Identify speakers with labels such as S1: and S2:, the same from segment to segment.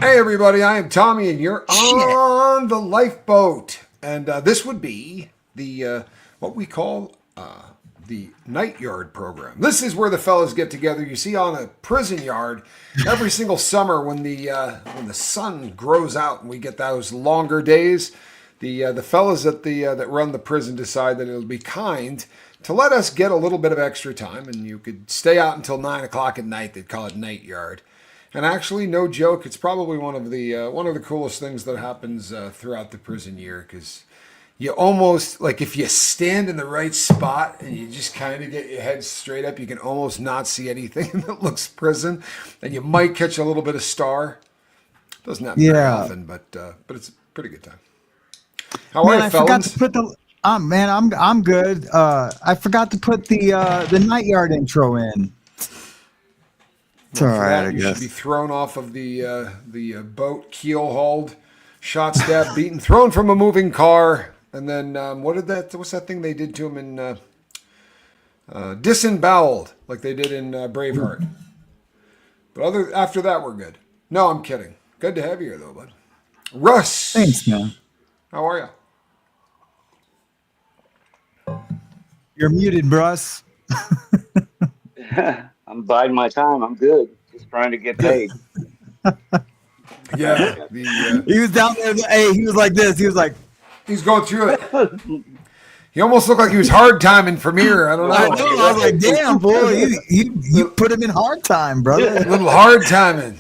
S1: Hey everybody, I am Tommy and you're on the lifeboat. And this would be the what we call the Nightyard program. This is where the fellas get together. You see, on a prison yard every single summer when the sun grows out and we get those longer days, the fellas that run the prison decide that it'll be kind to let us get a little bit of extra time, and you could stay out until 9 o'clock at night. They'd call it Nightyard. And actually, no joke, it's probably one of the coolest things that happens throughout the prison year, because you almost, like, if you stand in the right spot and you just kind of get your head straight up, you can almost not see anything that looks prison, and you might catch a little bit of star. Doesn't happen very often, but it's a pretty good time. How are you, fellas?
S2: Forgot to put the I'm good. I forgot to put the Nightyard intro in. It's all right, I guess.
S1: You should be thrown off of the boat, keel hauled, shot, stabbed, beaten, thrown from a moving car, and then what's that thing they did to him in disemboweled, like they did in Braveheart. But after that, we're good. No, I'm kidding. Good to have you here, though, bud. Russ.
S2: Thanks, man.
S1: How are you?
S2: You're muted, Bruss.
S3: I'm biding my time. I'm good. Just trying to get paid.
S1: Yeah.
S2: He was down there. Hey, he was like this. He was like,
S1: he's going through it. He almost looked like he was hard timing from here. I don't know.
S2: I was like, damn, boy, you put him in hard time, brother.
S1: A little hard timing.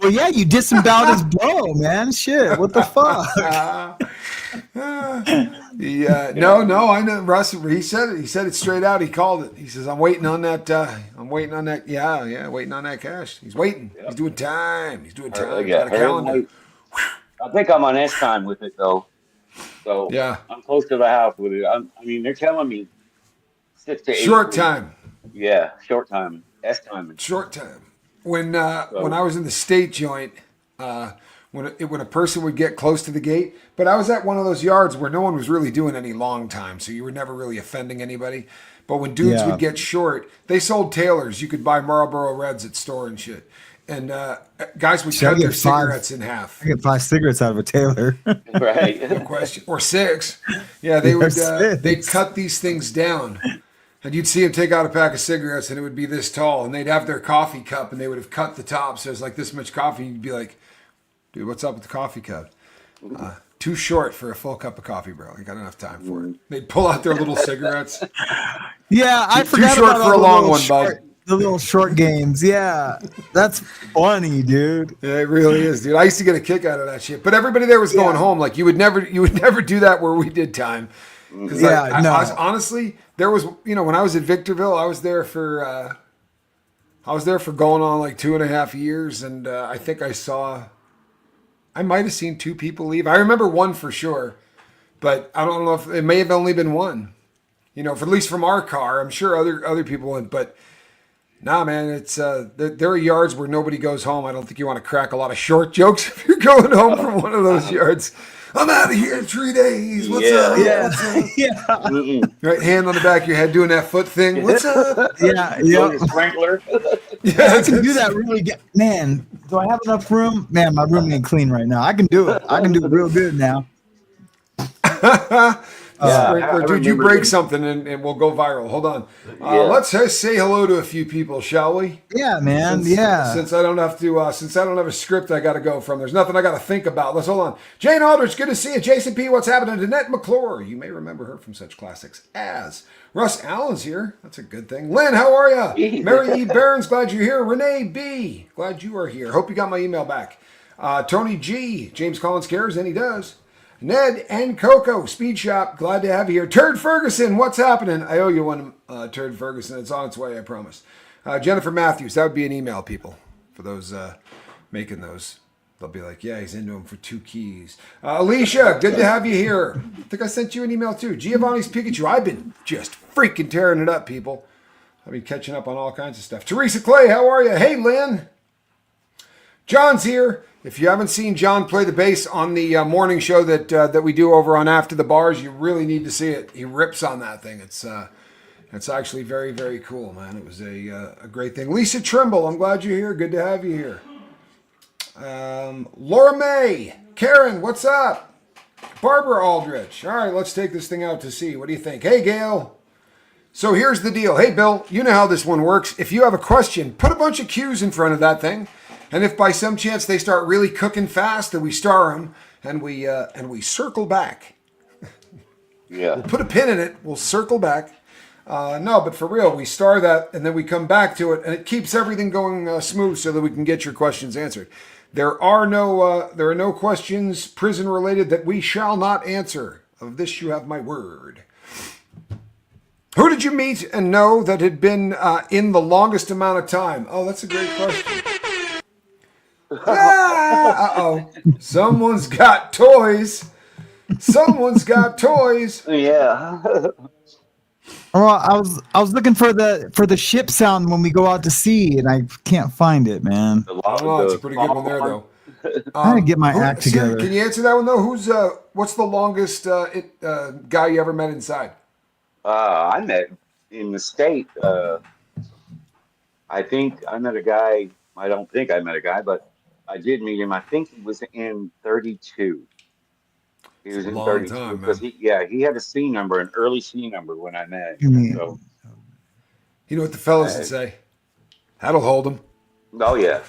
S2: Well, yeah, you disemboweled his blow, man. Shit, what the fuck?
S1: No, I know. Russ, he said it. He said it straight out. He called it. He says, "I'm waiting on that. Waiting on that. Yeah, waiting on that cash. He's waiting. Yep. He's doing time. He's got a calendar.
S3: I think I'm on S time with it though. So
S1: yeah,
S3: I'm close to the house with it. I mean, they're telling me 6 to 8
S1: short time.
S3: Yeah, short time. S time.
S1: Short time. When I was in the state joint, when a person would get close to the gate, but I was at one of those yards where no one was really doing any long time, so you were never really offending anybody. But when dudes would get short, they sold Taylors. You could buy Marlboro Reds at store and shit. And guys would cut their cigarettes in half.
S2: I get 5 cigarettes out of a Taylor.
S3: Right.
S1: No question. Or 6. Yeah, they would. They'd cut these things down. And you'd see them take out a pack of cigarettes, and it would be this tall. And they'd have their coffee cup, and they would have cut the top, so it was like this much coffee. You'd be like, dude, what's up with the coffee cup? Too short for a full cup of coffee, bro. I got enough time for it. They'd pull out their little cigarettes.
S2: Yeah, I forgot
S1: too short
S2: about
S1: for a long one, bud.
S2: The little short games. Yeah, that's funny, dude.
S1: Yeah, it really is, dude. I used to get a kick out of that shit. But everybody there was going home. Like you would never do that where we did time. Because honestly, there was, when I was at Victorville, I was there for going on like 2.5 years, and I think I might have seen 2 people leave. I remember one for sure, but I don't know if it may have only been one. For at least from our car. I'm sure other people went, but nah, man, it's there are yards where nobody goes home. I don't think you want to crack a lot of short jokes if you're going home from one of those yards. I'm out of here in 3 days. What's up?
S2: Yeah.
S1: What's up? Right, hand on the back of your head doing that foot thing. What's up?
S2: Yeah.
S3: Sprinkler.
S2: Yeah, I can do that really good. Man, do I have enough room? Man, my room ain't clean right now. I can do it. I can do it real good now.
S1: Dude, you break something and we'll go viral. Hold on. Let's say hello to a few people, shall we?
S2: Yeah, man.
S1: Since I don't have to, since I don't have a script I got to go from. There's nothing I got to think about. Let's hold on. Jane Aldrich, good to see you. Jason P, what's happening? Danette McClure, you may remember her from such classics as Russ Allen's here. That's a good thing. Lynn, how are you? Mary E. Barons, glad you're here. Renee B, glad you are here. Hope you got my email back. Tony G, James Collins cares, and he does. Ned and Coco, Speed Shop, glad to have you here. Turd Ferguson, what's happening? I owe you one, Turd Ferguson. It's on its way, I promise. Jennifer Matthews, that would be an email, people, for those making those. They'll be like, yeah, he's into them for 2 keys. Alicia, good to have you here. I think I sent you an email, too. Giovanni's Pikachu, I've been just freaking tearing it up, people. I've been catching up on all kinds of stuff. Teresa Clay, how are you? Hey, Lynn. John's here. If you haven't seen John play the bass on the morning show that we do over on After the Bars, you really need to see it. He rips on that thing. It's actually very, very cool, man. It was a great thing. Lisa Trimble, I'm glad you're here. Good to have you here. Laura May, Karen, what's up? Barbara Aldrich. All right, let's take this thing out to sea. What do you think? Hey, Gail. So here's the deal. Hey, Bill, you know how this one works. If you have a question, put a bunch of Q's in front of that thing. And if by some chance they start really cooking fast, then we star them and we circle back.
S3: Yeah.
S1: We'll put a pin in it. We'll circle back. No, but for real, we star that and then we come back to it, and it keeps everything going smooth so that we can get your questions answered. There are no questions prison related that we shall not answer. Of this you have my word. Who did you meet and know that had been in the longest amount of time? Oh, that's a great question. Uh-oh. Someone's got toys. Someone's got toys.
S3: Yeah.
S2: Well, I was looking for the ship sound when we go out to sea, and I can't find it, man.
S1: Oh, it's a pretty good one there, though.
S2: I gotta get my act together.
S1: Can you answer that one, though? What's the longest guy you ever met inside?
S3: I met in the state. I think I met a guy. I don't think I met a guy, but I did meet him. I think he was in 32. He was in 32 because he had a C number, an early C number when I met him. So,
S1: you know what the fellas would say? That'll hold him.
S3: Oh yeah,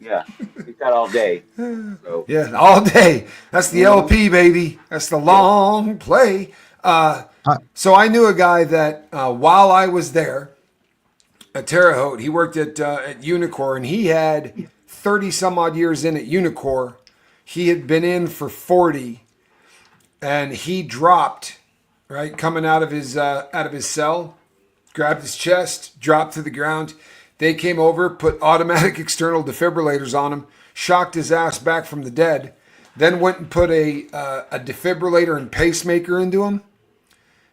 S3: yeah. He's got all day. So.
S1: Yeah, all day. That's the LP, baby. That's the long play. So I knew a guy that while I was there at Terre Haute, he worked at Unicor, and he had 30 some odd years in at Unicor. He had been in for 40. And he dropped, right, coming out of his cell, grabbed his chest, dropped to the ground. They came over, put automatic external defibrillators on him, shocked his ass back from the dead, then went and put a defibrillator and pacemaker into him.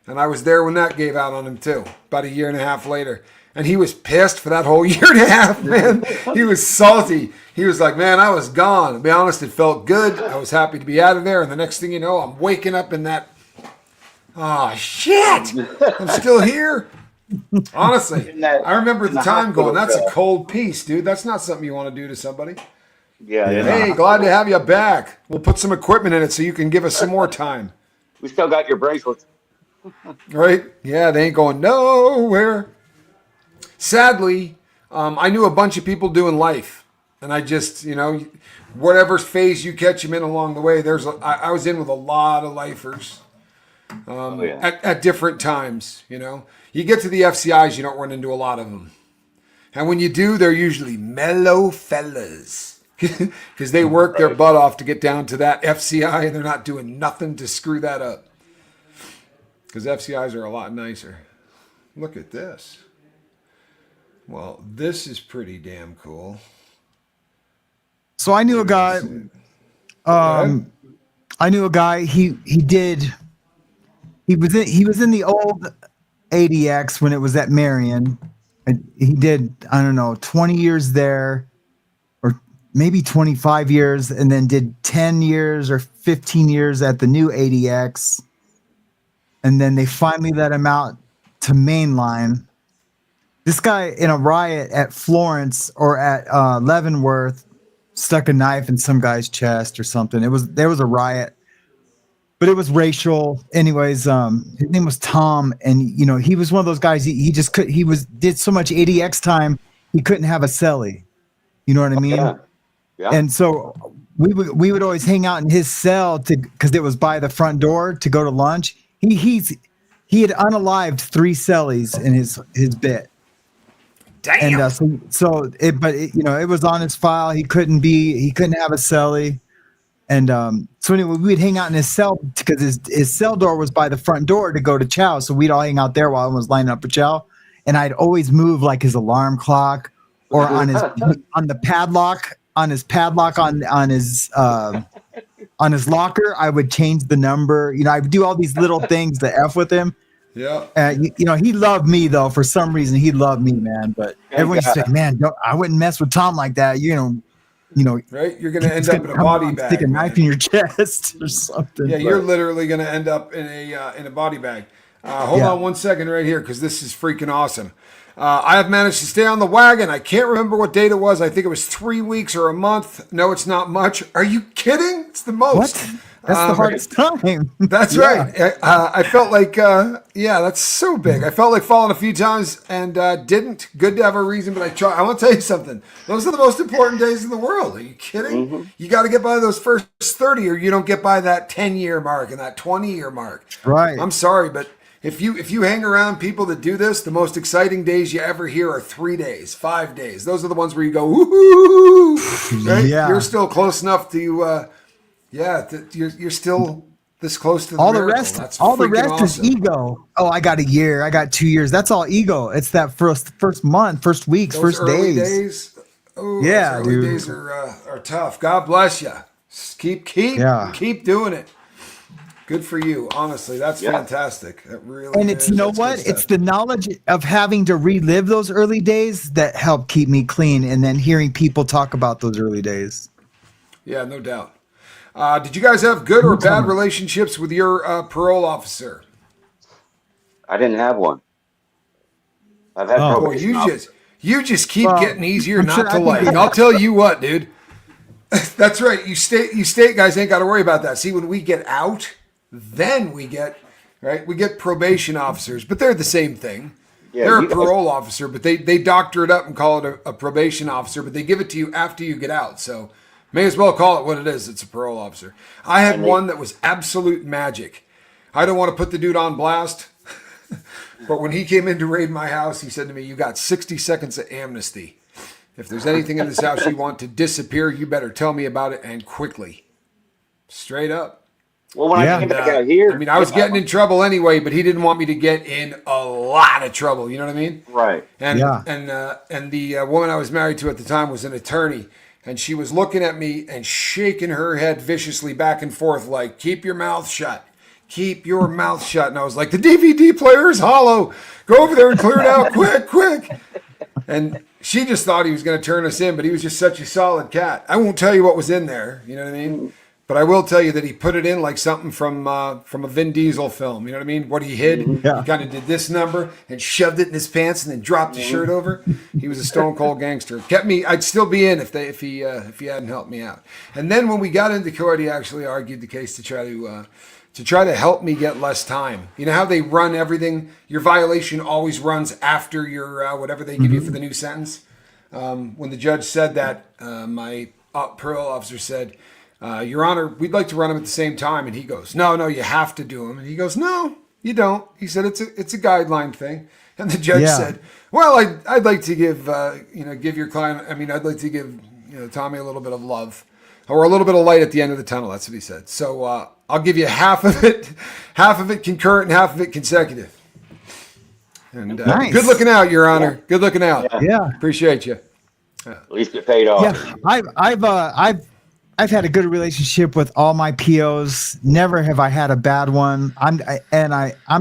S1: And I was there when that gave out on him too, about a year and a half later. And he was pissed for that whole year and a half, man. He was salty. He was like, man, I was gone. To be honest, it felt good. I was happy to be out of there. And the next thing you know, I'm waking up in that, oh, shit. I'm still here. Honestly, I remember the time going, that's a cold piece, dude. That's not something you want to do to somebody.
S3: Yeah.
S1: Hey, glad to have you back. We'll put some equipment in it so you can give us some more time.
S3: We still got your bracelets.
S1: Right? Yeah, they ain't going nowhere. Sadly, I knew a bunch of people doing life, and I just, whatever phase you catch them in along the way, I was in with a lot of lifers at different times, You get to the FCIs, you don't run into a lot of them. And when you do, they're usually mellow fellas because they work their butt off to get down to that FCI, and they're not doing nothing to screw that up because FCIs are a lot nicer. Look at this. Well, this is pretty damn cool.
S2: So I knew a guy. He was in the old ADX when it was at Marion. He did, I don't know, 20 years there, or maybe 25 years, and then did 10 years or 15 years at the new ADX. And then they finally let him out to mainline. This guy in a riot at Florence or at Leavenworth stuck a knife in some guy's chest or something. There was a riot, but it was racial. Anyways, his name was Tom, and he was one of those guys. He just did so much ADX time he couldn't have a cellie. You know what I mean?
S3: Yeah.
S2: And so we would always hang out in his cell because it was by the front door to go to lunch. He had unalived 3 cellies in his bit.
S1: Damn.
S2: And it was on his file. He couldn't have a cellie. And so anyway, we'd hang out in his cell because his cell door was by the front door to go to chow. So we'd all hang out there while I was lining up for chow. And I'd always move like his alarm clock or on the padlock, on his locker. I would change the number. I would do all these little things to F with him.
S1: Yeah.
S2: He loved me though. For some reason, he loved me, man. But everyone used to say, "Man, I wouldn't mess with Tom like that."
S1: Right? You're gonna end up in a body bag.
S2: Stick a knife in your chest or something.
S1: Yeah, you're literally gonna end up in a body bag. Hold on one second right here because this is freaking awesome. I have managed to stay on the wagon. I can't remember what date it was. I think it was 3 weeks or a month. No, it's not much. Are you kidding? It's the most.
S2: What? That's the hardest time.
S1: That's right. I felt like, that's so big. I felt like falling a few times and didn't. Good to have a reason, but I tried. I want to tell you something. Those are the most important days in the world. Are you kidding?
S3: Mm-hmm.
S1: You got to get by those first 30 or you don't get by that 10-year mark and that 20-year mark.
S2: Right.
S1: I'm sorry, but if you hang around people that do this, the most exciting days you ever hear are 3 days, 5 days. Those are the ones where you go, woohoo! Right?
S2: Yeah.
S1: You're still close enough to... you're still this close to the
S2: all
S1: miracle.
S2: the rest.
S1: That's
S2: all the
S1: freaking
S2: rest
S1: awesome.
S2: is ego. Oh, I got a year. I got 2 years. That's all ego. It's that first month, first weeks,
S1: Those
S2: first
S1: early
S2: days.
S1: Oh,
S2: Yeah,
S1: those early
S2: dude.
S1: days are tough. God bless you. Keep doing it. Good for you. Honestly, that's fantastic. That really.
S2: And it's,
S1: is.
S2: you know
S1: That's good
S2: what?
S1: stuff.
S2: It's the knowledge of having to relive those early days that helped keep me clean. And then hearing people talk about those early days.
S1: Yeah, no doubt. Did you guys have good or bad relationships with your parole officer?
S3: I didn't have one. I've had
S1: Boy,
S3: probation officer.
S1: you just keep getting easier
S2: I'm
S1: not
S2: sure
S1: to
S2: I can
S1: like.
S2: do
S1: And I'll tell you what, dude. That's right. You state guys ain't got to worry about that. See, when we get out, then we get probation officers, but they're the same thing.
S3: Yeah,
S1: they're a
S3: you guys-
S1: parole officer, but they doctor it up and call it a probation officer, but they give it to you after you get out. So may as well call it what it is. It's a parole officer. I had one that was absolute magic. I don't want to put the dude on blast, but when he came in to raid my house, he said to me, "You got 60 seconds of amnesty. If there's anything in this house you want to disappear, you better tell me about it and quickly." Straight up.
S3: Well, when I came back out here,
S1: I mean, I was getting in trouble anyway, but he didn't want me to get in a lot of trouble. You know what I mean?
S3: right.
S1: And the woman I was married to at the time was an attorney, and she was looking at me and shaking her head viciously back and forth, like, "Keep your mouth shut. Keep your mouth shut." And I was like, "The DVD player is hollow. Go over there and clear it out, quick." And she just thought he was going to turn us in, but he was just such a solid cat. I won't tell you what was in there. You know what I mean? But I will tell you that he put it in like something from a Vin Diesel film. You know what I mean? What he hid.
S2: Yeah.
S1: He kind of did this number and shoved it in his pants and then dropped his shirt over. He was a stone cold gangster. Kept me. I'd still be in if he hadn't helped me out. And then when we got into court, he actually argued the case to try to help me get less time. You know how they run everything? Your violation always runs after your whatever they give you for the new sentence. When the judge said that, my parole officer said, "Your Honor, we'd like to run them at the same time." And he goes, No, you have to do them. And he goes, "No, you don't." He said, it's a guideline thing. And the judge said, "Well, I'd like to give your client, I'd like to give Tommy a little bit of love or a little bit of light at the end of the tunnel." That's what he said. So I'll give you half of it concurrent and half of it consecutive. And
S2: Nice.
S1: Good looking out, Your Honor.
S3: Yeah.
S1: Good looking out.
S2: Yeah.
S1: Appreciate you.
S3: At least it paid off.
S2: Yeah. I've had a good relationship with all my POs. Never have I had a bad one. I'm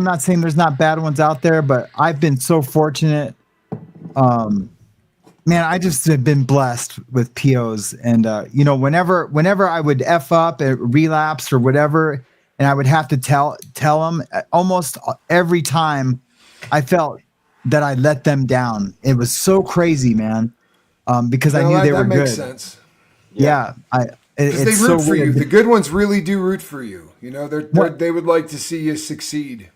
S2: not saying there's not bad ones out there, but I've been so fortunate. Man, I just have been blessed with POs, and whenever I would F up at Relapse or whatever, and I would have to tell them, almost every time I felt that I let them down. It was so crazy, man, because I knew they were
S1: that
S2: good.
S1: makes sense.
S2: Yeah,
S1: Because they
S2: it's
S1: root
S2: so
S1: for you.
S2: weird.
S1: The good ones really do root for you. They would like to see you succeed.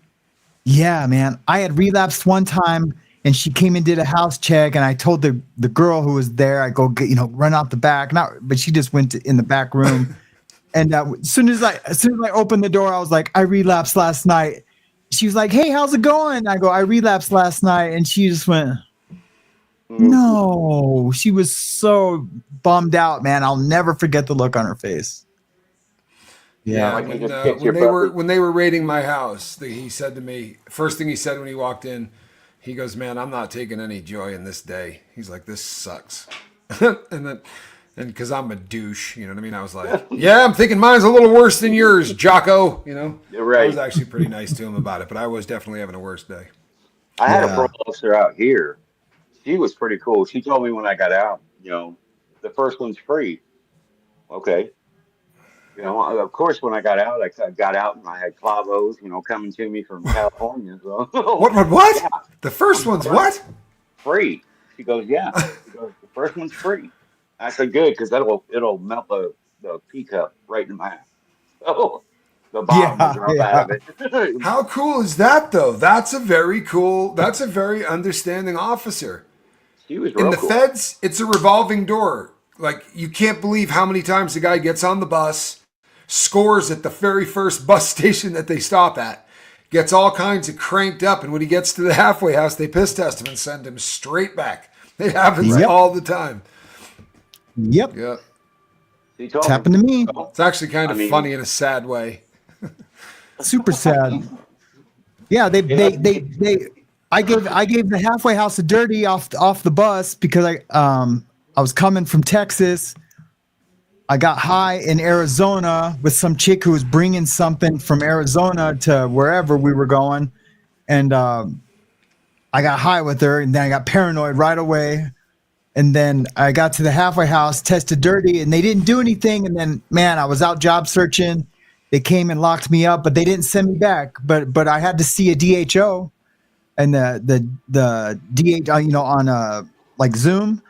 S2: Yeah, man. I had relapsed one time, and she came and did a house check, and I told the girl who was there, I go, run out the back. But she just went in the back room. And as soon as I opened the door, I was like, "I relapsed last night." She was like, "Hey, how's it going?" I go, "I relapsed last night," and she just went, "No." She was so bummed out, man. I'll never forget the look on her face.
S1: Yeah,
S3: Like you just kicked your butt.
S1: when they were raiding my house, he said to me, first thing he said when he walked in, he goes, "Man, I'm not taking any joy in this day." He's like, "This sucks," and because I'm a douche, you know what I mean? I was like, "Yeah, I'm thinking mine's a little worse than yours, Jocko."
S3: You're right.
S1: I was actually pretty nice to him about it, but I was definitely having a worse day.
S3: I had a parole officer out here. She was pretty cool. She told me when I got out, the first one's free. Okay. Of course, when I got out, and I had clavos, coming to me from California. So.
S1: What?
S3: Yeah.
S1: The first one's what?
S3: free. She goes, yeah. She goes, the first one's free. I said, good, because it'll melt the pea cup right in half. So the bottom will
S2: Yeah,
S3: drop out
S2: yeah.
S3: of it.
S1: How cool is that, though? That's a very cool, that's a very understanding officer.
S3: She was
S1: In
S3: real
S1: the
S3: cool.
S1: feds, it's a revolving door. Like, you can't believe how many times the guy gets on the bus, scores at the very first bus station that they stop at, gets all kinds of cranked up, and when he gets to the halfway house, they piss test him and send him straight back. It happens
S2: Yep.
S1: all the time.
S2: Yep.
S1: Yeah.
S3: She told
S2: It's happened to me.
S1: It's actually kind
S3: I
S1: of
S3: mean-
S1: funny in a sad way.
S2: Super sad. Yeah, I gave the halfway house a dirty off the bus because I was coming from Texas. I got high in Arizona with some chick who was bringing something from Arizona to wherever we were going, and I got high with her, and then I got paranoid right away. And then I got to the halfway house, tested dirty, and they didn't do anything. And then, man, I was out job searching. They came and locked me up, but they didn't send me back. But I had to see a DHO, and the DH, on like Zoom,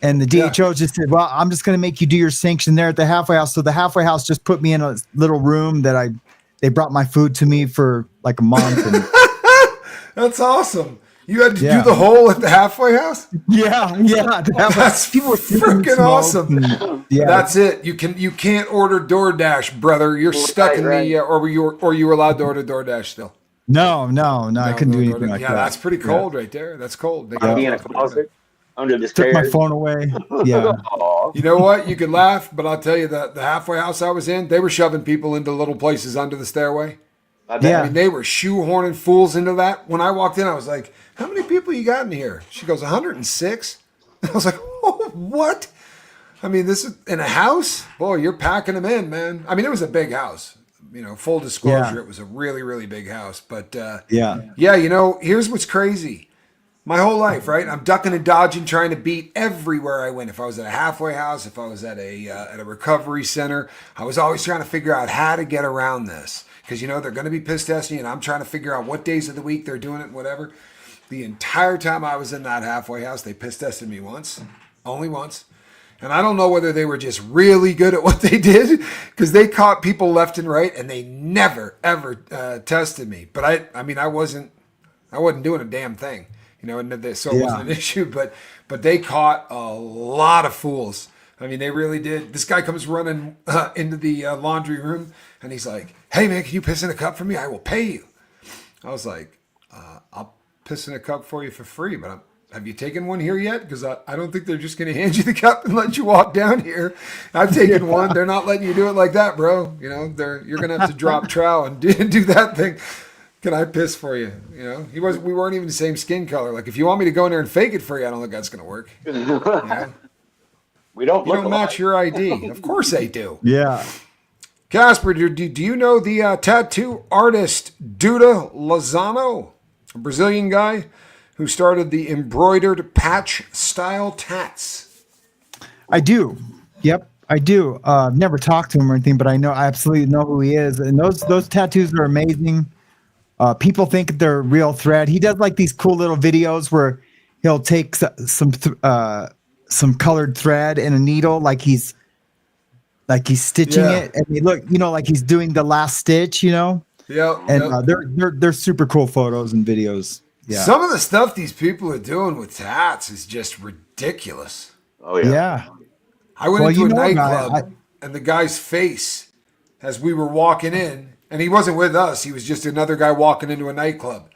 S2: and the DHO just said, "Well, I'm just going to make you do your sanction there at the halfway house." So the halfway house just put me in a little room that they brought my food to me for like a month. And,
S1: That's awesome. You had to
S2: Yeah.
S1: do the hole at the halfway house?
S2: yeah.
S1: That's freaking awesome.
S2: Yeah,
S1: That's it. You can't order DoorDash, brother. You're stuck in
S3: right.
S1: the or you were allowed to order DoorDash still.
S2: no, I couldn't do anything like that.
S1: That's pretty cold right there. That's cold. They
S3: I'd be in a
S1: got-
S3: closet under the
S2: Took my
S3: stairs.
S2: phone away. Yeah.
S3: Aw.
S1: You know what? You could laugh, but I'll tell you that the halfway house I was in, they were shoving people into little places under the stairway.
S3: I bet.
S2: Yeah.
S1: I mean, they were shoehorning fools into that. When I walked in, I was like, how many people you got in here? She goes, 106. I was like, oh, what? I mean, this is in a house? Boy, you're packing them in, man. I mean, it was a big house. Full disclosure,
S2: Yeah.
S1: it was a really, really big house. But
S2: Yeah.
S1: here's what's crazy. My whole life, right? I'm ducking and dodging, trying to beat everywhere I went. If I was at a halfway house, if I was at a recovery center, I was always trying to figure out how to get around this. Because, they're going to be piss testing, and I'm trying to figure out what days of the week they're doing it, whatever. The entire time I was in that halfway house, they piss tested me once, only once. And I don't know whether they were just really good at what they did, because they caught people left and right, and they never, ever tested me. But I wasn't doing a damn thing, so it wasn't an issue. But they caught a lot of fools. I mean, they really did. This guy comes running into the laundry room, and he's like, "Hey, man, can you piss in a cup for me? I will pay you." I was like, "I'll piss in a cup for you for free, but have you taken one here yet? Because I don't think they're just going to hand you the cup and let you walk down here. I've taken one. They're not letting you do it like that, bro. You're going to have to drop trowel and do that thing. Can I piss for you? We weren't even the same skin color. Like, if you want me to go in there and fake it for you, I don't think that's going to work.
S3: We don't
S1: You
S3: look
S1: don't match
S3: alike.
S1: your ID. Of course they do.
S2: Yeah.
S1: Casper, do you know the tattoo artist Duda Lozano, a Brazilian guy who started the embroidered patch style tats?
S2: I do. Yep, I do. I've never talked to him or anything, but I absolutely know who he is. And those tattoos are amazing. People think they're real thread. He does like these cool little videos where he'll take some colored thread and a needle, like he's stitching it, and they look, like he's doing the last stitch,
S1: Yeah.
S2: And they're super cool photos and videos. Yeah.
S1: Some of the stuff these people are doing with tats is just ridiculous.
S3: Oh yeah.
S2: Yeah.
S1: I went into a
S2: guy,
S1: nightclub, and the guy's face, as we were walking in, and he wasn't with us, he was just another guy walking into a nightclub,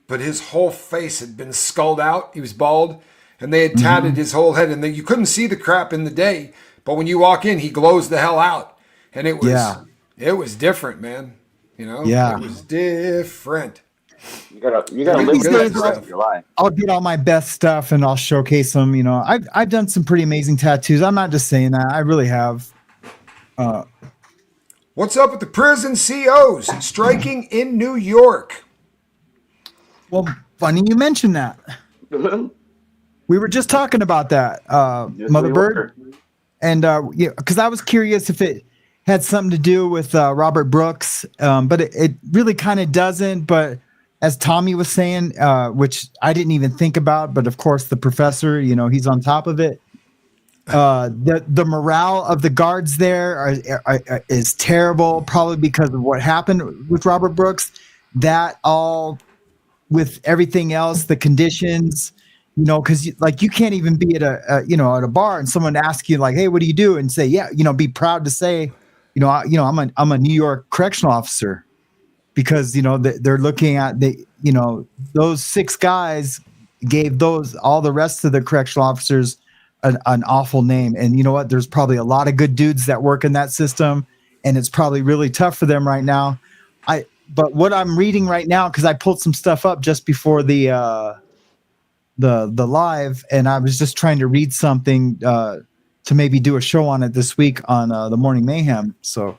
S1: but his whole face had been skulled out. He was bald, and they had tatted his whole head, and then you couldn't see the crap in the day, but when you walk in, he glows the hell out, and it was different, man.
S2: Yeah.
S1: It was different.
S3: You gotta live
S2: These
S3: with that
S2: days,
S3: the rest of your life.
S2: I'll get all my best stuff and I'll showcase them. I've done some pretty amazing tattoos. I'm not just saying that. I really have.
S1: What's up with the prison COs striking in New York?
S2: Well, funny you mentioned that. We were just talking about that,
S3: Yes,
S2: Mother
S3: we
S2: Bird.
S3: were.
S2: And because I was curious if it had something to do with Robert Brooks, but it really kind of doesn't. But as Tommy was saying, which I didn't even think about, but of course the professor, he's on top of it. The morale of the guards there is terrible, probably because of what happened with Robert Brooks. That all with everything else, the conditions, because you can't even be at a bar and someone asks you like, "Hey, what do you do?" and say, "Yeah," be proud to say, I'm a New York correctional officer, because they're looking at those 6 guys gave all the rest of the correctional officers an awful name. And you know what? There's probably a lot of good dudes that work in that system, and it's probably really tough for them right now. But what I'm reading right now, because I pulled some stuff up just before the live, and I was just trying to read something to maybe do a show on it this week on the Morning Mayhem. So,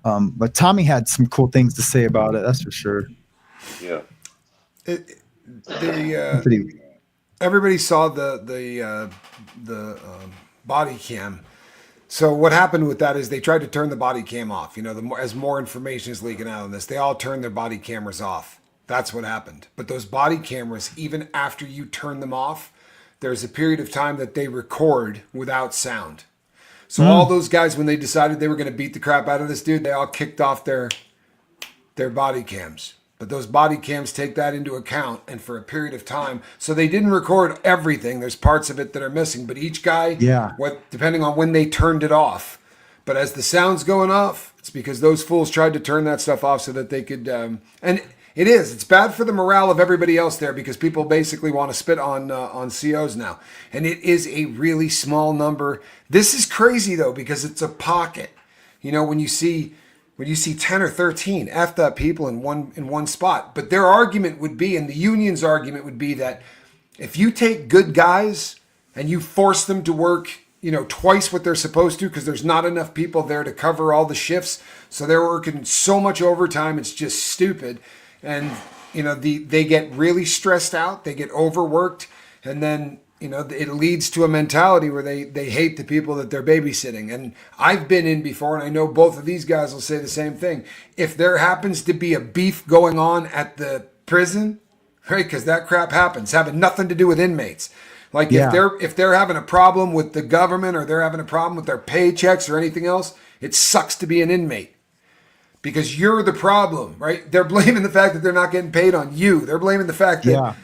S2: but Tommy had some cool things to say about it. That's for sure.
S3: Yeah.
S1: Everybody saw the body cam. So what happened with that is they tried to turn the body cam off. As more information is leaking out on this, they all turned their body cameras off. That's what happened. But those body cameras, even after you turn them off, there's a period of time that they record without sound. So all those guys, when they decided they were going to beat the crap out of this dude, they all kicked off their body cams. But those body cams take that into account, and for a period of time. So they didn't record everything. There's parts of it that are missing. But each guy, depending on when they turned it off. But as the sound's going off, it's because those fools tried to turn that stuff off so that they could. And it's bad for the morale of everybody else there, because people basically want to spit on COs now. And it is a really small number. This is crazy, though, because it's a pocket. When you see 10 or 13 effed up people in one spot. But their argument would be, and the union's argument would be, that if you take good guys and you force them to work, twice what they're supposed to, because there's not enough people there to cover all the shifts, so they're working so much overtime, it's just stupid. And, they get really stressed out, they get overworked, and then, it leads to a mentality where they hate the people that they're babysitting. And I've been in before, and I know both of these guys will say the same thing. If there happens to be a beef going on at the prison, right, because that crap happens, having nothing to do with inmates. Like if they're having a problem with the government, or they're having a problem with their paychecks or anything else, it sucks to be an inmate. Because you're the problem, right? They're blaming the fact that they're not getting paid on you. They're blaming the fact that,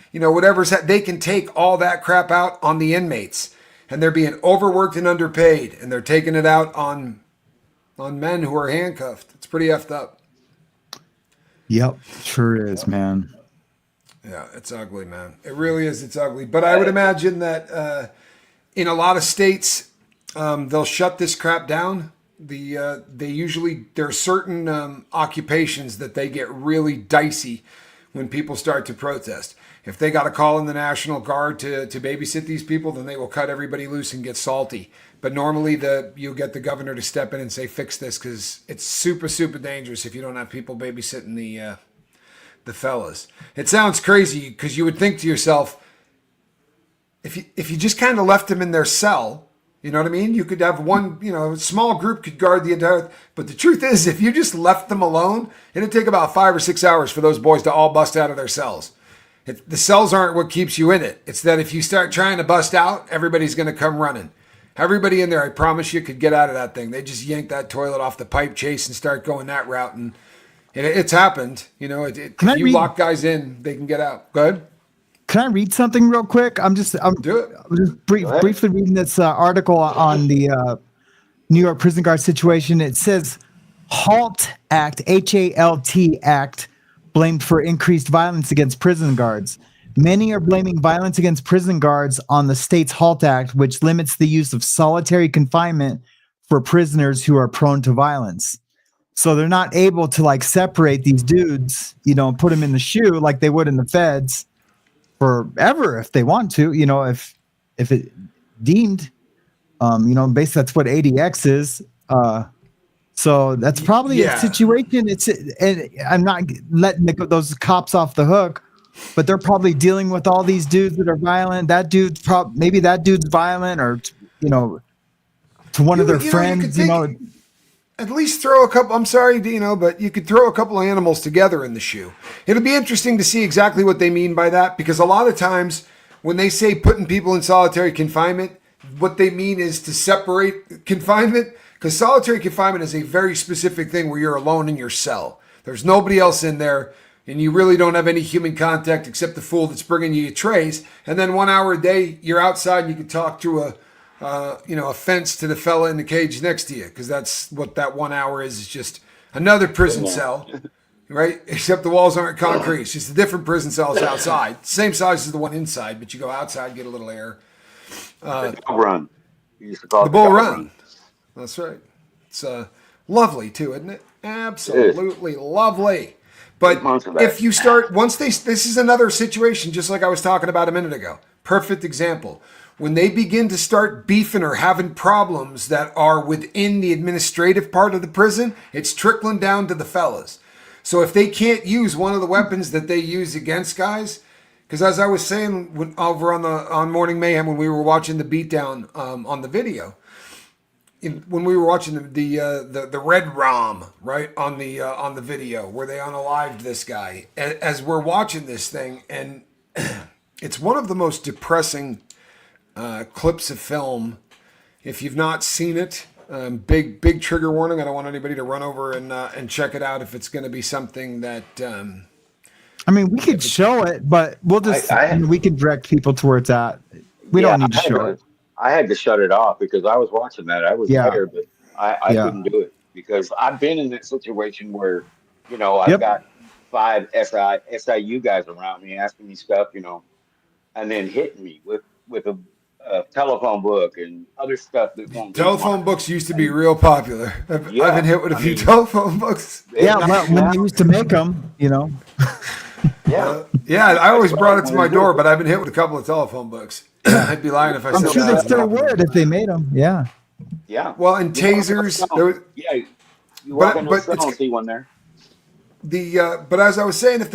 S1: they can take all that crap out on the inmates. And they're being overworked and underpaid. And they're taking it out on men who are handcuffed. It's pretty effed up.
S2: Yep, sure is, man.
S1: Yeah, it's ugly, man. It really is. It's ugly. But I would imagine that in a lot of states, they'll shut this crap down. There are certain occupations that they get really dicey when people start to protest. If they got to call in the National Guard to babysit these people, then they will cut everybody loose and get salty. But normally you'll get the governor to step in and say, fix this, because it's super, super dangerous if you don't have people babysitting the fellas. It sounds crazy, because you would think to yourself, if you just kind of left them in their cell, you know what I mean? You could have one, a small group could guard the entire. But the truth is, if you just left them alone, it'd take about 5 or 6 hours for those boys to all bust out of their cells. The cells aren't what keeps you in it. It's that if you start trying to bust out, everybody's going to come running. Everybody in there, I promise you, could get out of that thing. They just yank that toilet off the pipe chase and start going that route. And it's happened. If you lock guys in, they can get out. Go ahead.
S2: Can I read something real quick? I'm just briefly reading this article on the New York prison guard situation. It says Halt Act, HALT Act, blamed for increased violence against prison guards. Many are blaming violence against prison guards on the state's Halt Act, which limits the use of solitary confinement for prisoners who are prone to violence. So they're not able to separate these dudes, put them in the shoe like they would in the feds forever if they want to, if it deemed, basically that's what ADX is. So that's probably a situation. And I'm not letting those cops off the hook, but they're probably dealing with all these dudes that are violent. That dude's maybe that dude's violent, or, to one of their friends,
S1: at least throw a couple. I'm sorry, Dino, but you could throw a couple of animals together in the shoe. It'll be interesting to see exactly what they mean by that, because a lot of times when they say putting people in solitary confinement, what they mean is to separate confinement, because solitary confinement is a very specific thing where you're alone in your cell. There's nobody else in there, and you really don't have any human contact except the fool that's bringing you your trays. And then 1 hour a day, you're outside and you can talk through a fence to the fella in the cage next to you, because that's what that 1 hour is just another prison cell, right? Except the walls aren't concrete. It's just a different prison cells outside. Same size as the one inside, but you go outside, get a little air.
S3: The Bull Run. You used to call
S1: The
S3: it
S1: Bull Run. That's right. It's lovely too, isn't it? Absolutely lovely. But if you start, this is another situation, just like I was talking about a minute ago. Perfect example. When they begin to start beefing or having problems that are within the administrative part of the prison, it's trickling down to the fellas. So if they can't use one of the weapons that they use against guys, because as I was saying over on Morning Mayhem when we were watching the beatdown on the video, when we were watching the Red Rom, right, on the video where they unalived this guy, as we're watching this thing, and it's one of the most depressing clips of film. If you've not seen it, big trigger warning. I don't want anybody to run over and check it out if it's going to be something that.
S2: I mean, we could show it, but we'll just we can direct people to where it's at. We don't need to show it.
S3: I had to shut it off because I was watching that. I was there, but I couldn't do it because I've been in that situation where, I've got 5 SIU guys around me asking me stuff, and then hitting me with a telephone book and other stuff that won't.
S1: Telephone books used to be real popular. I've been hit with a few telephone books.
S2: Yeah, when they used to make them,
S1: I always brought it to my door, but I've been hit with a couple of telephone books. I'd be lying if I said
S2: I'm sure they still would if they made them. Yeah.
S3: Yeah.
S1: Well, and tasers.
S3: You walk into a cell and see one there.
S1: But as I was saying, if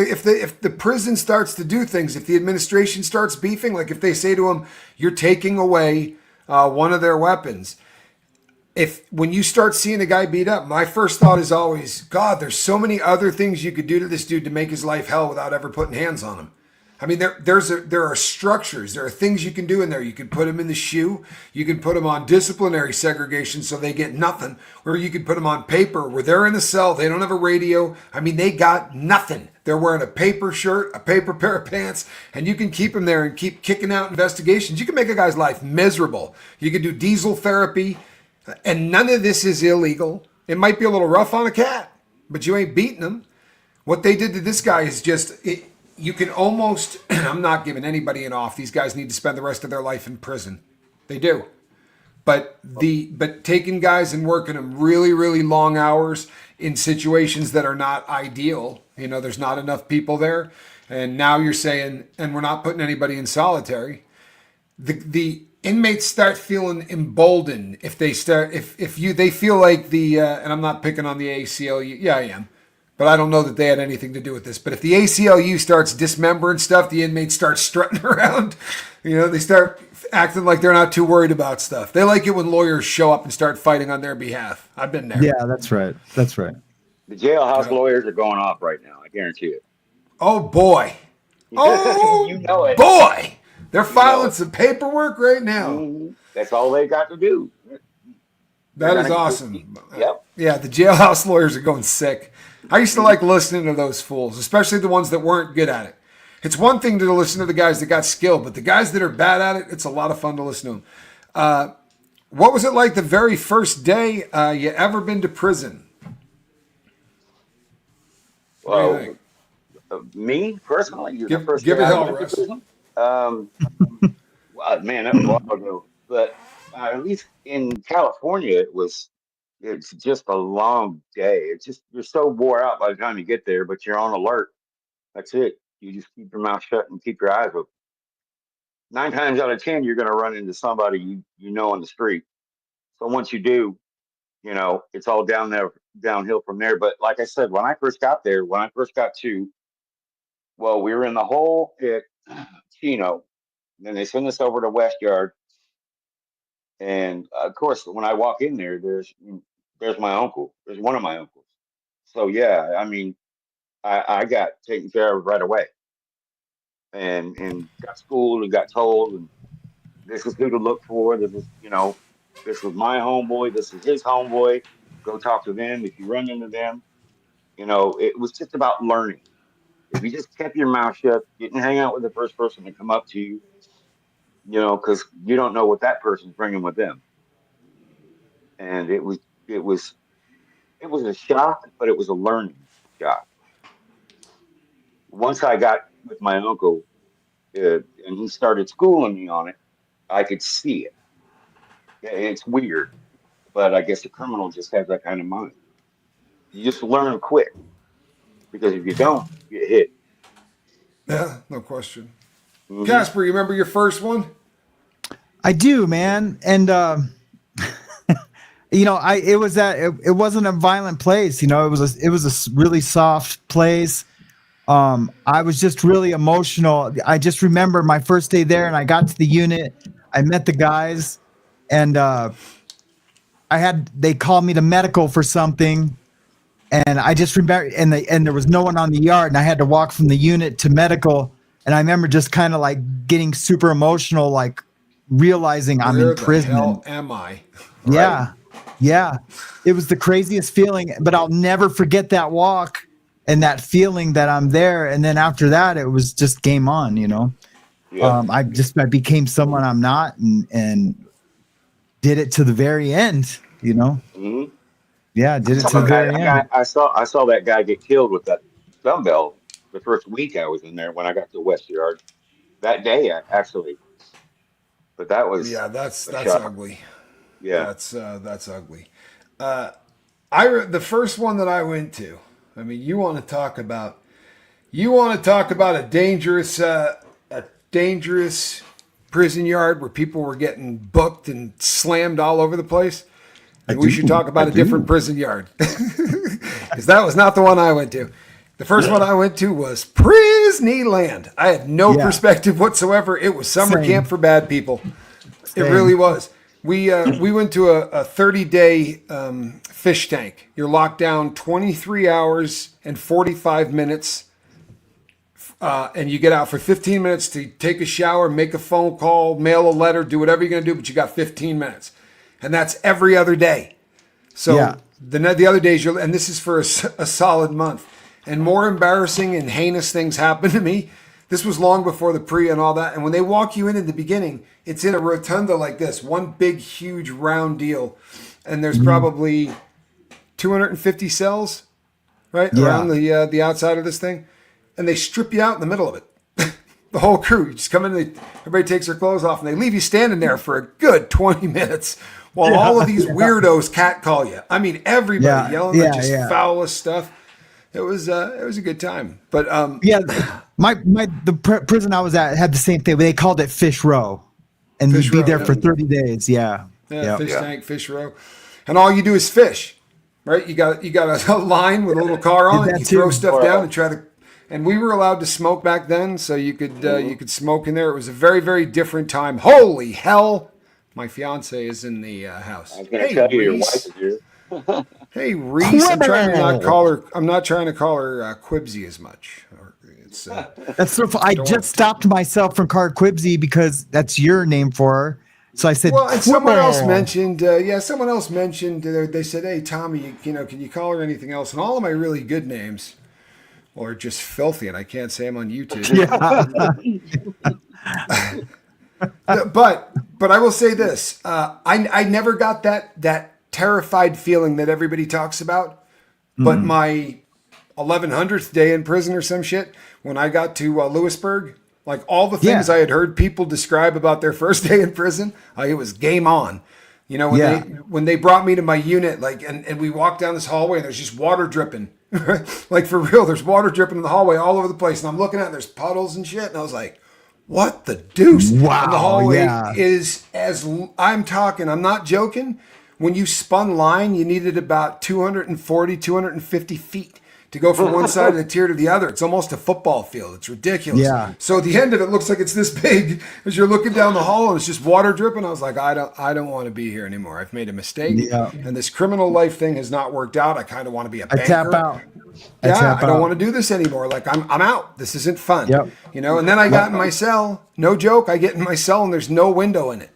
S1: the prison starts to do things, if the administration starts beefing, like if they say to them, "You're taking away one of their weapons," when you start seeing a guy beat up, my first thought is always, God, there's so many other things you could do to this dude to make his life hell without ever putting hands on him. I mean, there are structures. There are things you can do in there. You can put them in the shoe. You can put them on disciplinary segregation so they get nothing. Or you can put them on paper where they're in a cell. They don't have a radio. I mean, they got nothing. They're wearing a paper shirt, a paper pair of pants, and you can keep them there and keep kicking out investigations. You can make a guy's life miserable. You can do diesel therapy, and none of this is illegal. It might be a little rough on a cat, but you ain't beating them. What they did to this guy is just... You can almost, I'm not giving anybody an off. These guys need to spend the rest of their life in prison. They do. But taking guys and working them really, really long hours in situations that are not ideal, there's not enough people there. And now you're saying, and we're not putting anybody in solitary. The inmates start feeling emboldened if they feel like and I'm not picking on the ACLU. Yeah, I am. But I don't know that they had anything to do with this. But if the ACLU starts dismembering stuff, the inmates start strutting around. They start acting like they're not too worried about stuff. They like it when lawyers show up and start fighting on their behalf. I've been there.
S2: Yeah, that's right. That's right.
S3: The jailhouse lawyers are going off right now. I guarantee it.
S1: Oh, boy. Oh,
S3: you know it.
S1: Boy. They're filing some paperwork right now.
S3: Mm-hmm. That's all they got to do.
S1: That is awesome.
S3: Yep.
S1: Yeah, the jailhouse lawyers are going sick. I used to like listening to those fools, especially the ones that weren't good at it. It's one thing to listen to the guys that got skill, but the guys that are bad at it, it's a lot of fun to listen to them. What was it like the very first day you ever been to prison?
S3: Well, me personally,
S1: give it hell, Russ.
S3: Well, man, that was a while ago. But at least in California, it's just a long day. It's just, you're so wore out by the time you get there, but you're on alert. That's it. You just keep your mouth shut and keep your eyes open. 9 times out of 10, you're going to run into somebody you know on the street. So once you do, it's all downhill from there. But like I said, when I first got to, well, we were in the hole at Chino. Then they send us over to West Yard. And of course, when I walk in there, there's there's my uncle. There's one of my uncles. So yeah, I mean, I got taken care of right away, and got schooled and got told, and this is who to look for. This is, this was my homeboy. This is his homeboy. Go talk to them if you run into them. It was just about learning. If you just kept your mouth shut, didn't hang out with the first person to come up to you, because you don't know what that person's bringing with them. And it was it was a shock, but it was a learning shock. Once I got with my uncle, and he started schooling me on it, I could see it. Yeah, it's weird, but I guess a criminal just has that kind of mind. You just learn quick, because if you don't, you get hit.
S1: Yeah, no question.
S3: Mm-hmm.
S1: Casper, you remember your first one?
S2: I do, man. And it wasn't a violent place. It was a really soft place. I was just really emotional. I just remember my first day there, and I got to the unit. I met the guys, and they called me to medical for something, and I just remember, and there was no one on the yard, and I had to walk from the unit to medical, and I remember just kind of like getting super emotional, like realizing I'm in prison.
S1: Where the hell am I?
S2: Yeah. Yeah. It was the craziest feeling, but I'll never forget that walk and that feeling that I'm there. And then after that, it was just game on,
S3: Yeah.
S2: I became someone I'm not, and did it to the very end,
S3: Mm-hmm.
S2: Yeah, did it to the very end.
S3: I saw that guy get killed with that dumbbell the first week I was in there when I got to West Yard. That day, actually. But that was
S1: that's
S3: shock.
S1: ugly.
S3: Yeah,
S1: That's ugly. The first one that I went to. I mean, you want to talk about a dangerous prison yard where people were getting booked and slammed all over the place. And we should talk about a different prison yard, because that was not the one I went to. The first one I went to was Disneyland. I had no perspective whatsoever. It was summer camp for bad people. It really was. We went to a 30-day fish tank. You're locked down 23 hours and 45 minutes, and you get out for 15 minutes to take a shower, make a phone call, mail a letter, do whatever you're going to do, but you got 15 minutes. And that's every other day. So the other days, and this is for a solid month. And more embarrassing and heinous things happened to me. This was long before the pre and all that. And when they walk you in the beginning, it's in a rotunda like this, one big, huge, round deal. And there's probably 250 cells, right, around the outside of this thing. And they strip you out in the middle of it. The whole crew. You just come in, everybody takes their clothes off, and they leave you standing there for a good 20 minutes while all of these weirdos catcall you. I mean, everybody yelling like just foulest stuff. It was a good time. But
S2: the prison I was at had the same thing. They called it Fish Row, and you'd be there for 30 days. Yeah.
S1: Fish tank, fish row, and all you do is fish, right? You got a line with a little car on it. You throw stuff down and try to. And we were allowed to smoke back then, so you could smoke in there. It was a very, very different time. Holy hell! My fiance is in the house.
S3: I was going to tell you, your wife is here.
S1: Hey Reese, I'm not trying to call her Quibsy as much. It's
S2: that's so. I just stopped myself from calling her Quibsy because that's your name for her. So I said,
S1: well, and someone else mentioned, they said, hey Tommy, can you call her anything else? And all of my really good names are just filthy, and I can't say them on YouTube. But I will say this: I never got that terrified feeling that everybody talks about. But my 1100th day in prison or some shit, when I got to Lewisburg, like all the things I had heard people describe about their first day in prison, it was game on. When they brought me to my unit, like, and we walked down this hallway and there's just water dripping. Like for real, there's water dripping in the hallway all over the place. And I'm looking at it, there's puddles and shit. And I was like, what the deuce?
S2: Wow.
S1: And the hallway is I'm not joking. When you spun line, you needed about 240, 250 feet to go from one side of the tier to the other. It's almost a football field. It's ridiculous.
S2: Yeah.
S1: So at the end of it looks like it's this big as you're looking down the hall and it's just water dripping. I was like, I don't want to be here anymore. I've made a mistake.
S2: Yeah.
S1: And this criminal life thing has not worked out. I kind of want to be a banker.
S2: I tap out.
S1: I don't want to do this anymore. Like I'm out. This isn't fun.
S2: Yep.
S1: You know, and then I got in my cell. No joke. I get in my cell and there's no window in it.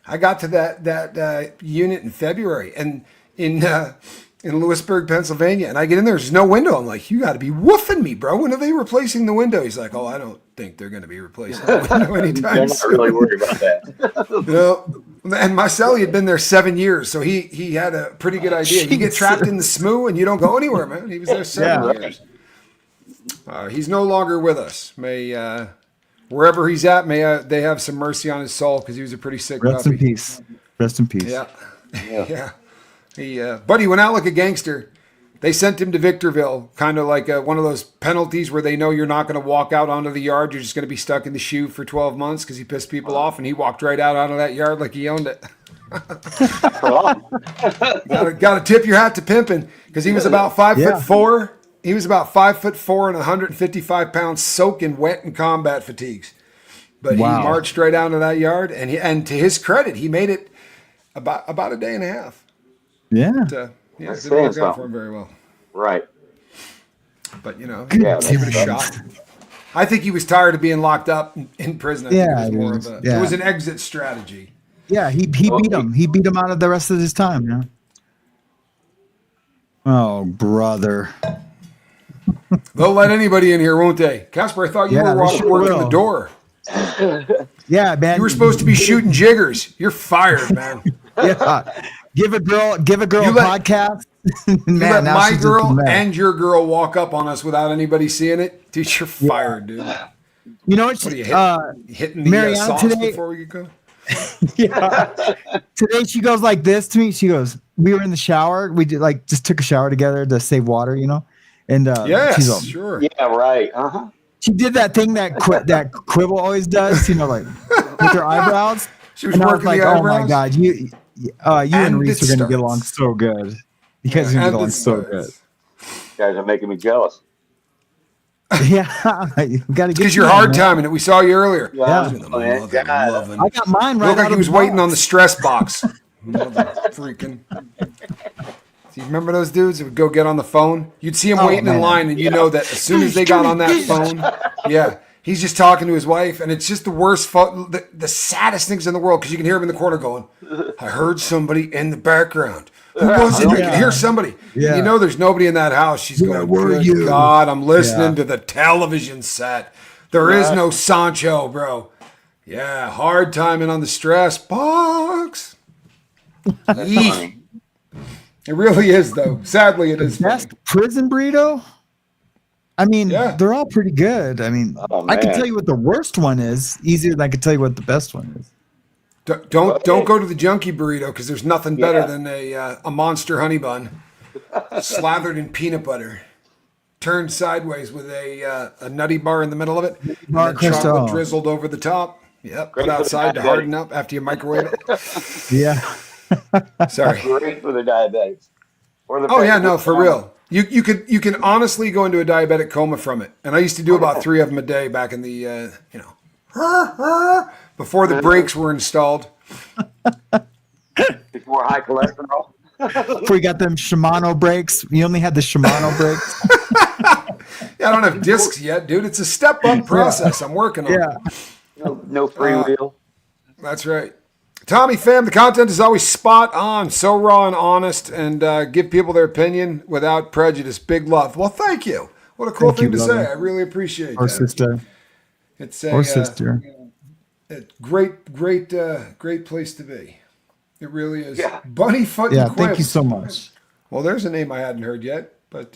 S1: I got to that unit in February and in Lewisburg, Pennsylvania, and I get in there. There's no window. I'm like, you got to be woofing me, bro. When are they replacing the window? He's like, oh, I don't think they're going to be replacing the window anytime
S3: They're not
S1: soon.
S3: really worried about that.
S1: You know, and my cellie had been there 7 years, so he had a pretty good idea. You get trapped in the SMU and you don't go anywhere, man. He was there 7 years. He's no longer with us. May wherever he's at, may they have some mercy on his soul because he was a pretty sick
S2: Rest
S1: puppy.
S2: in peace. Rest in peace.
S1: Yeah. Yeah. But he went out like a gangster. They sent him to Victorville, kind of like one of those penalties where they know you're not going to walk out onto the yard. You're just going to be stuck in the shoe for 12 months because he pissed people off, and he walked right out onto that yard like he owned it. Got to tip your hat to pimping because he was about 5'4". He was about 5'4" and 155 pounds, soaking wet in combat fatigues. But he marched right down to that yard, and to his credit, he made it about a day and a half.
S2: Yeah.
S1: But, yeah, it didn't work out for him very well.
S3: Right.
S1: But, you know, give it a shot. I think he was tired of being locked up in prison. I think it was it was an exit strategy.
S2: Yeah, he beat him. He beat him out of the rest of his time. Yeah. Oh, brother.
S1: They'll let anybody in here, won't they? Casper, I thought you were working the door.
S2: Yeah, man.
S1: You were supposed to be shooting jiggers. You're fired, man.
S2: Yeah. Give a girl a podcast.
S1: You let my girl and your girl walk up on us without anybody seeing it. Dude, you're fired, dude.
S2: You know what?
S1: What are you hitting the sauce today, before we go?
S2: Yeah. Today she goes like this to me. She goes, we were in the shower. We did just took a shower together to save water, you know? And she's all,
S1: sure.
S3: Yeah, right. Uh-huh.
S2: She did that thing that Quibble always does, you know, like with her eyebrows.
S1: She was working the eyebrows.
S2: Oh my God, you and Reese are going to get along so good. You guys are going to get along so good.
S3: You guys are making me jealous.
S2: Yeah, you got to get
S1: because you're hard timing it. We saw you earlier.
S2: Yeah. I got mine right.
S1: Looked like he was waiting on the stress box. Freaking. Do you remember those dudes that would go get on the phone? You'd see him waiting in line, and you know that as soon as they got on that phone, he's just talking to his wife, and it's just the worst, the saddest things in the world because you can hear him in the corner going, "I heard somebody in the background. Who was it? You can hear somebody. Yeah. You know, there's nobody in that house. She's going, "Good God, I'm listening to the television set. There is no Sancho, bro." Yeah, hard timing on the stress box.
S3: That's funny.
S1: It really is, though. Sadly, it is.
S2: Best prison burrito? I mean, they're all pretty good. I mean, I can tell you what the worst one is easier than I can tell you what the best one is.
S1: Don't go to the junkie burrito because there's nothing better than a monster honey bun slathered in peanut butter, turned sideways with a nutty bar in the middle of it, and chocolate drizzled over the top. Yep, put outside to harden up after you microwave it.
S2: Yeah.
S1: Sorry.
S3: Great for the diabetics.
S1: For real. You can honestly go into a diabetic coma from it. And I used to do about 3 of them a day back in the before the brakes were installed.
S3: Before high cholesterol.
S2: Before you got them Shimano brakes. You only had the Shimano brakes.
S1: I don't have discs yet, dude. It's a step up process I'm working on.
S2: Yeah.
S3: No freewheel.
S1: That's right. Tommy fam, the content is always spot on, so raw and honest, and give people their opinion without prejudice. Big love. Well, thank you. What a cool thing to say. I really appreciate that.
S2: Sister.
S1: It's
S2: sister.
S1: Great place to be. It really is. Yeah. Bunnyfoot and Quibs.
S2: Thank you so much.
S1: Well, there's a name I hadn't heard yet, but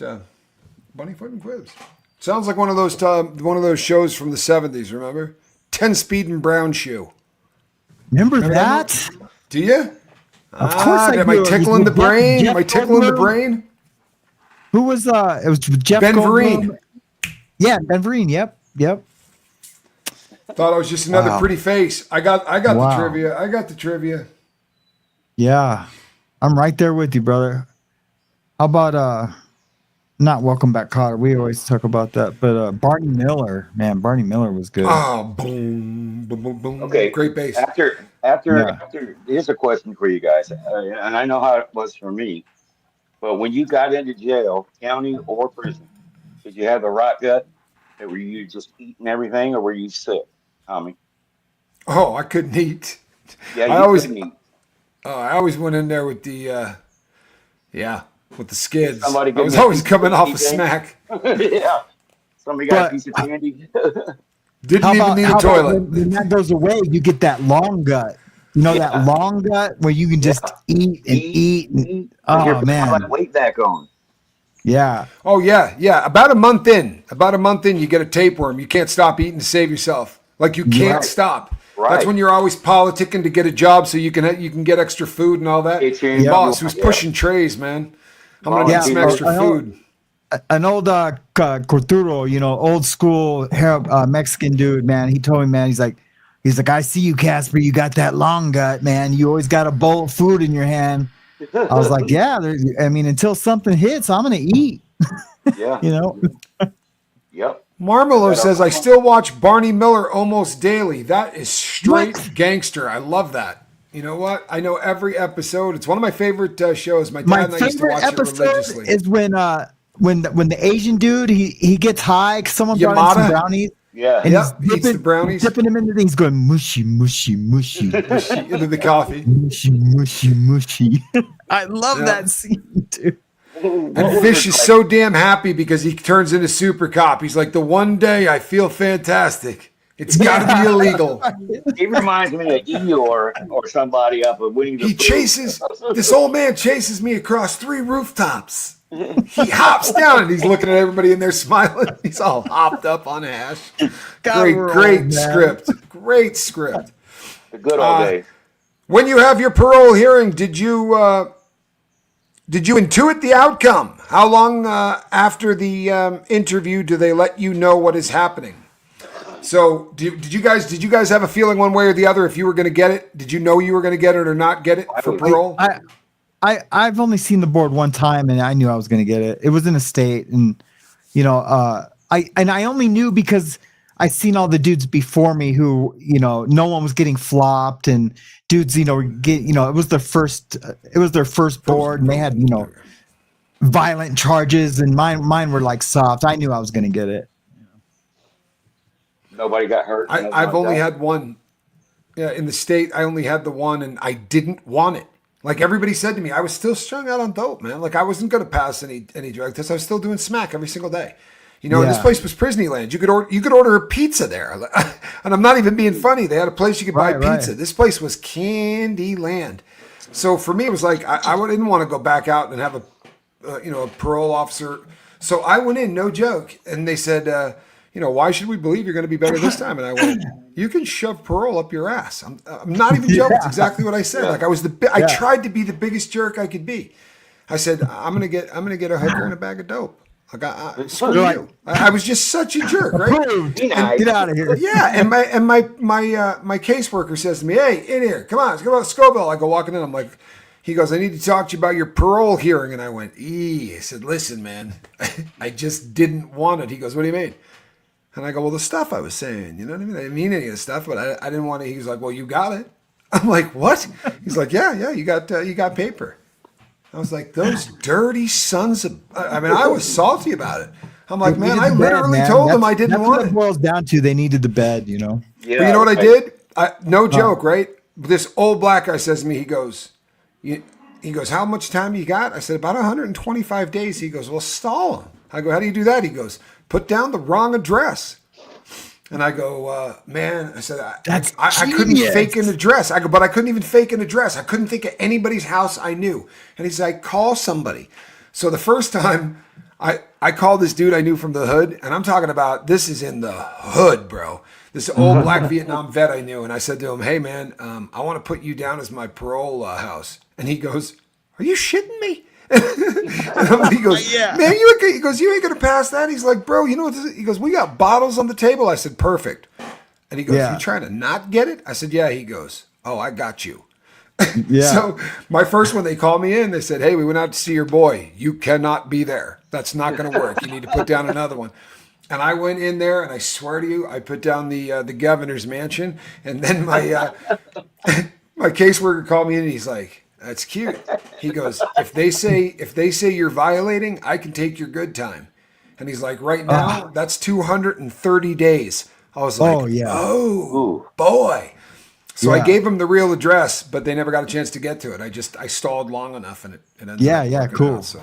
S1: Bunnyfoot and Quibs. Sounds like one of those shows from the 70s, remember? 10 Speed and Brown Shoe.
S2: Remember that?
S1: Do you?
S2: Of course I do.
S1: Am I tickling the brain? Am I tickling the brain?
S2: Who was it was Jeff
S1: Ben
S2: Goldblum.
S1: Vereen.
S2: Yeah, Ben Vereen. Yep.
S1: Thought I was just another pretty face. I got the trivia. I got the trivia.
S2: Yeah. I'm right there with you, brother. How about not Welcome Back, Kotter. We always talk about that, but Barney Miller, man, Barney Miller was good.
S1: Oh, boom, boom, boom, boom.
S3: Okay.
S1: Great bass.
S3: After, here's a question for you guys, and I know how it was for me. But when you got into jail, county or prison, did you have the rot gut? Or were you just eating everything, or were you sick, Tommy?
S1: Oh, I couldn't eat.
S3: Yeah,
S1: I
S3: you
S1: always,
S3: couldn't eat.
S1: I always went in there with the, with the skids.
S3: Somebody
S1: I
S3: give
S1: was
S3: me a
S1: always
S3: piece
S1: coming
S3: of
S1: off a
S3: anything?
S1: smack.
S3: Yeah. Somebody got a piece of candy.
S1: Didn't even need a
S2: how about
S1: toilet.
S2: when that goes away, you get that long gut. You know that
S3: Yeah.
S2: long gut where you can just eat and eat. And,
S3: Put your
S2: man.
S3: weight back on.
S2: Yeah.
S1: Oh yeah. About a month in, you get a tapeworm. You can't stop eating to save yourself. Like you can't
S3: Right.
S1: stop.
S3: Right.
S1: That's when you're always politicking to get a job so you can get extra food and all that.
S3: Kitchen,
S1: The boss who's
S3: yeah.
S1: pushing trays, man. I'm gonna get some
S3: Volunteer.
S1: extra food.
S2: An old Corturo, old school Mexican dude, man. He told me, man, he's like, I see you, Casper. You got that long gut, man. You always got a bowl of food in your hand. I was like, yeah. Until something hits, I'm gonna eat.
S3: Yeah. Yep.
S1: Marmelo says, I still watch Barney Miller almost daily. That is straight gangster. I love that. You know what? I know every episode. It's one of my favorite shows. My dad and I used to watch it religiously.
S2: Is when the Asian dude he gets high because someone brought in some brownies.
S3: Yeah.
S2: And
S1: eats the brownies.
S2: Dipping them into things, going mushy, mushy, mushy,
S1: into the coffee.
S2: mushy, mushy, mushy. I love that scene too.
S1: And Fish is so damn happy because he turns into Super Cop. He's like, the one day I feel fantastic. It's got to be illegal.
S3: He reminds me of Eeyore or somebody up of Winnie the Pooh.
S1: This old man chases me across 3 rooftops. He hops down and he's looking at everybody in there smiling. He's all hopped up on hash. Great script. Great script.
S3: The good old days.
S1: When you have your parole hearing, did you intuit the outcome? How long after the interview do they let you know what is happening? So did you guys have a feeling one way or the other if you were going to get it? Did you know you were going to get it or not get it for parole?
S2: I've only seen the board one time and I knew I was going to get it. It was in a state and I only knew because I seen all the dudes before me who, no one was getting flopped and dudes, it was their first board and they had, violent charges and mine were like soft. I knew I was going to get it.
S3: Nobody got hurt.
S1: I've only had one. Yeah, in the state, I only had the one and I didn't want it. Like everybody said to me, I was still strung out on dope, man. Like I wasn't going to pass any drug tests. I was still doing smack every single day. This place was Prisonland. You could order a pizza there. And I'm not even being funny. They had a place you could buy pizza. Right. This place was candy land. So for me, it was like, I didn't want to go back out and have a parole officer. So I went in, no joke. And they said, why should we believe you're going to be better this time? And I went, you can shove parole up your ass. I'm not even joking. It's exactly what I said. Like I tried to be the biggest jerk I could be. I said, I'm going to get a hooker and a bag of dope. Screw you. I was just such a jerk, right?
S2: Get out of here.
S1: Yeah, and my caseworker says to me, "Hey, in here, come on, let's go to Scoville." I go walking in. I'm like, he goes, "I need to talk to you about your parole hearing." And I went, I said, "Listen, man, I just didn't want it." He goes, "What do you mean?" And I go, "Well, the stuff I was saying, you know what I mean? I didn't mean any of the stuff, but I didn't want it." He was like, "Well, you got it." I'm like, "What?" He's like, "Yeah, you got paper." I was like, those dirty sons of... I mean, I was salty about it. I'm like, man, I literally told them I didn't want it.
S2: That's what it boils down to. They needed the bed,
S1: Yeah, but you know what I did? No joke, right? This old black guy says to me, he goes, how much time you got? I said, about 125 days. He goes, well, stall him. I go, how do you do that? He goes, put down the wrong address. And I go, man, I said, I couldn't fake an address. I go, but I couldn't even fake an address. I couldn't think of anybody's house I knew. And he's like, call somebody. So the first time I called this dude I knew from the hood, and I'm talking about, this is in the hood, bro. This old black Vietnam vet I knew. And I said to him, hey, man, I want to put you down as my parole house. And he goes, are you shitting me? He goes, man, he goes, you ain't gonna pass that. He's like, bro, you know what this is? He goes, we got bottles on the table. I said, perfect. And he goes, you trying to not get it? I said, yeah. He goes, oh, I got you.
S2: Yeah.
S1: So my first one, they called me in. They said, "Hey, we went out to see your boy. You cannot be there. That's not going to work. You need to put down another one." And I went in there, and I swear to you, I put down the governor's mansion. And then my my caseworker called me in, and he's like, "That's cute." He goes, "If they say you're violating, I can take your good time." And he's like, "Right now, that's 230 days." I was like,
S2: Oh, yeah.
S1: "Oh boy." So I
S2: Yeah.
S1: gave them the real address, but they never got a chance to get to it. I stalled long enough, and it ended up working
S2: cool.
S1: out, so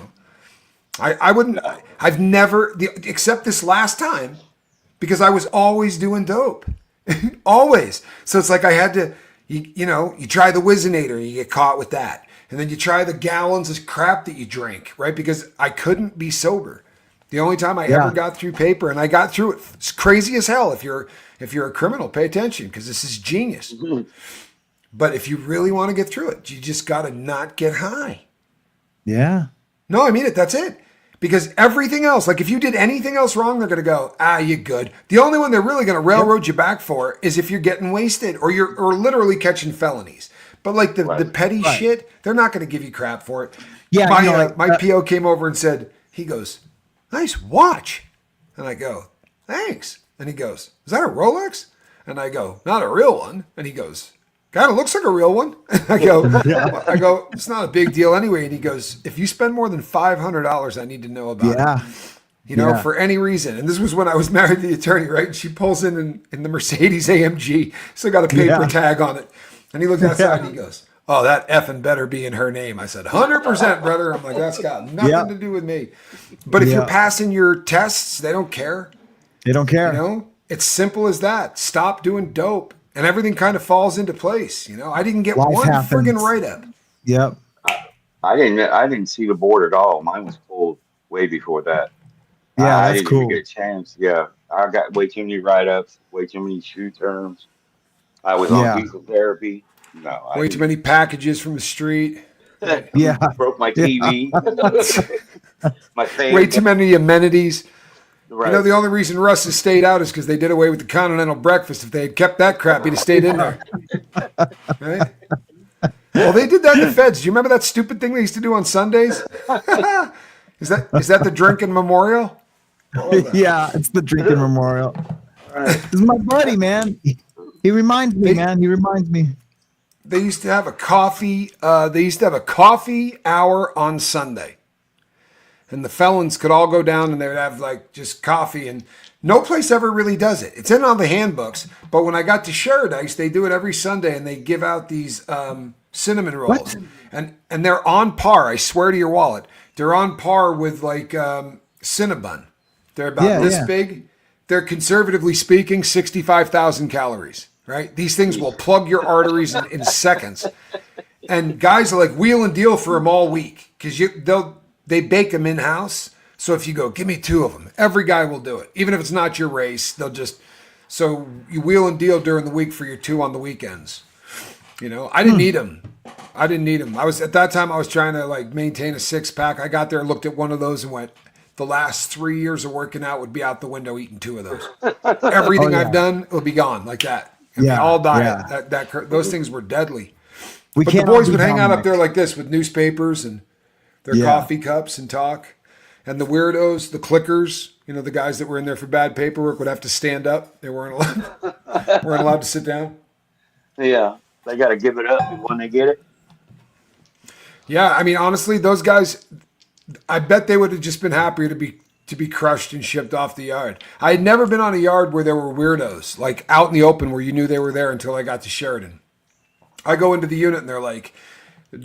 S1: I wouldn't. I've never, except this last time, because I was always doing dope, always. So it's like I had to, you try the Whizzinator, you get caught with that, and then you try the gallons of crap that you drink, right? Because I couldn't be sober. The only time I ever got through paper, and I got through it. It's crazy as hell. If you're a criminal, pay attention, because this is genius. But if you really want to get through it, you just got to not get high.
S2: Yeah.
S1: No, I mean it. That's it. Because everything else, like if you did anything else wrong, they're going to go, you're good. The only one they're really going to railroad you back for is if you're getting wasted or you're literally catching felonies. But like the petty shit, they're not going to give you crap for it.
S2: Yeah.
S1: My PO came over and said, he goes, "Nice watch." And I go, "Thanks." And he goes, "Is that a Rolex?" And I go, "Not a real one." And he goes, "Kind of looks like a real one." And I go, "It's not a big deal anyway." And he goes, "If you spend more than $500, I need to know about it. For any reason." And this was when I was married to the attorney, right? And she pulls in the Mercedes AMG, still got a paper tag on it. And he looked outside and he goes, "Oh, that effing better be in her name." I said, 100%, brother. I'm like, that's got nothing to do with me. But if you're passing your tests, they don't care.
S2: They don't care.
S1: It's simple as that. Stop doing dope. And everything kind of falls into place. I didn't get
S2: Life
S1: one
S2: happens.
S1: friggin' write-up.
S2: Yep.
S3: I didn't see the board at all. Mine was pulled way before that.
S2: Yeah,
S3: I
S2: that's
S3: didn't
S2: cool.
S3: even get a chance. Yeah, I got way too many write-ups, way too many shoe terms. I was on diesel therapy. No,
S1: Way too many packages from the street.
S2: Yeah.
S3: Broke my TV. My fan.
S1: Way too many amenities.
S3: Right.
S1: The only reason Russ has stayed out is because they did away with the continental breakfast. If they had kept that crap, he'd have stayed in there. Right? Well, they did that in the feds. Do you remember that stupid thing they used to do on Sundays? Is that the drinking memorial?
S2: Yeah, it's the drinking memorial. This is my buddy, man. He reminds me, man. He reminds me.
S1: They used to have a coffee. They used to have a coffee hour on Sunday. And the felons could all go down and they would have like just coffee, and no place ever really does it. It's in all the handbooks. But when I got to Sheradice, they do it every Sunday and they give out these cinnamon rolls. And they're on par. I swear to your wallet. They're on par with like Cinnabon. They're about this big. They're conservatively speaking 65,000 calories, right? These things will plug your arteries in seconds. And guys are like wheel and deal for them all week because they bake them in-house. So if you go, "Give me 2 of them," every guy will do it. Even if it's not your race, so you wheel and deal during the week for your 2 on the weekends. I didn't need them. At that time, I was trying to like maintain a 6-pack. I got there, looked at one of those and went, the last 3 years of working out would be out the window eating 2 of those. Everything I've done will be gone like that. And we all died. Those things were deadly. But the boys would hang out up there like this with newspapers and their coffee cups and talk. And the weirdos, the clickers, the guys that were in there for bad paperwork would have to stand up. They weren't allowed to sit down.
S3: Yeah, they got to give it up when they get it.
S1: Yeah, I mean, honestly, those guys, I bet they would have just been happier to be crushed and shipped off the yard. I had never been on a yard where there were weirdos, like out in the open where you knew they were there until I got to Sheridan. I go into the unit and they're like,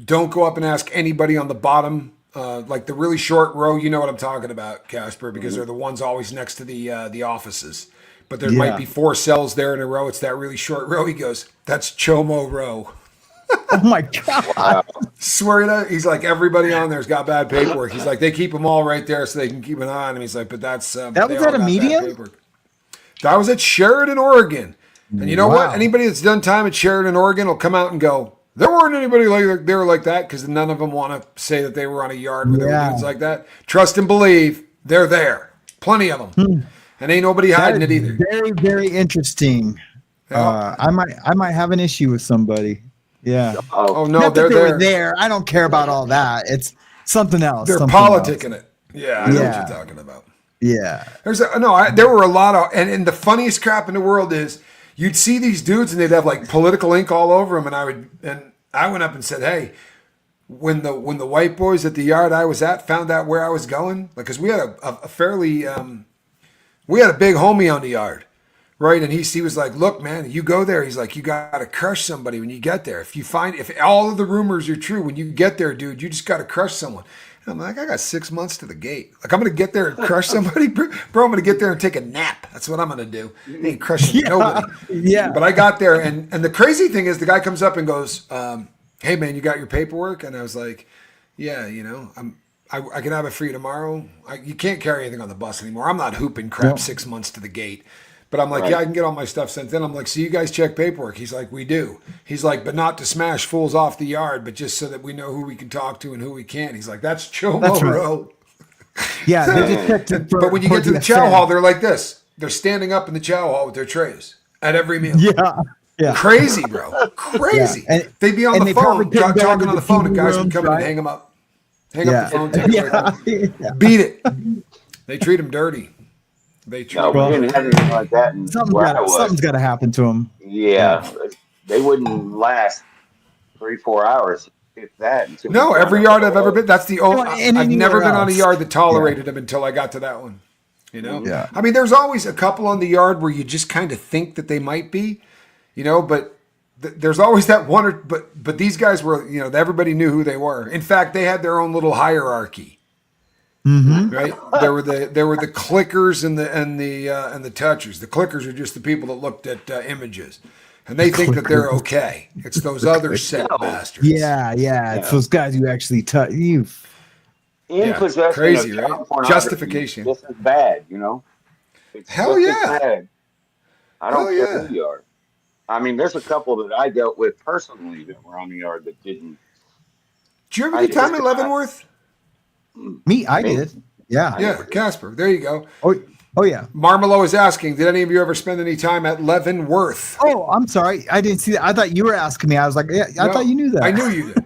S1: "Don't go up and ask anybody on the bottom, like the really short row." You know what I'm talking about, Casper, because they're the ones always next to the offices. But there might be 4 cells there in a row. It's that really short row. He goes, "That's Chomo row."
S2: Oh my God.
S3: Wow.
S1: Swear to that. He's like, everybody on there's got bad paperwork. He's like, they keep them all right there so they can keep an eye on him. He's like, but that's
S2: that was at a medium?
S1: That was at Sheridan, Oregon. And you know what? Anybody that's done time at Sheridan, Oregon will come out and go, there weren't anybody there like that, because none of them want to say that they were on a yard where there were dudes like that. Trust and believe, they're there. Plenty of them. And ain't nobody hiding it either.
S2: Very, very interesting. I might have an issue with somebody Yeah.
S1: Oh no,
S2: Not
S1: they're
S2: that they
S1: there.
S2: were there. I don't care about all that. It's something else.
S1: They're
S2: something
S1: politicking
S2: else.
S1: it. Yeah, I know what you're talking about.
S2: Yeah.
S1: There were a lot of, and the funniest crap in the world is you'd see these dudes and they'd have like political ink all over them, and I went up and said, hey, when the white boys at the yard I was at found out where I was going, like, cause we had a fairly, we had a big homie on the yard, right? And he was like, look, man, you go there. He's like, you got to crush somebody when you get there. If all of the rumors are true, when you get there, dude, you just got to crush someone. I'm like, I got 6 months to the gate. Like, I'm going to get there and crush somebody. Bro, I'm going to get there and take a nap. That's what I'm going to do. I ain't crushing nobody.
S2: Yeah.
S1: But I got there, and the crazy thing is the guy comes up and goes, hey, man, you got your paperwork? And I was like, yeah, I can have it for you tomorrow. You can't carry anything on the bus anymore. I'm not hooping crap 6 months to the gate. But I'm like,
S3: Right.
S1: yeah, I can get all my stuff sent in. I'm like, so you guys check paperwork? He's like, we do. He's like, but not to smash fools off the yard, but just so that we know who we can talk to and who we can't. He's like, that's Chomo,
S2: That's right.
S1: bro.
S2: Yeah. They just checked it
S1: But when you get to the chow
S2: offense.
S1: hall, they're like this. They're standing up in the chow hall with their trays at every meal.
S2: Yeah. Yeah.
S1: Crazy, bro. Crazy.
S2: Yeah. And-
S1: They'd be on
S2: and
S1: the
S2: they probably
S1: phone,
S2: couldn't go
S1: talking
S2: into
S1: on the
S2: the
S1: phone, and
S2: TV
S1: guys would
S2: rooms,
S1: come in and
S2: right?
S1: hang them up. Hang up the phone. Take it
S2: Yeah.
S1: Beat it. They treat them dirty. They treat
S3: No,
S1: them
S3: we didn't have anything like that. And
S2: Something's got to happen to them.
S3: Yeah, they wouldn't last 3-4 hours, if that. Until
S1: No,
S3: we
S1: every
S3: found
S1: yard
S3: out
S1: I've
S3: what
S1: ever
S3: it was.
S1: been. That's the only.
S2: Well, and
S1: I've never
S2: anywhere
S1: been on a
S2: else.
S1: yard that tolerated them until I got to that one.
S2: Yeah.
S1: I mean, there's always a couple on the yard where you just kind of think that they might be, but there's always that one. But these guys were, everybody knew who they were. In fact, they had their own little hierarchy.
S2: Mm-hmm.
S1: Right? There were the clickers and the touchers. The clickers are just the people that looked at images. And they think that they're okay. It's those other sick bastards.
S2: Yeah. It's those guys who actually touch you.
S3: In
S1: Yeah,
S3: possession
S1: crazy,
S3: of
S1: right?
S3: child pornography,
S1: Justification.
S3: this is bad, It's
S1: Hell
S3: just as
S1: yeah.
S3: bad. I don't
S1: Hell
S3: care
S1: yeah.
S3: who you are. I mean, there's a couple that I dealt with personally that were on the yard that didn't.
S1: Did you ever get time in Leavenworth?
S2: I did. Yeah.
S1: Yeah, Casper. There you go.
S2: Oh yeah.
S1: Marmelo is asking, did any of you ever spend any time at Leavenworth?
S2: Oh, I'm sorry. I didn't see that. I thought you were asking me. I was like, yeah, I thought you knew that.
S1: I knew you did.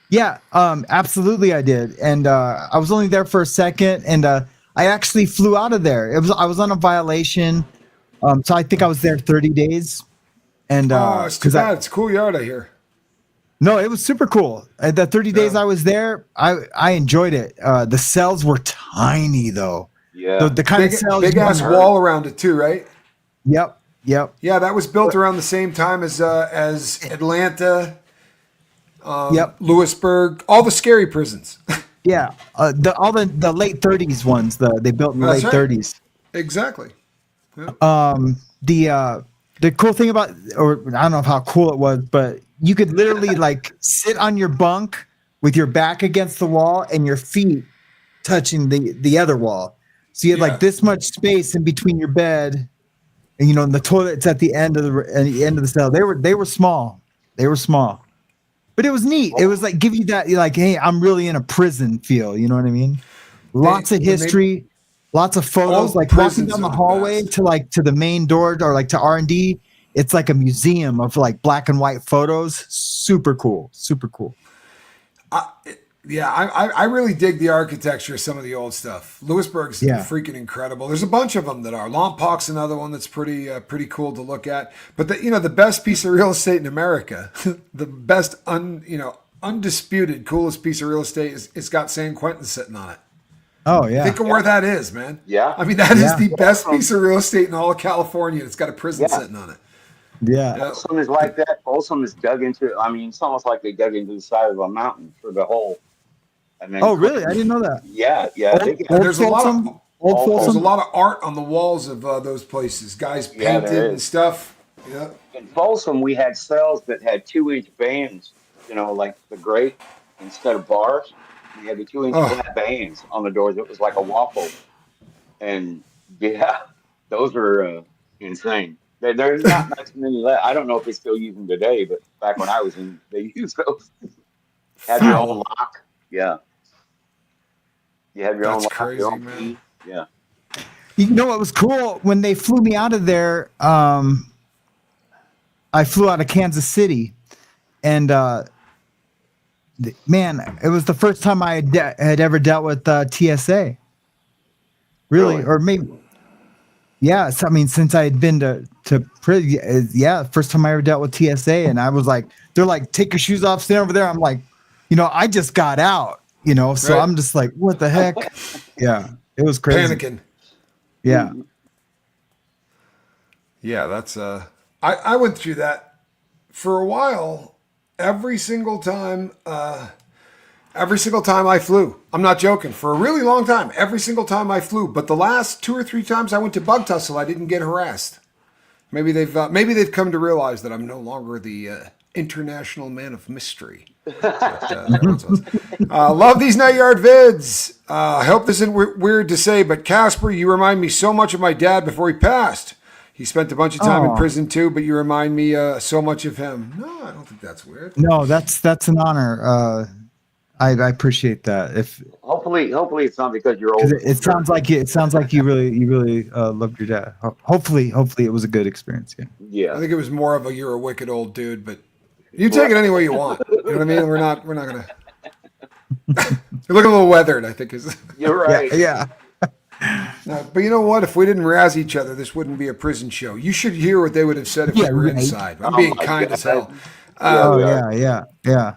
S2: Yeah, absolutely I did. And I was only there for a second, and I actually flew out of there. I was on a violation. So I think I was there 30 days. And
S1: It's too bad. It's a cool yard, I hear.
S2: no, it was super cool. The 30 days I was there, I enjoyed it. The cells were tiny though.
S3: Yeah.
S2: The kind of cells
S1: Big
S2: you
S1: ass
S2: want.
S1: wall around it too, right?
S2: Yep.
S1: Yeah, that was built around the same time as Atlanta, Lewisburg, all the scary prisons.
S2: Yeah. All the late 30s ones, they built in the
S1: That's
S2: late
S1: right.
S2: 30s.
S1: Exactly.
S2: The cool thing about, or I don't know how cool it was, but you could literally like sit on your bunk with your back against the wall and your feet touching the other wall. So you had like this much space in between your bed, and and the toilet's at the end of the cell. They were small. But it was neat. It was like give you that like, hey, I'm really in a prison feel. You know what I mean? Lots of history, lots of photos. Like walking down the hallway to the main door or like to R&D, it's like a museum of like black and white photos. Super cool.
S1: I really dig the architecture of some of the old stuff. Lewisburg's freaking incredible. There's a bunch of them that are. Lompoc's another one that's pretty cool to look at. But the best piece of real estate in America, the best undisputed coolest piece of real estate it's got San Quentin sitting on it.
S2: Oh yeah.
S1: Think of where that is, man.
S3: Yeah.
S1: I mean that is the best piece of real estate in all of California. It's got a prison sitting on it.
S2: Yeah.
S3: Folsom is like that. Folsom is dug into. I mean, it's almost like they dug into the side of a mountain for the hole. And then
S2: Really? I didn't know that.
S3: Yeah.
S1: There's a lot
S2: Folsom?
S1: of art on the walls of those places. Guys painted and stuff. Yeah.
S3: In Folsom, we had cells that had 2-inch bands. Like the grate instead of bars. We had the 2-inch flat bands on the doors. It was like a waffle. And those are insane. There's not much many left. I don't know if they still use them today, but back when I was in, they used those. Had your own lock. Yeah. You have your own lock,
S1: crazy,
S3: your own
S1: man.
S3: key. Yeah.
S2: You know what was cool? When they flew me out of there, I flew out of Kansas City. And man, it was the first time I had ever dealt with TSA. Really? Or maybe, yeah. So, I mean, since I had been to prison, yeah, first time I ever dealt with TSA, and I was like, they're like, take your shoes off, stand over there. I'm like, I just got out, so I'm just like, what the heck? Yeah, it was crazy.
S1: Panicking.
S2: Yeah.
S1: Yeah, that's I went through that for a while. Every single time I flew. I'm not joking. For a really long time, every single time I flew. But the last 2 or 3 times I went to bug tussle, I didn't get harassed. Maybe they've come to realize that I'm no longer the international man of mystery. Love these Nightyard vids. I hope this isn't weird to say, but Casper, you remind me so much of my dad before he passed. He spent a bunch of time in prison too, but you remind me so much of him. No, I don't think that's weird.
S2: No, that's an honor. I appreciate that. If
S3: hopefully it's not because you're old.
S2: It sounds like you really loved your dad. Hopefully it was a good experience.
S3: Yeah.
S1: I think it was more of you're a wicked old dude, but you take it any way you want. You know what I mean? We're not gonna. You look a little weathered, I think is.
S3: You're right.
S2: Yeah.
S1: No, but you know what? If we didn't razz each other, this wouldn't be a prison show. You should hear what they would have said if we were inside. I'm being kind as hell.
S2: Yeah.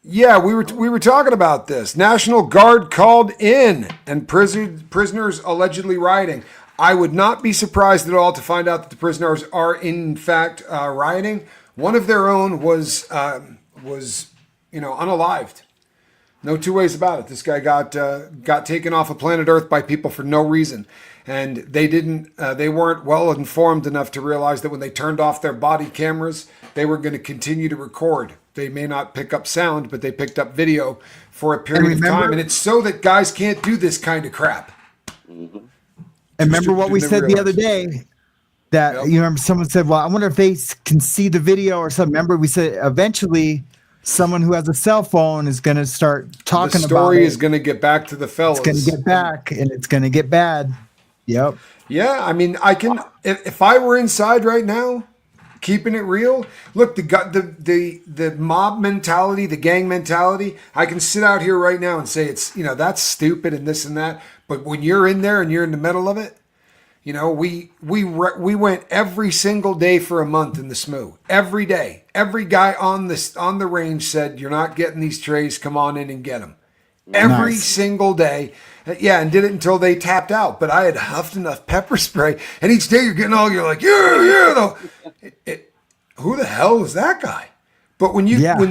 S1: Yeah, we were talking about this. National Guard called in and prisoners allegedly rioting. I would not be surprised at all to find out that the prisoners are in fact rioting. One of their own was unalived. No two ways about it. This guy got taken off of planet Earth by people for no reason, and they weren't well informed enough to realize that when they turned off their body cameras, they were going to continue to record. They may not pick up sound, but they picked up video for a period of time, and it's so that guys can't do this kind of crap.
S2: Mm-hmm. And remember what we said the other day? That you remember someone said, "Well, I wonder if they can see the video or something." Remember we said eventually someone who has a cell phone is going to start talking about it. The
S1: story is going to get back to the fellas.
S2: It's going to get back, and it's going to get bad. Yep.
S1: Yeah, I mean, I can if I were inside right now, keeping it real. Look, the mob mentality, the gang mentality. I can sit out here right now and say it's that's stupid and this and that. But when you're in there and you're in the middle of it, we went every single day for a month in the SMU. Every day, every guy on the range said, "You're not getting these trays. Come on in and get them." Every single day. Yeah, and did it until they tapped out. But I had huffed enough pepper spray, and each day you're like, yeah. Who the hell is that guy? But when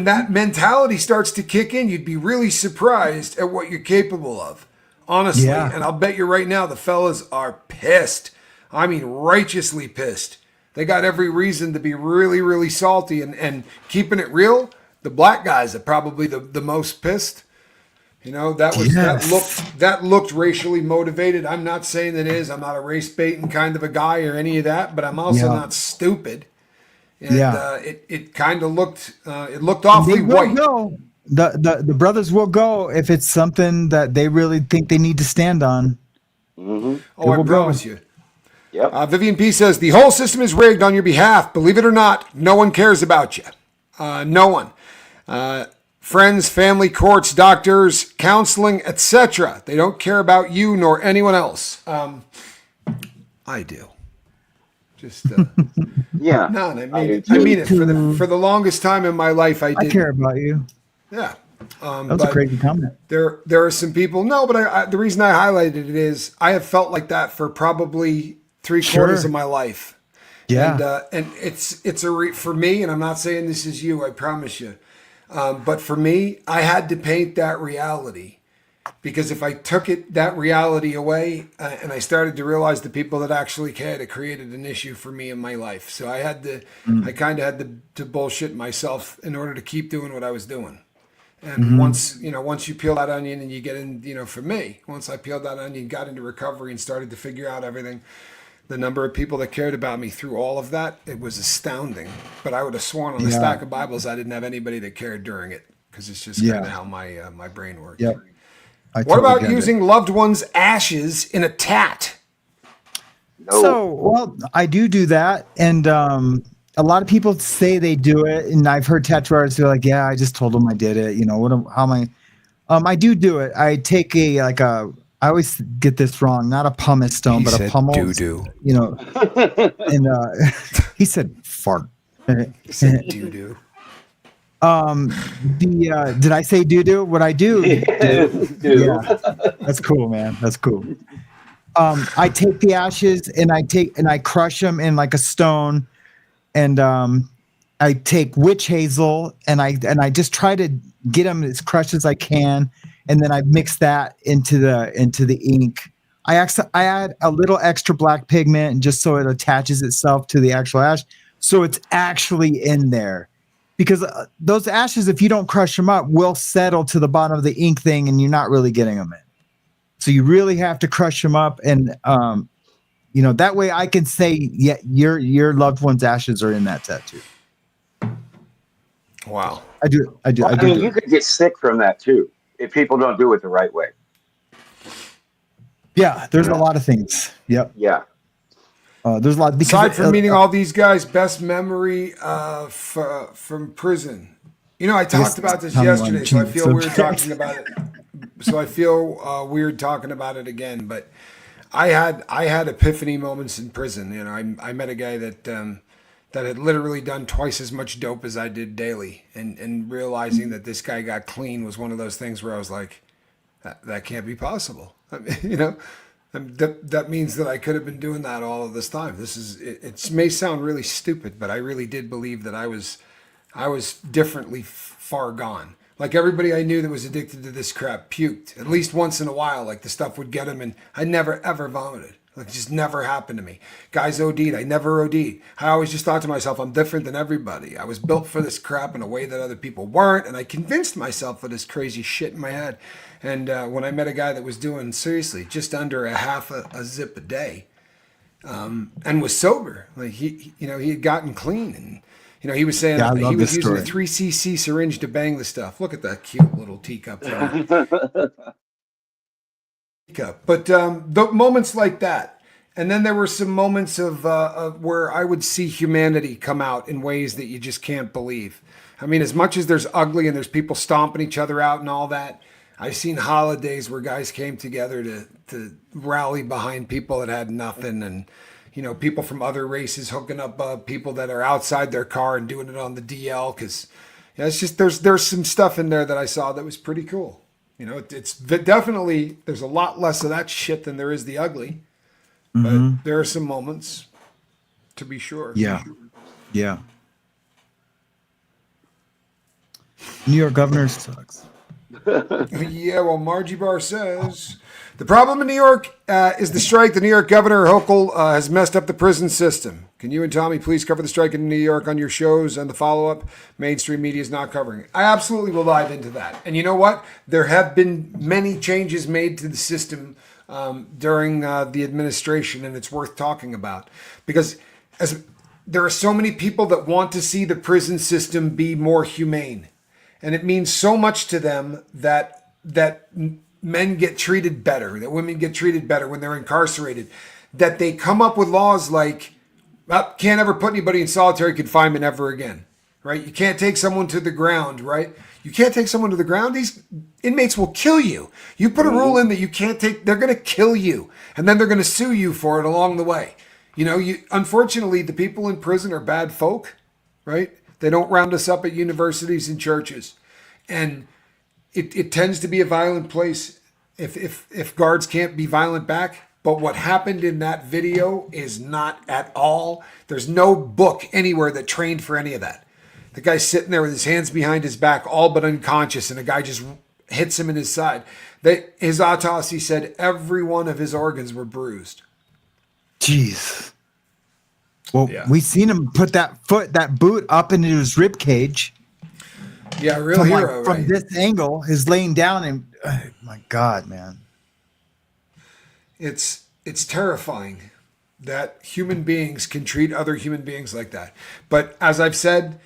S1: that mentality starts to kick in, you'd be really surprised at what you're capable of. Honestly, and I'll bet you right now the fellas are pissed. I mean, righteously pissed. They got every reason to be really, really salty. And keeping it real, the black guys are probably the most pissed. That looked racially motivated. I'm not saying it is. I'm not a race baiting kind of a guy or any of that, but I'm also not stupid. And it kind of looked awfully white.
S2: Go. The brothers will go if it's something that they really think they need to stand on.
S3: Mm-hmm.
S1: Oh, I promise you.
S3: Yep.
S1: Vivian P says, the whole system is rigged on your behalf. Believe it or not, no one cares about you. No one. Friends, family, courts, doctors, counseling, etc. They don't care about you nor anyone else. I do. Just
S3: yeah.
S1: No, I mean it. For the longest time in my life, I did.
S2: I care about you.
S1: Yeah.
S2: That was a crazy comment.
S1: There are some people. No, but the reason I highlighted it is I have felt like that for probably 3/4 of my life.
S2: Yeah.
S1: And it's for me, and I'm not saying this is you, I promise you. But for me, I had to paint that reality, because if I took that reality away and I started to realize the people that actually cared, it created an issue for me in my life. So I had to, I kind of had to bullshit myself in order to keep doing what I was doing. And once you peel that onion and you get in, for me, once I peeled that onion, got into recovery and started to figure out everything, the number of people that cared about me through all of that, it was astounding. But I would have sworn on a stack of Bibles I didn't have anybody that cared during it, because it's just kind of how my brain works.
S2: Yep.
S1: What about using loved ones' ashes in a tat?
S3: No.
S2: So, well, I do that, and a lot of people say they do it, and I've heard tattoo artists who are like, "Yeah, I just told them I did it." You know, how am I? I do it. I take I always get this wrong, not a pumice stone, but a pummel.
S1: Doo-doo.
S2: You know, and he said fart.
S1: He said doo-doo.
S2: Did I say doo-doo? What I do? Yeah, that's cool, man. That's cool. I take the ashes and I crush them in like a stone, and I take witch hazel and I just try to get them as crushed as I can, and then I mix that into the ink. I add a little extra black pigment, and just so it attaches itself to the actual ash, so it's actually in there. Because those ashes, if you don't crush them up, will settle to the bottom of the ink thing, and you're not really getting them in. So you really have to crush them up, and that way I can say, yeah, your loved one's ashes are in that tattoo.
S1: Wow.
S2: I do.
S3: I mean, you could get sick from that too if people don't do it the right way.
S2: Yeah, there's a lot of things. Yep.
S3: Yeah.
S2: There's a lot.
S1: Aside from meeting all these guys, best memory from prison. You know, I talked about this yesterday, so I feel weird talking about it. So I feel weird talking about it again. But I had epiphany moments in prison. You know, I met a guy that had literally done twice as much dope as I did daily, and realizing that this guy got clean was one of those things where I was like, that can't be possible. I mean, you know. That means that I could have been doing that all of this time. It may sound really stupid, but I really did believe that I was differently far gone. Like everybody I knew that was addicted to this crap puked at least once in a while. Like the stuff would get them, and I never ever vomited. Like it just never happened to me. Guys OD'd, I never OD'd. I always just thought to myself, I'm different than everybody. I was built for this crap in a way that other people weren't, and I convinced myself of this crazy shit in my head. And when I met a guy that was doing, seriously, just under a half a zip a day, and was sober, like he had gotten clean, and he was saying that he was using a 3cc syringe to bang the stuff. Look at that cute little teacup there. But the moments like that, and then there were some moments of where I would see humanity come out in ways that you just can't believe. I mean, as much as there's ugly and there's people stomping each other out and all that, I've seen holidays where guys came together to rally behind people that had nothing, and people from other races hooking up people that are outside their car and doing it on the DL, because it's just there's some stuff in there that I saw that was pretty cool. It's definitely, there's a lot less of that shit than there is the ugly, but there are some moments, to be sure.
S2: Yeah. Yeah. New York governor sucks.
S1: Yeah, well, Margie Barr says the problem in New York is the strike. The New York governor Hochul has messed up the prison system. Can you and Tommy please cover the strike in New York on your shows and the follow-up? Mainstream media is not covering it. I absolutely will dive into that. And you know what? There have been many changes made to the system during the administration, and it's worth talking about, because as there are so many people that want to see the prison system be more humane. And it means so much to them that men get treated better, that women get treated better when they're incarcerated, that they come up with laws like, well, can't ever put anybody in solitary confinement ever again, right? You can't take someone to the ground, right? You can't take someone to the ground. These inmates will kill you. You put a rule in that you can't take, they're going to kill you. And then they're going to sue you for it along the way. Unfortunately, the people in prison are bad folk, right? They don't round us up at universities and churches. And it tends to be a violent place if guards can't be violent back. But what happened in that video is not at all. There's no book anywhere that trained for any of that. The guy's sitting there with his hands behind his back, all but unconscious, and a guy just hits him in his side. His autopsy said every one of his organs were bruised.
S2: Jeez. Well, we seen him put that boot up into his rib cage.
S1: Yeah, real hero.
S2: From this angle, he's laying down, and my God, man,
S1: it's terrifying that human beings can treat other human beings like that. But as I've said,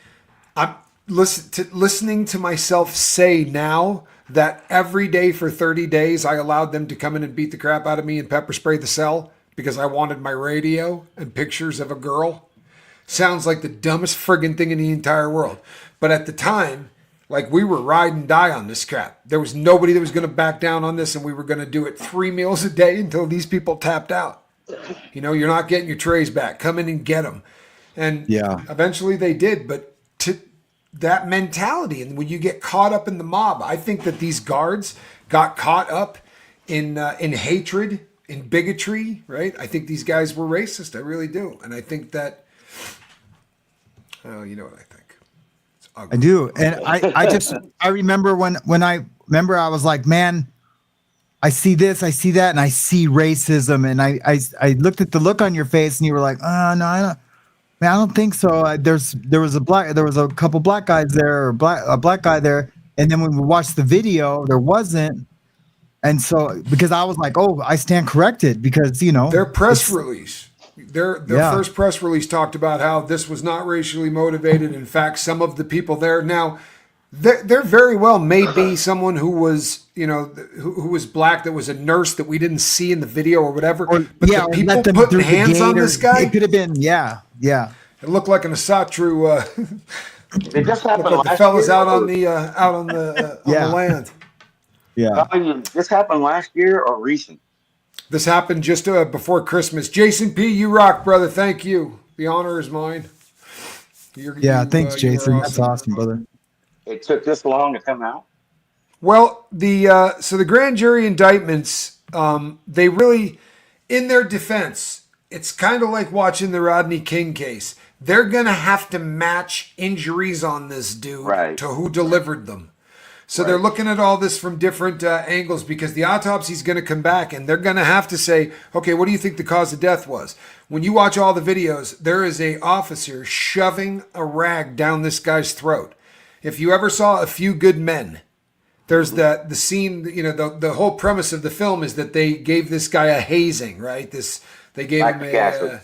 S1: I'm listening to myself say now that every day for 30 days, I allowed them to come in and beat the crap out of me and pepper spray the cell because I wanted my radio and pictures of a girl. sounds like the dumbest friggin' thing in the entire world. But at the time, like, we were ride and die on this crap. There was nobody that was going to back down on this, and we were going to do it 3 meals a day until these people tapped out. You know, you're not getting your trays back. Come in and get them. And eventually they did. But to that mentality, and when you get caught up in the mob, I think that these guards got caught up in hatred, in bigotry, right? I think these guys were racist. I really do. And I think that, oh, you know what I think. It's ugly.
S2: I do. And I remember when I was like, man, I see this, I see that, and I see racism. And I looked at the look on your face, and you were like, oh, no, I don't think so. There was a couple black guys there, or a black guy there. And then when we watched the video, there wasn't. And so, because I was like, oh, I stand corrected, because, you know,
S1: their press release, their first press release talked about how this was not racially motivated. In fact, some of the people there now, there very well may be someone who was, you know, who was black, that was a nurse that we didn't see in the video or whatever. But the people putting hands on this guy,
S2: it could have been, yeah.
S1: It looked like an Asatru.
S3: It just happened
S1: like the fellas out on the land.
S3: Yeah. This happened last year or recent?
S1: This happened just before Christmas. Jason P., you rock, brother. Thank you. The honor is mine.
S2: Thanks, Jason. That's awesome, brother.
S3: It took this long to come out?
S1: Well, so the grand jury indictments, they really, in their defense, it's kind of like watching the Rodney King case. They're going to have to match injuries on this dude to who delivered them. So they're looking at all this from different angles, because the autopsy's going to come back, and they're going to have to say, okay, what do you think the cause of death was? When you watch all the videos, there is a officer shoving a rag down this guy's throat. If you ever saw A Few Good Men, there's the scene, you know, the whole premise of the film is that they gave this guy a hazing, right? They gave him a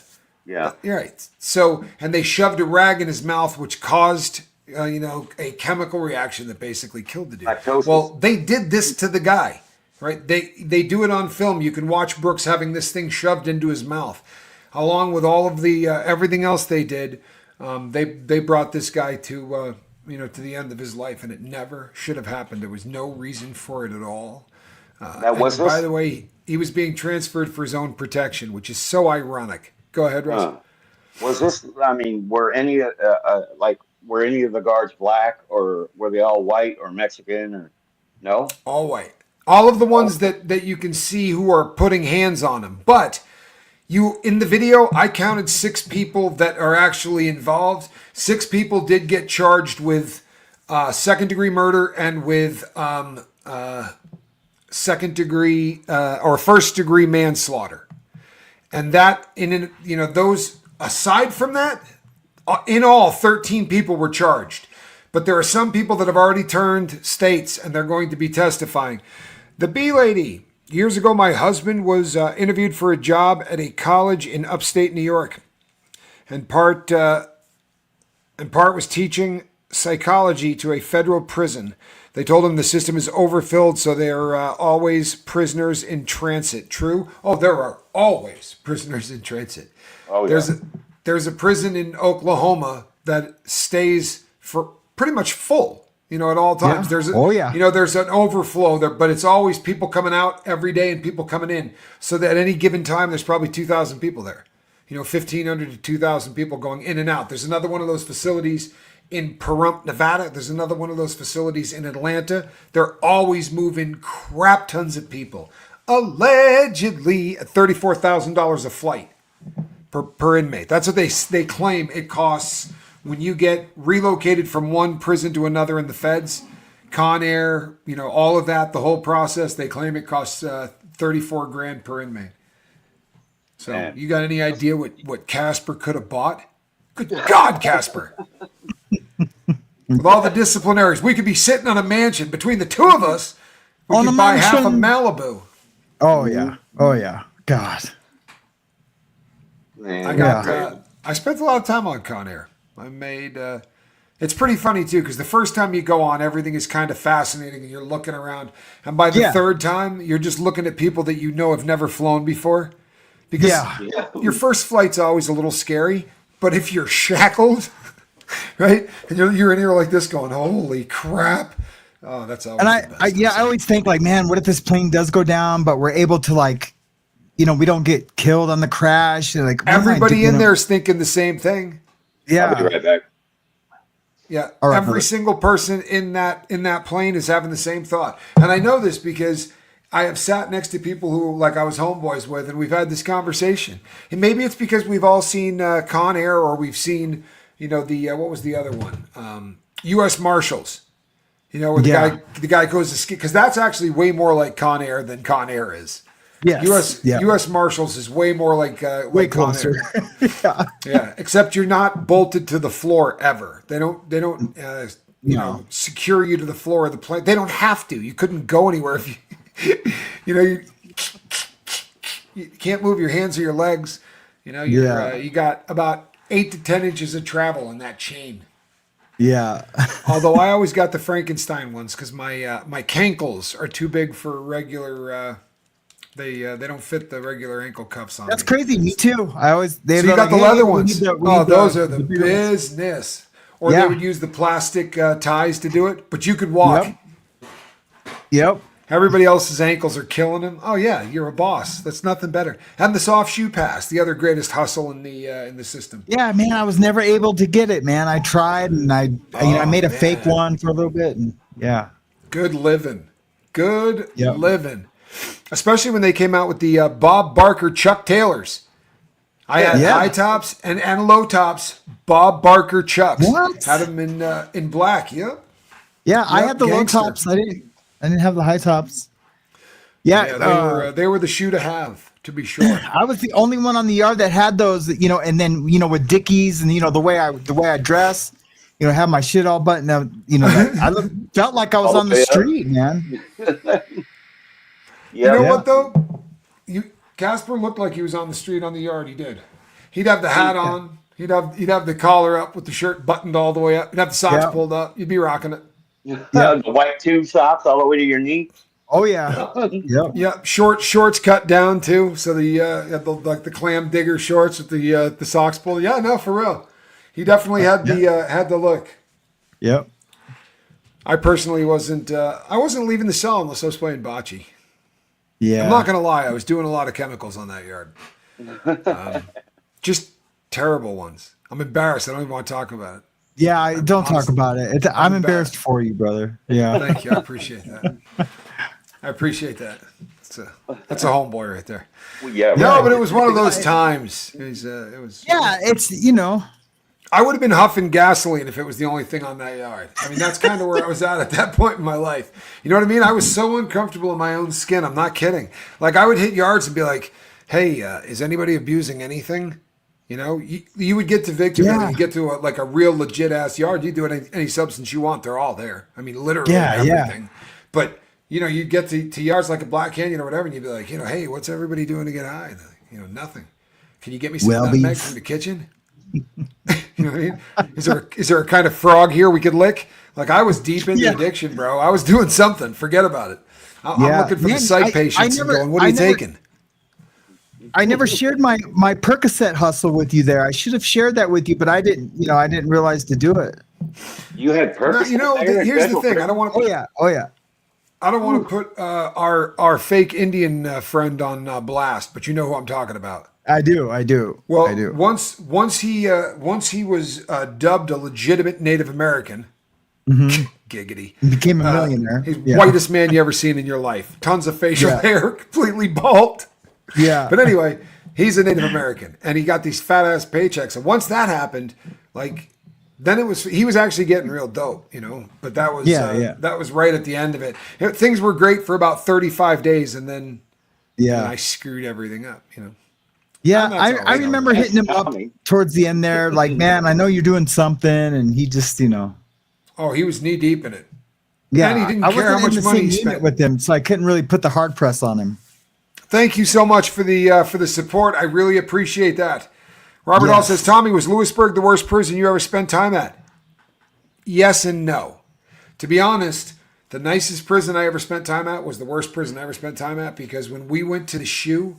S1: right. So, and they shoved a rag in his mouth, which caused a chemical reaction that basically killed the dude.
S3: Lactosis.
S1: Well, they did this to the guy, right? They do it on film. You can watch Brooks having this thing shoved into his mouth, along with all of the everything else they did. They brought this guy to the end of his life, and it never should have happened. There was no reason for it at all. By the way, he was being transferred for his own protection, which is so ironic. Go ahead, Russ.
S3: Was this? I mean, were any of the guards black, or were they all white or Mexican, or no?
S1: All white. All of the ones that you can see who are putting hands on him. But in the video, I counted 6 people that are actually involved. 6 people did get charged with second-degree murder and with second-degree or first-degree manslaughter. And that, those, aside from that, in all, 13 people were charged. But there are some people that have already turned states, and they're going to be testifying. The B lady, years ago, my husband was interviewed for a job at a college in upstate New York. And part was teaching psychology to a federal prison. They told him the system is overfilled, so there are always prisoners in transit. True? Oh, there are always prisoners in transit.
S3: Oh, yeah.
S1: There's a prison in Oklahoma that stays for pretty much full, at all times.
S2: Yeah.
S1: There's an overflow there, but it's always people coming out every day and people coming in. So that at any given time, there's probably 2,000 people there. 1,500 to 2,000 people going in and out. There's another one of those facilities in Pahrump, Nevada. There's another one of those facilities in Atlanta. They're always moving crap tons of people. Allegedly at $34,000 a flight per inmate. That's what they claim it costs when you get relocated from one prison to another in the feds. Conair, all of that, the whole process, they claim it costs $34,000 per inmate. So man, you got any idea what Casper could have bought? Good God, Casper. With all the disciplinaries, we could be sitting on a mansion. Between the two of us, we could buy half of Malibu.
S2: Oh, yeah. Oh, yeah. God.
S3: Man,
S1: I spent a lot of time on Conair. I made... it's pretty funny, too, because the first time you go on, everything is kind of fascinating, and you're looking around. And by the third time, you're just looking at people that have never flown before. Because your first flight's always a little scary. But if you're shackled, right, and you're in here like this going, holy crap. Oh, that's always
S2: And I always think like, man, what if this plane does go down, but we're able to like, we don't get killed on the crash. And like
S1: everybody in there is thinking the same thing.
S2: Yeah.
S3: I'll be right back.
S1: Yeah.
S2: Right,
S1: every single person in that plane is having the same thought. And I know this because I have sat next to people who like I was homeboys with, and we've had this conversation. And maybe it's because we've all seen Conair, or we've seen, what was the other one? U.S. Marshals. Where the guy goes to ski, because that's actually way more like Conair than Conair is.
S2: Yes.
S1: U.S. Marshals is way more like
S2: way closer.
S1: Yeah. Except you're not bolted to the floor ever. They don't secure you to the floor of the plane. They don't have to. You couldn't go anywhere if you can't move your hands or your legs. You got about 8 to 10 inches of travel in that chain.
S2: Yeah.
S1: Although I always got the Frankenstein ones because my cankles are too big for regular. They don't fit the regular ankle cuffs on.
S2: That's
S1: me.
S2: crazy. Me too. So
S1: you got the leather ones. Those are the business. Or they would use the plastic ties to do it, but you could walk.
S2: Yep.
S1: Everybody else's ankles are killing them. Oh yeah, you're a boss. That's nothing better. And the soft shoe pass, the other greatest hustle in the system.
S2: Yeah, man, I was never able to get it, man. I tried, and I made a fake one for a little bit, and yeah.
S1: Good living. Living. Especially when they came out with the Bob Barker Chuck Taylors. I had high tops and low tops. Bob Barker Chucks.
S2: What?
S1: Had them in black. Yep.
S2: Yeah, I had the gangster. Low tops. I didn't have the high tops. Yeah,
S1: they were the shoe to have, to be sure.
S2: I was the only one on the yard that had those, and then with Dickies and the way I dress, have my shit all buttoned up, I felt like I was on the street, man.
S1: What though? Casper looked like he was on the street on the yard. He did. He'd have the hat on. He'd have the collar up with the shirt buttoned all the way up. He'd have the socks pulled up. You'd be rocking it.
S3: The white tube socks all the way to your knee.
S2: Oh yeah.
S1: Yeah. Shorts cut down too. So the clam digger shorts with the socks pulled. Yeah, no, for real. He definitely had the look.
S2: Yep.
S1: I personally wasn't leaving the cell unless I was playing bocce.
S2: Yeah.
S1: I'm not gonna lie, I was doing a lot of chemicals on that yard. Just terrible ones. I'm embarrassed. I don't even want to talk about it.
S2: Yeah, don't talk about it. I'm embarrassed for you, brother. Yeah.
S1: Thank you. I appreciate that. That's a homeboy right there.
S3: Well, yeah. Right.
S1: No, but it was one of those times. It was.
S2: Yeah, it's
S1: I would have been huffing gasoline if it was the only thing on that yard. I mean, that's kind of where I was at that point in my life. You know what I mean? I was so uncomfortable in my own skin. I'm not kidding. Like I would hit yards and be like, "Hey, is anybody abusing anything?" You would get to Victorville, you get to a real legit ass yard. You do any substance you want, they're all there. I mean, literally everything. Yeah. But you'd get to yards like a Black Canyon or whatever, and you'd be like, hey, what's everybody doing to get high? Nothing. Can you get me some nutmeg from the kitchen? You know what I mean? Is there a kind of frog here we could lick? Like I was deep in the addiction, bro. I was doing something. Forget about it. I'm looking for the psych patients and going, what are you taking?
S2: I never shared my Percocet hustle with you there. I should have shared that with you, but I didn't. I didn't realize to do it.
S3: You had Percocet.
S1: No, here's the thing. I don't want to.
S2: Oh yeah.
S1: I don't want to put our fake Indian friend on blast, but you know who I'm talking about.
S2: I do.
S1: Well,
S2: I do.
S1: Once he was dubbed a legitimate Native American.
S2: Mm-hmm.
S1: Giggity.
S2: He became a millionaire.
S1: He's whitest man you ever seen in your life. Tons of facial hair, completely bald.
S2: Yeah.
S1: But anyway, he's a Native American and he got these fat ass paychecks. And once that happened, then he was actually getting real dope, but that was, that was right at the end of it. Things were great for about 35 days. And then, I screwed everything up,
S2: Yeah. I remember hitting him up towards the end there. Like, man, I know you're doing something. And he just,
S1: Oh, he was knee deep in it.
S2: Yeah.
S1: And he didn't care how much money he spent
S2: with him. So I couldn't really put the hard press on him.
S1: Thank you so much for the support. I really appreciate that. Robert Hall says, Tommy, was Lewisburg the worst prison you ever spent time at? Yes and no. To be honest, the nicest prison I ever spent time at was the worst prison I ever spent time at because when we went to the shoe,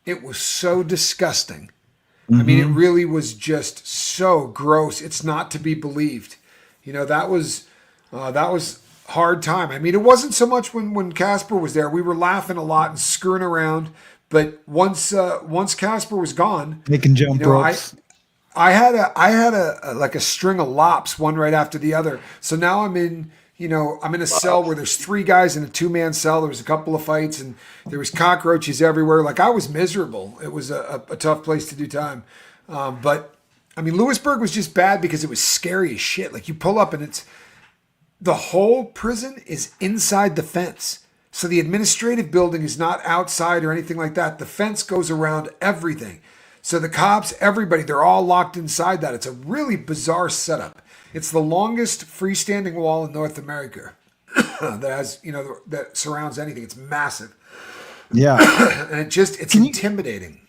S1: it was so disgusting. I mean, it really was just so gross. It's not to be believed. That was hard time. I mean, it wasn't so much when Casper was there. We were laughing a lot and screwing around. But once Casper was gone,
S2: making jump ropes.
S1: I had a like a string of lops, one right after the other. So now I'm in a cell where there's 3 guys in a 2-man cell. There was a couple of fights and there was cockroaches everywhere. Like, I was miserable. It was a tough place to do time. But I mean, Lewisburg was just bad because it was scary as shit. Like, you pull up and the whole prison is inside the fence. So the administrative building is not outside or anything like that. The fence goes around everything. So the cops, everybody, they're all locked inside that. It's a really bizarre setup. It's the longest freestanding wall in North America that has, that surrounds anything. It's massive.
S2: Yeah.
S1: And it's intimidating.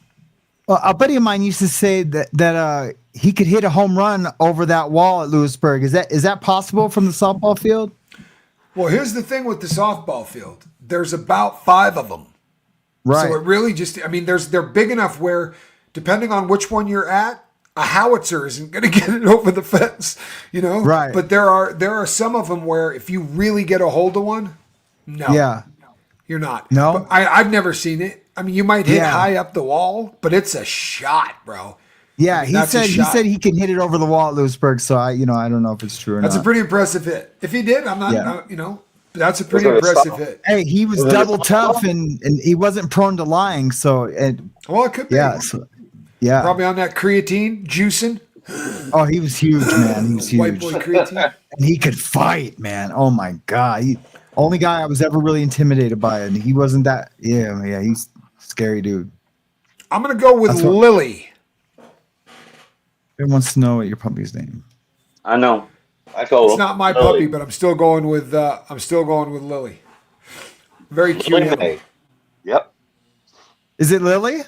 S2: Well, a buddy of mine used to say that he could hit a home run over that wall at Lewisburg. Is that possible from the softball field?
S1: Well, here's the thing with the softball field. There's about 5 of them.
S2: Right.
S1: So it really they're big enough where, depending on which one you're at, a howitzer isn't going to get it over the fence, Right. But there are some of them where if you really get a hold of one, no.
S2: Yeah.
S1: You're not.
S2: No.
S1: But I've never seen it. I mean, you might hit high up the wall, but it's a shot, bro.
S2: Yeah, he said he can hit it over the wall at Lewisburg. So I don't know if it's true or not.
S1: That's a pretty impressive hit. If he did, I'm not. That's a pretty impressive hit.
S2: Hey, he was double tough and he wasn't prone to lying. So
S1: it could be.
S2: Yeah. So, yeah.
S1: Probably on that creatine, juicing.
S2: Oh, he was huge, man. He was huge.
S1: White boy creatine.
S2: And he could fight, man. Oh my God. Only guy I was ever really intimidated by, and he wasn't that. Yeah. He's a scary dude.
S1: I'm gonna go with Lily.
S2: Everyone wants to know what your puppy's name.
S3: I know. I told him.
S1: It's not my puppy, but I'm still going with Lily. Very cute.
S3: Lily May. Yep.
S2: Is it Lily?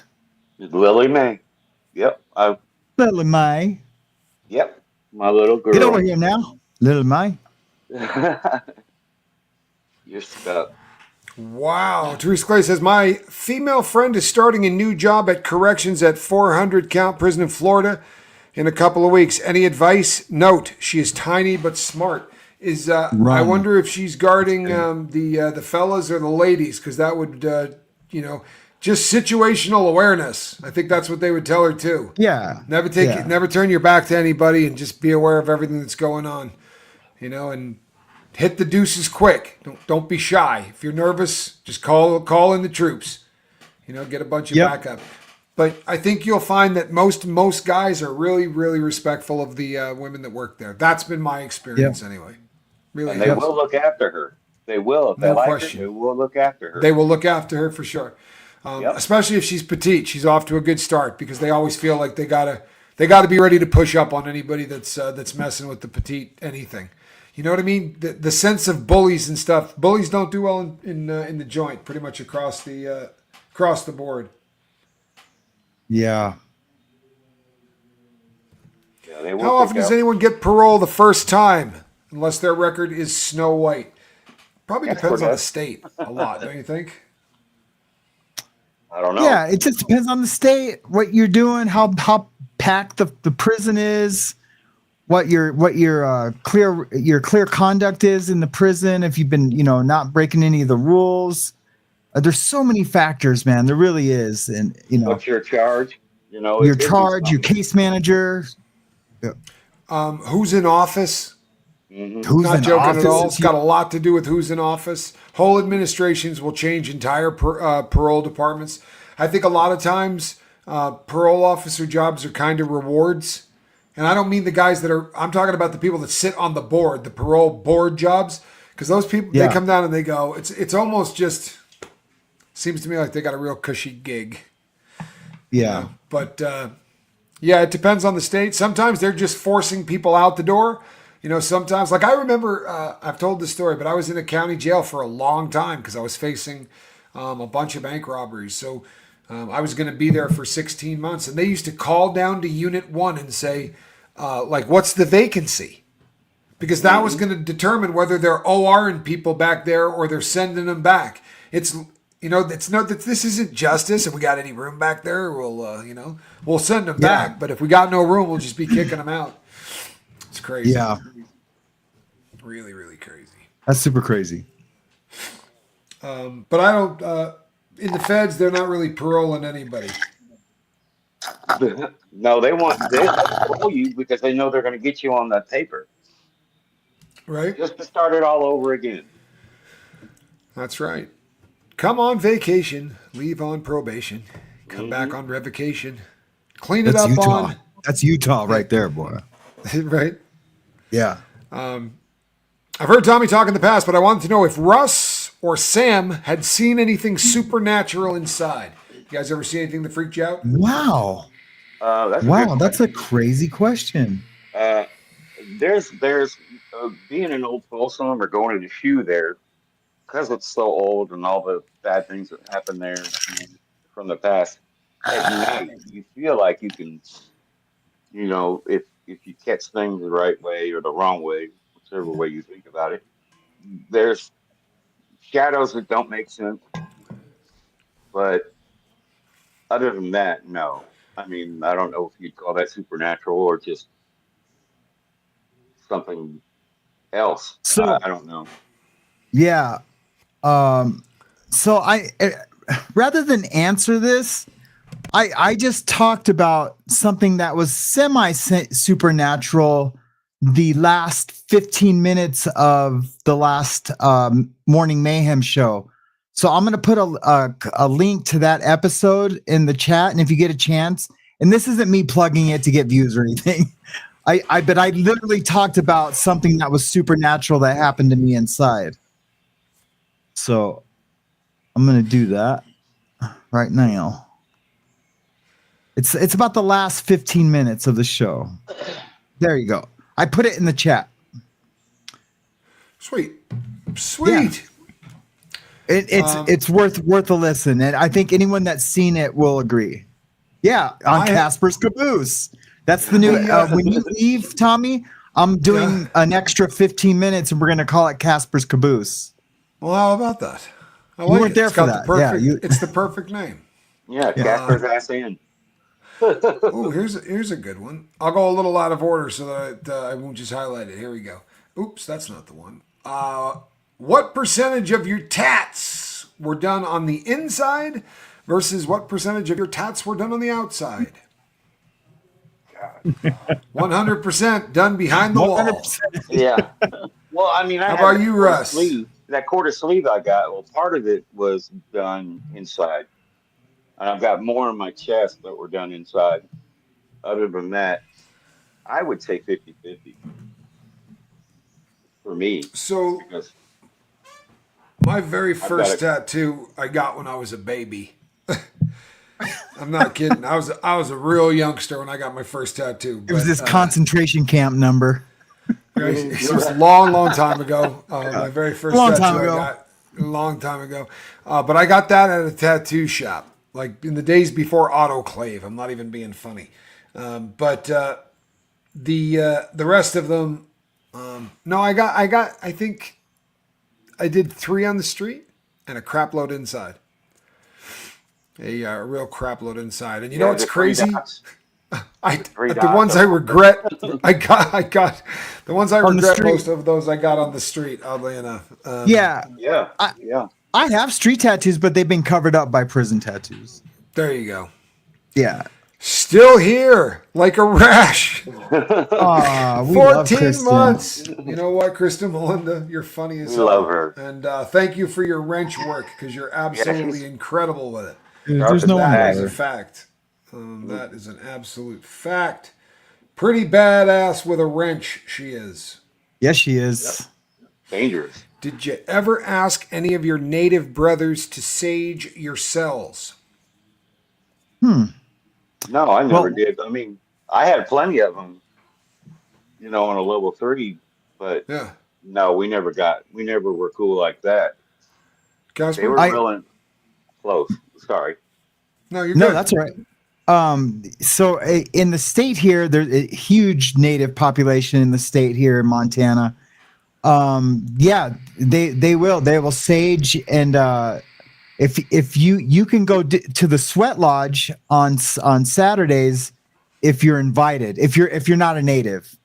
S3: It's Lily May. Yep.
S2: Lily May.
S3: Yep. My little girl.
S2: Get over here now, Lily May.
S3: You're stuck.
S1: Wow. Teresa Clay says, my female friend is starting a new job at corrections at 400 Count Prison in Florida in a couple of weeks. Any advice? Note, she is tiny but smart. I wonder if she's guarding the fellas or the ladies, because that would, just situational awareness. I think that's what they would tell her too.
S2: Yeah.
S1: Never turn your back to anybody and just be aware of everything that's going on, and hit the deuces quick. Don't be shy. If you're nervous, just call in the troops. Get a bunch of backup. But I think you'll find that most guys are really, really respectful of the women that work there. That's been my experience anyway. Really,
S3: and they will look after her. They will. If they like her, they will look after her.
S1: They will look after her for sure. Especially if she's petite. She's off to a good start, because they always feel like they gotta be ready to push up on anybody that's messing with the petite anything. You know what I mean? The sense of bullies and stuff. Bullies don't do well in the joint, pretty much across the board.
S2: Yeah.
S1: How often does anyone get parole the first time, unless their record is Snow White? Probably depends on the state a lot, don't you think?
S3: I don't know.
S2: Yeah, it just depends on the state, what you're doing, how packed the prison is. What your clear conduct is in the prison, if you've been not breaking any of the rules. There's so many factors, man. There really is, and
S3: what's your charge?
S2: Your charge, your case manager.
S1: Who's in office?
S3: Mm-hmm.
S2: Who's
S1: Not
S2: in
S1: joking
S2: office?
S1: at all. It's got a lot to do with who's in office. Whole administrations will change entire parole departments. I think a lot of times parole officer jobs are kind of rewards. And I don't mean the guys I'm talking about the people that sit on the board, the parole board jobs. Because those people, they come down and they go, it's almost just, seems to me like they got a real cushy gig.
S2: Yeah.
S1: But it depends on the state. Sometimes they're just forcing people out the door. Sometimes, like I remember, I've told this story, but I was in a county jail for a long time because I was facing a bunch of bank robberies. So I was going to be there for 16 months. And they used to call down to Unit 1 and say, what's the vacancy? Because that was going to determine whether they're ORing people back there or they're sending them back. it's not that this isn't justice. If we got any room back there, we'll send them back. But if we got no room, we'll just be kicking them out. It's crazy.
S2: Yeah.
S1: Really, really crazy.
S2: That's super crazy.
S1: But I don't, in the feds, they're not really paroling anybody.
S3: No, they parole you because they know they're going to get you on that paper.
S1: Right?
S3: Just to start it all over again.
S1: That's right. Come on vacation, leave on probation, come back on revocation, clean it up
S2: Utah.
S1: on.
S2: That's Utah right there, boy.
S1: Right?
S2: Yeah.
S1: I've heard Tommy talk in the past, but I wanted to know if Russ or Sam had seen anything supernatural inside. You guys ever see anything that freaked you out?
S2: Wow. That's a crazy question.
S3: There's being an old Folsom or going to the shoe there, because it's so old and all the bad things that happened there from the past. At night, you feel like you can, if you catch things the right way or the wrong way, whichever way you think about it, there's shadows that don't make sense. But other than that, no. I mean, I don't know if you'd call that supernatural or just something else.
S2: So
S3: I don't know.
S2: Yeah. So rather than answer this, I just talked about something that was semi supernatural the last 15 minutes of the last Morning Mayhem show. So I'm going to put a link to that episode in the chat. And if you get a chance, and this isn't me plugging it to get views or anything, but I literally talked about something that was supernatural that happened to me inside. So I'm going to do that right now. It's about the last 15 minutes of the show. There you go. I put it in the chat.
S1: Sweet.
S2: Yeah. It's worth a listen, and I think anyone that's seen it will agree. Yeah, on Casper's Caboose. That's the new. When you leave, Tommy, I'm doing an extra 15 minutes, and we're going to call it Casper's Caboose.
S1: Well, how about that? I
S2: like you weren't there for that.
S1: It's the perfect name.
S3: Yeah, Casper's ass in.
S1: Oh, here's a good one. I'll go a little out of order so that I won't just highlight it. Here we go. Oops, that's not the one. What percentage of your tats were done on the inside versus what percentage of your tats were done on the outside? 100% done behind the wall.
S3: Yeah. Well, I mean,
S1: how about you, Russ?
S3: That quarter sleeve I got, well, part of it was done inside. And I've got more on my chest that were done inside. Other than that, I would say 50-50 for me.
S1: So, my very first tattoo I got when I was a baby. I'm not kidding. I was a real youngster when I got my first tattoo.
S2: It was this concentration camp number.
S1: It was a long time ago. My very first tattoo I got a long time ago. But I got that at a tattoo shop. Like in the days before autoclave. I'm not even being funny. But the rest of them, no, I think I did 3 on the street and a crap load inside. A real crap load inside. And you know what's crazy? The ones I regret, I got the ones I regret most of those I got on the street, oddly enough.
S2: I have street tattoos, but they've been covered up by prison tattoos.
S1: There you go.
S2: Yeah.
S1: Still here, like a rash. 14 months. You know what, Krista Melinda? You're funny as hell.
S3: Love her.
S1: And thank you for your wrench work, because you're absolutely incredible with it.
S2: There's no
S1: that is a fact. That is an absolute fact. Pretty badass with a wrench, she is.
S2: Yes, she is.
S3: Yep. Dangerous.
S1: Did you ever ask any of your native brothers to sage your cells?
S3: No, I never did. I mean, I had plenty of them, on a level 3, but no, we never were cool like that.
S1: Casper?
S3: They were real close. Sorry.
S1: No, you're
S2: good.
S1: No,
S2: that's all right. So in the state here, there's a huge native population in the state here in Montana. They will sage and if you can go to the sweat lodge on Saturdays if you're invited, if you're not a native.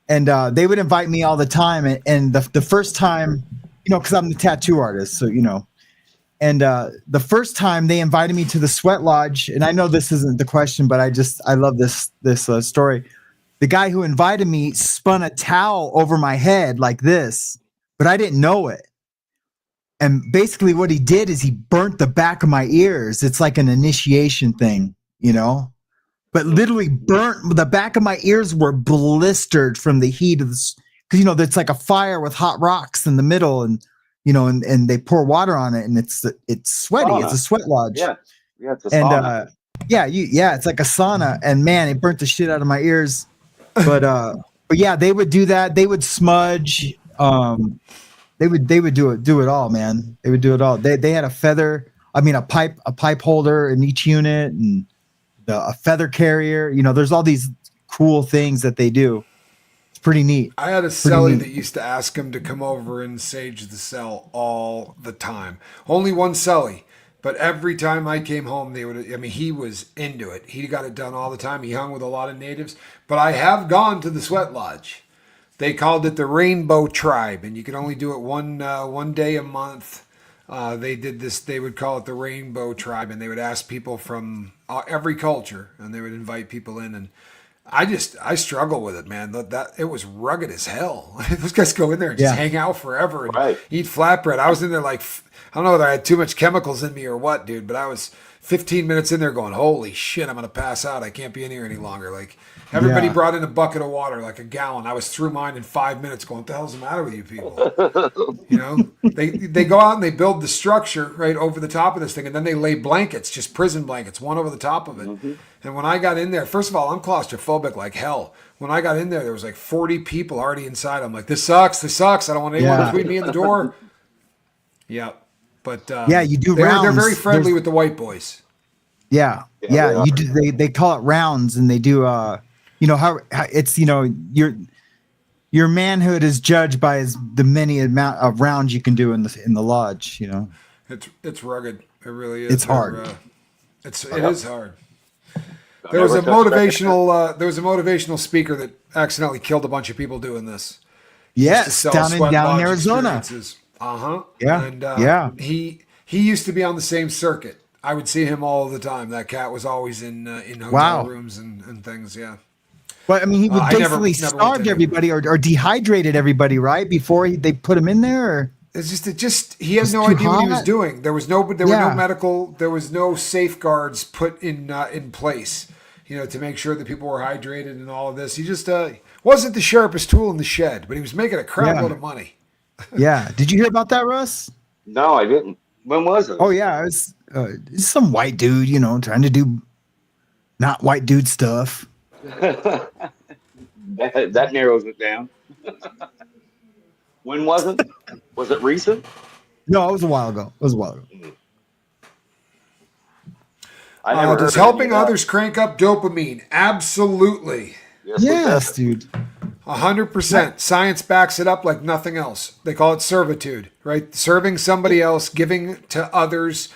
S2: And they would invite me all the time. And the first time, because I'm the tattoo artist, so and the first time they invited me to the sweat lodge, and I know this isn't the question, but I love this story. The guy who invited me spun a towel over my head like this, but I didn't know it. And basically what he did is he burnt the back of my ears. It's like an initiation thing, but literally burnt. The back of my ears were blistered from the heat of this, because it's like a fire with hot rocks in the middle, and and they pour water on it, and it's sweaty. Sauna. It's a sweat lodge.
S3: Yeah, it's a sauna.
S2: It's like a sauna, and man, it burnt the shit out of my ears. But yeah, they would do that. They would smudge. They would do it all, man. They would do it all. They had a pipe holder in each unit, and a feather carrier. There's all these cool things that they do. It's pretty neat.
S1: I had a cellie that used to ask him to come over and sage the cell all the time. Only one cellie, but every time I came home, he was into it. He got it done all the time. He hung with a lot of natives, but I have gone to the sweat lodge. They called it the Rainbow Tribe, and you could only do it one day a month. They did this. They would call it the Rainbow Tribe, and they would ask people from every culture, and they would invite people in. And I struggle with it, man. That it was rugged as hell. Those guys go in there and just hang out forever and eat flatbread. I was in there like, I don't know whether I had too much chemicals in me or what, dude, but I was 15 minutes in there going, holy shit, I'm gonna pass out. I can't be in here any longer. Like, everybody brought in a bucket of water, like a gallon. I was through mine in 5 minutes going, what the hell's the matter with you people? They go out and they build the structure right over the top of this thing, and then they lay blankets, just prison blankets, one over the top of it. Mm-hmm. And when I got in there, first of all, I'm claustrophobic like hell. When I got in there was like 40 people already inside. I'm like, this sucks. I don't want anyone between me and the door. Yeah. But
S2: you do rounds.
S1: They're very friendly with the white boys.
S2: Yeah. You do. They call it rounds, and they do. How it's your manhood is judged by the many amount of rounds you can do in the lodge.
S1: It's rugged. It really is.
S2: It's hard.
S1: It is hard. There was a motivational speaker that accidentally killed a bunch of people doing this.
S2: Yes, down in Arizona.
S1: Yeah. And he used to be on the same circuit. I would see him all the time. That cat was always in hotel rooms and things. Yeah.
S2: But he would basically starved everybody or dehydrated everybody, right? Before they put him in there. Or?
S1: It's he had no idea what he was doing. There was no medical, there was no safeguards put in place, to make sure that people were hydrated and all of this. He just wasn't the sharpest tool in the shed, but he was making a crap load of money.
S2: Yeah. Did you hear about that, Russ?
S3: No, I didn't. When was it?
S2: Oh yeah, it was some white dude, trying to do not white dude stuff.
S3: that narrows it down. When was it? Was it recent?
S2: No, it was a while ago.
S1: Does helping others crank up dopamine? Absolutely.
S2: Yes, dude.
S1: 100%. Science backs it up like nothing else. They call it servitude, right? Serving somebody else, giving to others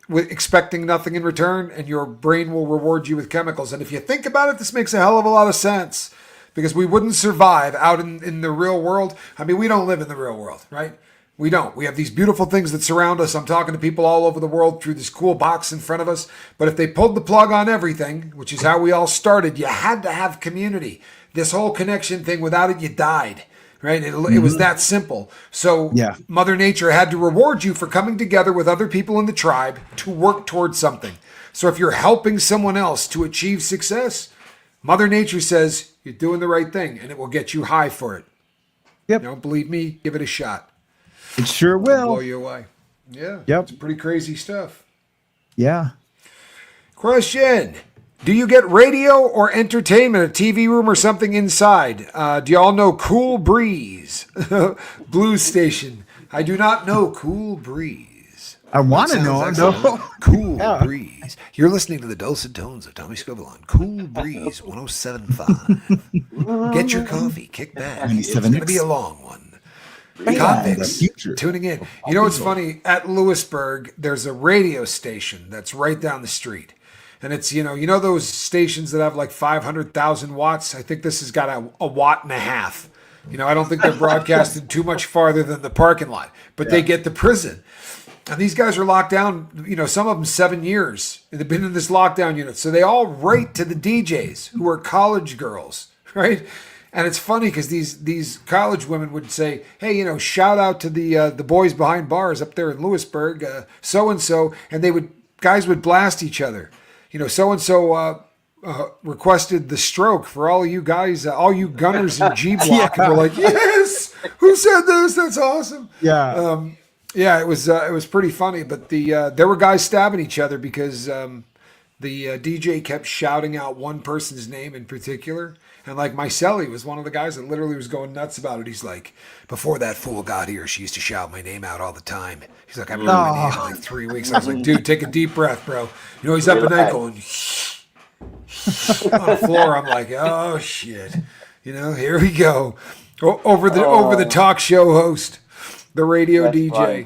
S1: with expecting nothing in return, and your brain will reward you with chemicals. And if you think about it, this makes a hell of a lot of sense, because we wouldn't survive out in the real world. We don't live in the real world, right? We don't. We have these beautiful things that surround us. I'm talking to people all over the world through this cool box in front of us. But if they pulled the plug on everything, which is how we all started, you had to have community. This whole connection thing, without it, you died, right? It was that simple. So Mother Nature had to reward you for coming together with other people in the tribe to work towards something. So if you're helping someone else to achieve success, Mother Nature says you're doing the right thing, and it will get you high for it.
S2: Yep.
S1: You don't believe me? Give it a shot.
S2: It sure will.
S1: It'll blow you away. Yeah.
S2: Yep.
S1: It's pretty crazy stuff.
S2: Yeah. Question.
S1: Do you get radio or entertainment, a TV room or something inside? Do y'all know Cool Breeze? Blues station. I do not know Cool Breeze.
S2: I want to know it, though.
S1: Cool Breeze. You're listening to the dulcet tones of Tommy Scovel on Cool Breeze 107.5. Get your coffee, kick back. It's going to be a long one. Convicts
S2: the future.
S1: tuning in. You know what's funny? At Lewisburg, there's a radio station that's right down the street. And it's, you know those stations that have like 500,000 watts? I think this has got a watt and a half. I don't think they're broadcasting too much farther than the parking lot, but they get the prison. And these guys are locked down, some of them 7 years. They've been in this lockdown unit. So they all rate to the DJs who are college girls, right? And it's funny because these college women would say, hey, shout out to the boys behind bars up there in Lewisburg, so-and-so. And guys would blast each other. So-and-so requested the stroke for all you guys, all you gunners in G Block. And we're like, yes, who said this? That's awesome.
S2: Yeah.
S1: Yeah, it was pretty funny, but there were guys stabbing each other because the DJ kept shouting out one person's name in particular, and like my cellie was one of the guys that literally was going nuts about it. He's like, before that fool got here, she used to shout my name out all the time. He's like, I've been my name in like 3 weeks. I was like, dude, take a deep breath, bro. He's up at night going on the floor. I'm like, oh shit, here we go. Over the talk show host. The radio DJ.
S3: Fun.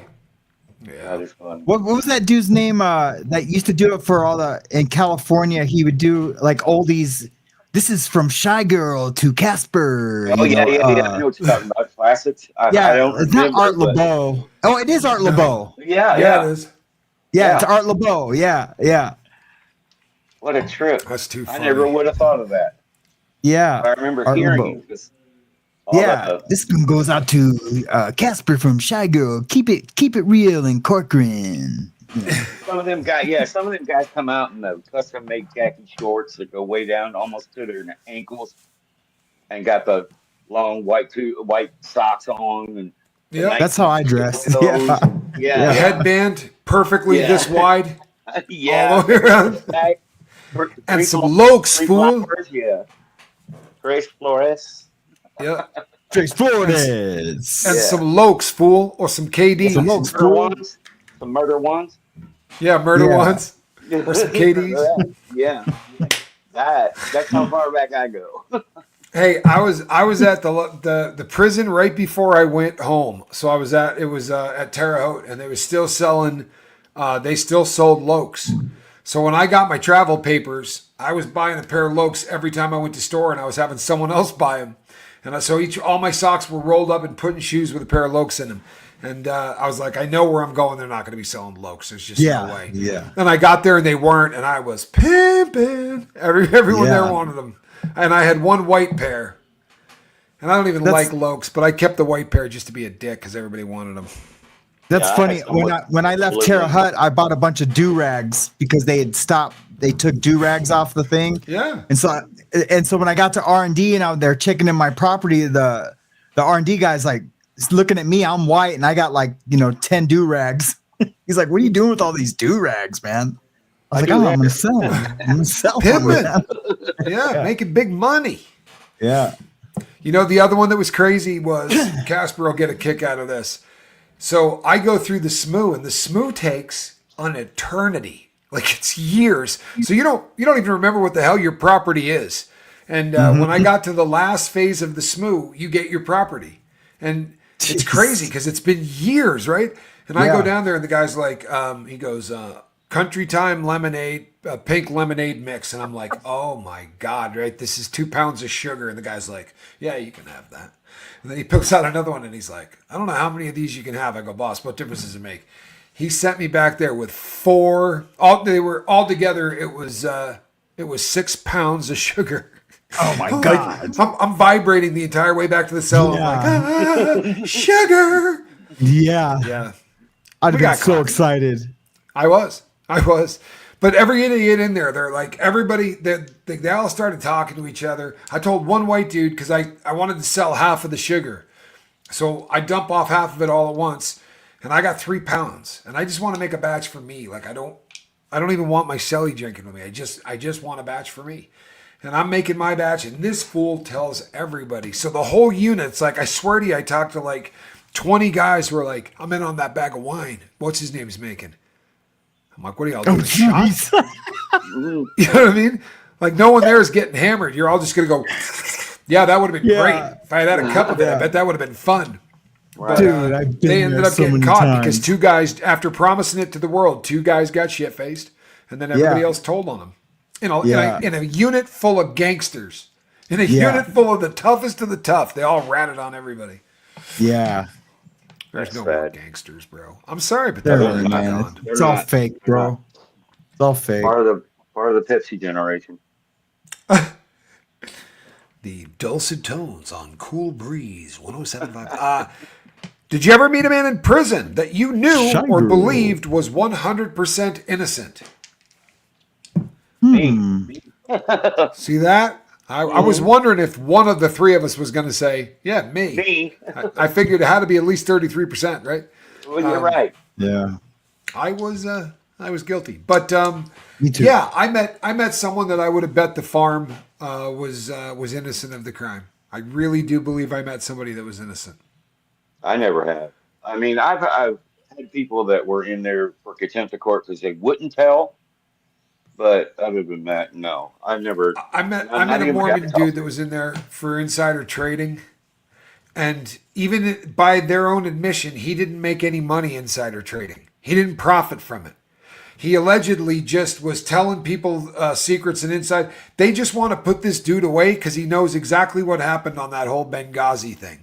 S3: Yeah, that is fun.
S2: What was that dude's name that used to do it for in California? He would do like oldies. This is from Shy Girl to Casper.
S3: Oh, yeah. I know what you're talking about. Classics. I don't
S2: it's not Art LeBeau. Oh, it is Art LeBeau.
S3: Yeah,
S1: it is.
S2: Yeah, it's Art LeBeau. Yeah.
S3: What a trip.
S1: That's too funny.
S3: I never would have thought of that.
S2: Yeah.
S3: I remember
S2: Art
S3: hearing it.
S2: This one goes out to Casper from Shy Girl. Keep it real in Corcoran.
S3: Some of them guys come out in the custom made khaki shorts that go way down almost to their ankles, and got the long white socks on. And
S2: that's how I dress.
S3: Yeah.
S1: Headband perfectly this wide.
S3: Yeah.
S1: All the way around. And some Lokes, fool.
S3: Yeah. Grace Flores.
S1: Yeah.
S2: Trace Flores.
S1: And some Lokes, fool, or some KDs.
S2: Some Lokes, fool.
S3: Some murder ones.
S1: Yeah, murder ones. Or some KDs.
S3: Yeah. That's how far back I go.
S1: Hey, I was at the prison right before I went home. So I was at Terre Haute, and they were still selling. They still sold Lokes. So when I got my travel papers, I was buying a pair of Lokes every time I went to store, and I was having someone else buy them. And so all my socks were rolled up and put in shoes with a pair of Lokes in them. And I was like, I know where I'm going. They're not going to be selling Lokes. There's just no way.
S2: Yeah.
S1: And I got there and they weren't, and I was pimping. Everyone there wanted them. And I had one white pair. And I don't even like Lokes, but I kept the white pair just to be a dick because everybody wanted them.
S2: That's funny. When I left Terre Haute, I bought a bunch of do-rags because they had stopped. They took do-rags off the thing.
S1: Yeah.
S2: And so when I got to R&D and they're checking in my property, the R&D guy's like looking at me. I'm white and I got 10 do-rags. He's like, "What are you doing with all these do-rags, man?" I was like, "Oh, I'm gonna sell them. I'm gonna sell them."
S1: Yeah, making big money.
S2: Yeah.
S1: The other one that was crazy was Casper will get a kick out of this. So I go through the SMU, and the SMU takes an eternity. Like it's years. So you don't even remember what the hell your property is. And when I got to the last phase of the SMU, you get your property. And it's crazy because it's been years, right? And I go down there and the guy's like, he goes, Country Time lemonade, pink lemonade mix. And I'm like, oh my God, right? This is 2 pounds of sugar. And the guy's like, yeah, you can have that. And then he picks out another one and he's like, I don't know how many of these you can have. I go, boss, what difference does it make? He sent me back there with 4. They were all together. It was 6 pounds of sugar.
S2: Oh my God!
S1: I'm vibrating the entire way back to the cell.
S2: Yeah.
S1: I'm like, sugar.
S2: Yeah. I'd been so excited.
S1: I was. But every idiot in there, they're like everybody. They all started talking to each other. I told one white dude because I wanted to sell half of the sugar, so I dump off half of it all at once. And I got 3 pounds, and I just want to make a batch for me. Like I don't even want my cellie drinking with me. I just want a batch for me, and I'm making my batch. And this fool tells everybody. So the whole unit's like, I swear to you, I talked to like 20 guys who are like, I'm in on that bag of wine. What's his name's making? I'm like, what are y'all doing? Shots? You know what I mean? Like no one there is getting hammered. You're all just gonna go. Yeah, that would have been great if I had a cup of it. I bet that would have been fun.
S3: Right.
S2: Dude, I've been
S1: they ended
S2: there
S1: up
S2: so
S1: getting
S2: many
S1: caught
S2: times.
S1: because two guys, after promising it to the world, two guys got shit faced, and then everybody else told on them. In a unit full of gangsters, in a unit full of the toughest of the tough, they all ratted on everybody.
S2: Yeah.
S1: There's
S3: That's
S1: no
S3: sad.
S1: more gangsters, bro. I'm sorry, but
S2: There
S1: they're
S2: are,
S1: already
S2: man.
S1: gone.
S2: It's all fake, bro. It's all fake.
S3: Part of the Pepsi generation.
S1: The dulcet tones on Cool Breeze 107.5. Did you ever meet a man in prison that you knew or
S2: Shiger.
S1: believed was 100% innocent?
S3: Me.
S1: See that? I was wondering if one of the three of us was going to say, yeah, me.
S3: Me.
S1: I figured it had to be at least 33%, right?
S3: Well, you're right.
S2: Yeah.
S1: I was guilty. But
S2: Me too.
S1: yeah, I met someone that I would have bet the farm was innocent of the crime. I really do believe I met somebody that was innocent.
S3: I never have. I mean, I've had people that were in there for contempt of court because they wouldn't tell. But other than that, no, I've never.
S1: I met
S3: not
S1: a
S3: even got to
S1: Mormon
S3: talk
S1: dude
S3: to
S1: that was in there for insider trading, and even by their own admission, he didn't make any money insider trading. He didn't profit from it. He allegedly just was telling people secrets and inside. They just want to put this dude away because he knows exactly what happened on that whole Benghazi thing.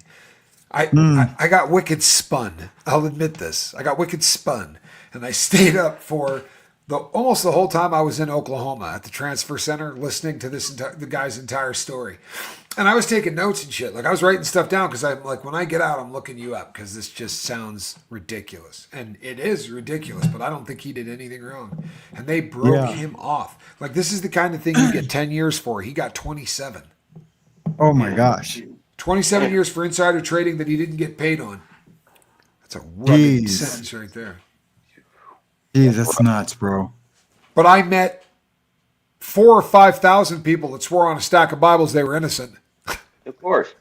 S1: I got wicked spun. I'll admit this. I got wicked spun, and I stayed up for almost the whole time I was in Oklahoma at the transfer center, listening to the guy's entire story. And I was taking notes and shit. Like I was writing stuff down because I'm like, when I get out, I'm looking you up because this just sounds ridiculous, and it is ridiculous. But I don't think he did anything wrong, and they broke him off. Like this is the kind of thing you get 10 years for. He got 27.
S2: Oh my gosh.
S1: 27 years for insider trading that he didn't get paid on. That's a rugged
S2: Jeez.
S1: sentence right there.
S2: Jeez, that's nuts, bro.
S1: But I met 4,000 or 5,000 people that swore on a stack of Bibles they were innocent.
S3: Of course.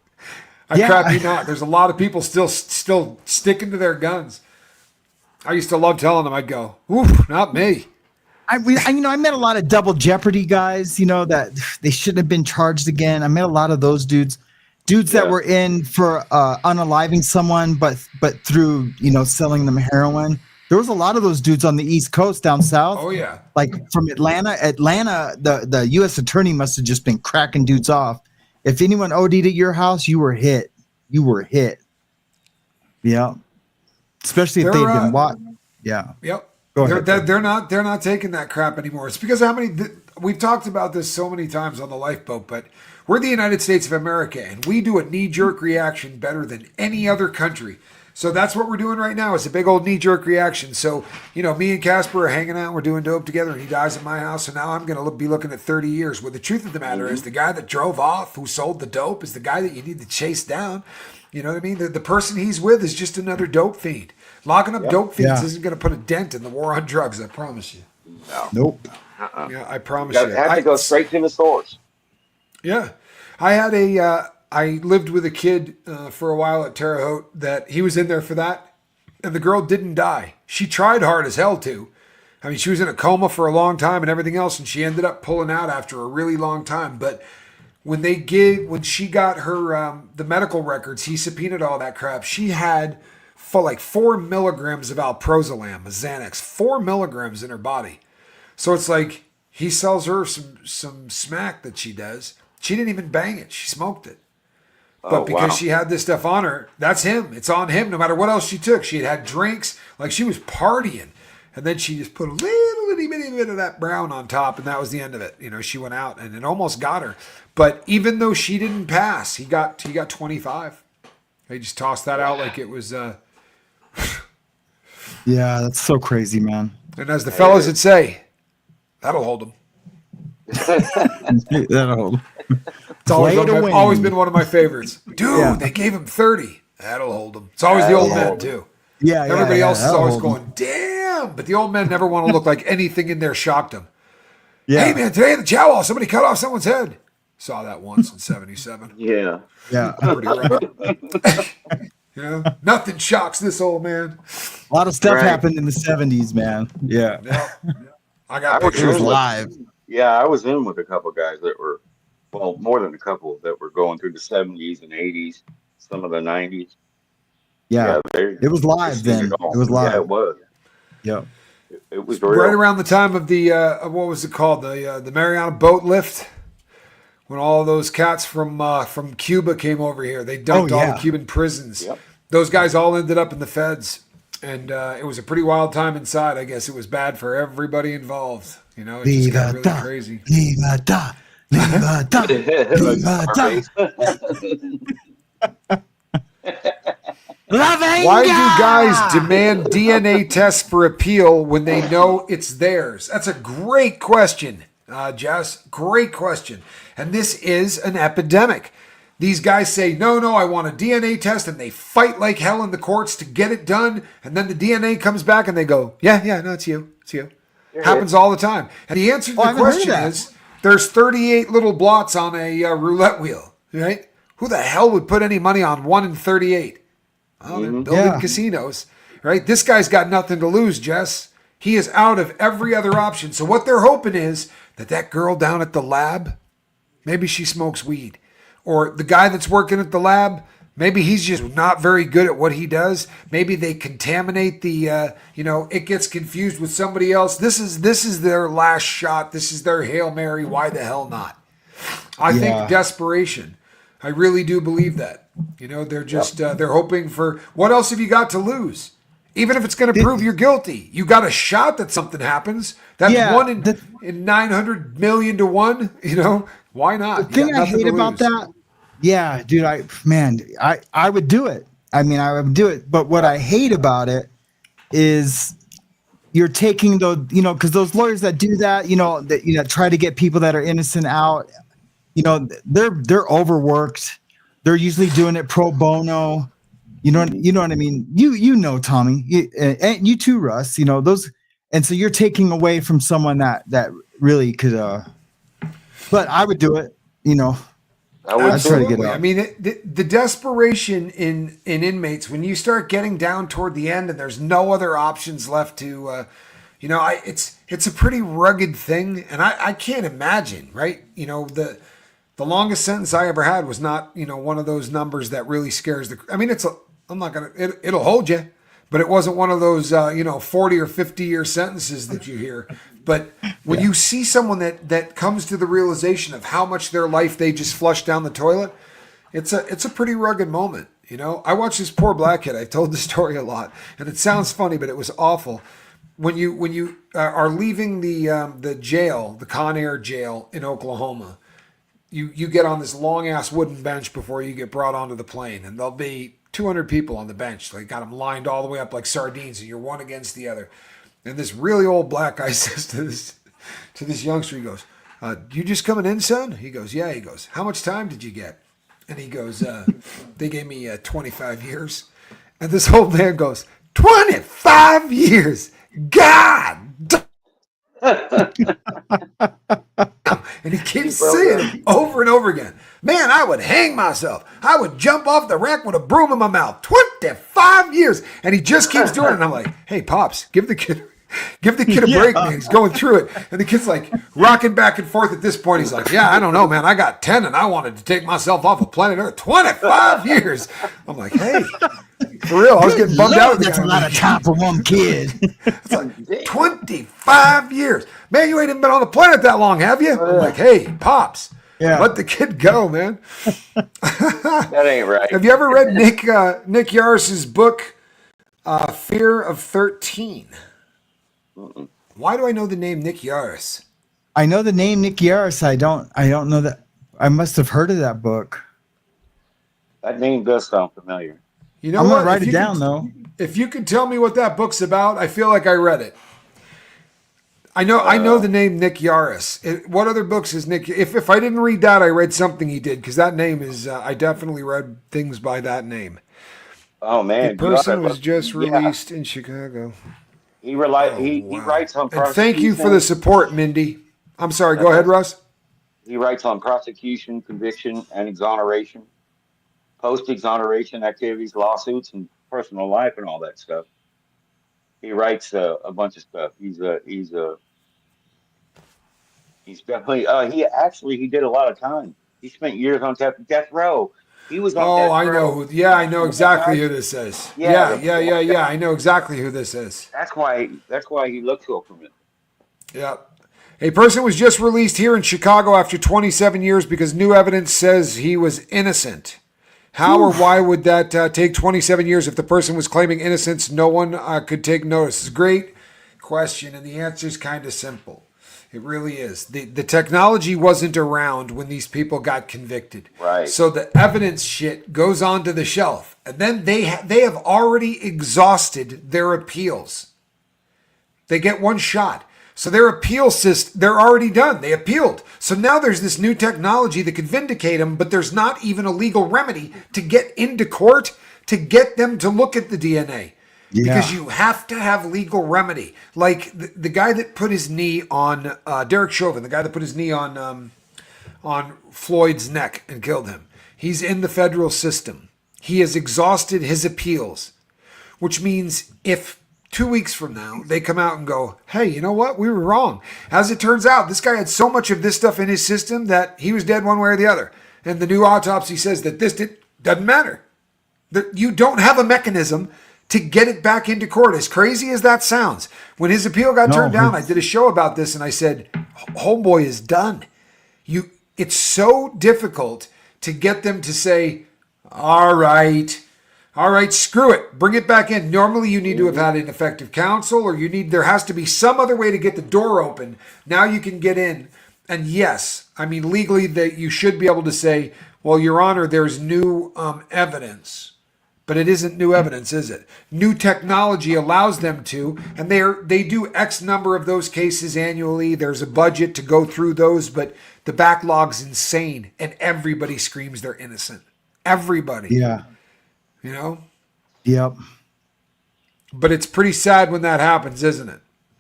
S1: I crap you not. There's a lot of people still sticking to their guns. I used to love telling them. I'd go, "Oof, not me."
S2: I met a lot of double jeopardy guys, that they shouldn't have been charged again. I met a lot of those dudes that were in for unaliving someone, but through, selling them heroin. There was a lot of those dudes on the East Coast down south.
S1: Oh yeah.
S2: Like from Atlanta, the U.S. attorney must have just been cracking dudes off. If anyone OD'd at your house, you were hit. Yeah. Especially if they'd been watched. Yeah.
S1: Yep.
S2: Go ahead.
S1: They're not taking that crap anymore. It's because we've talked about this so many times on the lifeboat, but we're the United States of America, and we do a knee-jerk reaction better than any other country. So that's what we're doing right now. It's a big old knee-jerk reaction. So, me and Casper are hanging out. We're doing dope together, and he dies at my house. So now I'm going to be looking at 30 years. Well, the truth of the matter is the guy that drove off, who sold the dope, is the guy that you need to chase down. You know what I mean? The person he's with is just another dope fiend. Locking up dope fiends isn't going to put a dent in the war on drugs, I promise you.
S3: No.
S2: Nope.
S1: Yeah, I promise you.
S3: Have to go straight to the source.
S1: Yeah. I lived with a kid for a while at Terre Haute that he was in there for that, and the girl didn't die. She tried hard as hell to. I mean, she was in a coma for a long time and everything else, and she ended up pulling out after a really long time. But when she got her the medical records, he subpoenaed all that crap. She had like 4 milligrams of alprazolam, a Xanax, 4 milligrams in her body. So it's like he sells her some smack that she does. She didn't even bang it. She smoked it. But because she had this stuff on her, that's him. It's on him no matter what else she took. She had drinks. Like she was partying. And then she just put a little bitty bit of that brown on top, and that was the end of it. She went out, and it almost got her. But even though she didn't pass, he got 25. They just tossed that out like it was...
S2: Yeah, that's so crazy, man.
S1: And as the fellas would say, that'll hold them.
S2: That'll hold them.
S1: It's always been one of my favorites. Dude, they gave him 30. That'll hold them. It's always the old men, too.
S2: Yeah,
S1: Everybody else is always going,
S2: them.
S1: damn. But the old men never want to look like anything in there shocked them.
S2: Yeah.
S1: Hey, man, today in the chow hall, somebody cut off someone's head. Saw that once in 77.
S3: Yeah.
S2: Yeah.
S1: Pretty rough. Nothing shocks this old man.
S2: A lot of stuff happened in the 70s, man. Yeah.
S1: I got
S3: was
S1: pictures
S2: live.
S3: Yeah, I was in with a couple guys that were, more than a couple that were going through the 70s and 80s, some of the 90s.
S2: Yeah. It was live then. It was live.
S3: Yeah, it was.
S2: Yeah.
S3: It was real.
S1: Right around the time of the what was it called, the Mariana boat lift, when all those cats from Cuba came over here. They dumped all the Cuban prisons.
S3: Yep.
S1: Those guys all ended up in the feds, and it was a pretty wild time inside. I guess it was bad for everybody involved. You know, it just got really crazy.
S2: Libertad, libertad, libertad.
S1: Why do guys demand DNA tests for appeal when they know it's theirs? That's a great question, Jess. Great question. And this is an epidemic. These guys say, no, I want a DNA test, and they fight like hell in the courts to get it done. And then the DNA comes back and they go, yeah, no, it's you. It's you. Happens all the time. And the answer to the question is there's 38 little blots on a roulette wheel, right? Who the hell would put any money on 1 in 38? Oh, they're building casinos, right? This guy's got nothing to lose, Jess. He is out of every other option. So what they're hoping is that girl down at the lab, maybe she smokes weed. Or the guy that's working at the lab, maybe he's just not very good at what he does. Maybe they contaminate the, it gets confused with somebody else. This is their last shot. This is their Hail Mary. Why the hell not? I think desperation. I really do believe that. They're just they're hoping for, what else have you got to lose? Even if it's going to prove you're guilty, you got a shot that something happens. That's 1 in 900 million to 1. Why not?
S2: The thing I hate about that, dude, I would do it. I mean, I would do it. But what I hate about it is you're taking those, because those lawyers that do that, try to get people that are innocent out, they're overworked. They're usually doing it pro bono. You know what I mean? You know, Tommy, and you too, Russ. Those, and so you're taking away from someone that really could. But I would do it. I'd try to get out.
S1: I mean, the desperation in inmates, when you start getting down toward the end and there's no other options left to, it's a pretty rugged thing, and I can't imagine, right? The longest sentence I ever had was not, one of those numbers that really scares it'll hold you, but it wasn't one of those, 40 or 50 year sentences that you hear. But when you see someone that comes to the realization of how much their life they just flushed down the toilet, it's a pretty rugged moment. I watched this poor black kid. I've told the story a lot, and it sounds funny, but it was awful. When you are leaving the jail, the Conair jail in Oklahoma, you get on this long ass wooden bench before you get brought onto the plane, and there'll be 200 people on the bench. They got them lined all the way up like sardines, and you're one against the other. And this really old black guy says to this youngster, he goes, "You just coming in, son?" He goes, "Yeah." He goes, "How much time did you get?" And he goes, "They gave me 25 years." And this old man goes, "25 years? God!" And he keeps saying it over and over again. "Man, I would hang myself. I would jump off the rack with a broom in my mouth. 25 years." And he just keeps doing it. And I'm like, "Hey, Pops, give the kid a break, man. He's going through it." And the kid's like rocking back and forth at this point. He's like, "Yeah, I don't know, man. I got 10 and I wanted to take myself off of planet Earth. 25 years. I'm like, "Hey, for real, I was getting bummed out.
S2: That's a lot of time for one kid."
S1: It's like 25 years. "Man, you ain't even been on the planet that long, have you?" I'm like, "Hey, Pops, let the kid go, man."
S3: That ain't right.
S1: Have you ever read Nick Yaris's book, Fear of 13? Mm-mm. Why do I know the name Nick Yaris?
S2: I know the name Nick Yaris. I don't know that. I must have heard of that book.
S3: That name does sound familiar.
S1: You know
S2: I'm
S1: what?
S2: gonna write it down though.
S1: If you could tell me what that book's about, I feel like I read it. I know the name Nick Yaris. What other books is Nick? If I didn't read that, I read something he did, because that name is. I definitely read things by that name.
S3: Oh man,
S1: The person was just released in Chicago.
S3: He writes on prosecution.
S1: And thank you for the support, Mindy. I'm sorry. Go ahead, Russ.
S3: He writes on prosecution, conviction, and exoneration, post-exoneration activities, lawsuits, and personal life, and all that stuff. He writes a bunch of stuff. He's definitely he did a lot of time. He spent years on death row. He was on
S1: Oh,
S3: death
S1: I know
S3: row.
S1: who. Yeah, I know
S3: Remember that
S1: exactly
S3: guy?
S1: who this is.
S3: Yeah,
S1: Yeah. I know exactly who this is.
S3: that's why he looked so familiar.
S1: Yeah. A person was just released here in Chicago after 27 years because new evidence says he was innocent. How or why would that take 27 years if the person was claiming innocence? No one could take notice. It's a great question, and the answer is kind of simple. It really is. The technology wasn't around when these people got convicted.
S3: Right.
S1: So the evidence shit goes onto the shelf. And then they have already exhausted their appeals. They get one shot. So their appeal system, they're already done. They appealed. So now there's this new technology that could vindicate them, but there's not even a legal remedy to get into court to get them to look at the DNA.
S2: Yeah.
S1: Because you have to have legal remedy. Like the guy that put his knee on Derek Chauvin, the guy that put his knee on Floyd's neck and killed him. He's in the federal system. He has exhausted his appeals, which means if 2 weeks from now they come out and go, hey, you know what? We were wrong. As it turns out, this guy had so much of this stuff in his system that he was dead one way or the other. And the new autopsy says that doesn't matter. That you don't have a mechanism to get it back into court. As crazy as that sounds, when his appeal got turned down, I did a show about this and I said, homeboy is done. It's so difficult to get them to say, all right, screw it, bring it back in. Normally you need to have had an effective counsel, or there has to be some other way to get the door open. Now you can get in. And yes, I mean, legally that you should be able to say, well, Your Honor, there's new evidence. But it isn't new evidence, is it? New technology allows them to, and they do X number of those cases annually. There's a budget to go through those, but the backlog's insane, and everybody screams they're innocent. Everybody.
S2: Yeah.
S1: You know?
S2: Yep.
S1: But it's pretty sad when that happens, isn't it?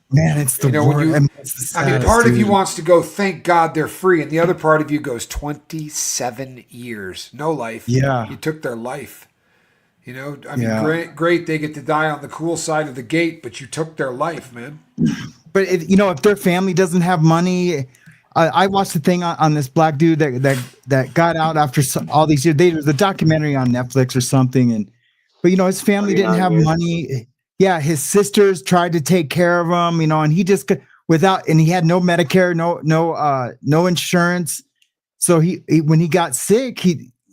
S2: Man, it's the worst.
S1: I mean, part of you wants to go, thank God they're free, and the other part of you goes, 27 years, no life.
S2: Yeah.
S1: You took their life. You know, I mean, great, they get to die on the cool side of the gate, but you took their life, man.
S2: But if their family doesn't have money, I watched the thing on this black dude that got out after all these years. There was a documentary on Netflix or something, but his family didn't have money. Yeah, his sisters tried to take care of him, and he just and he had no Medicare, no insurance. So he when he got sick,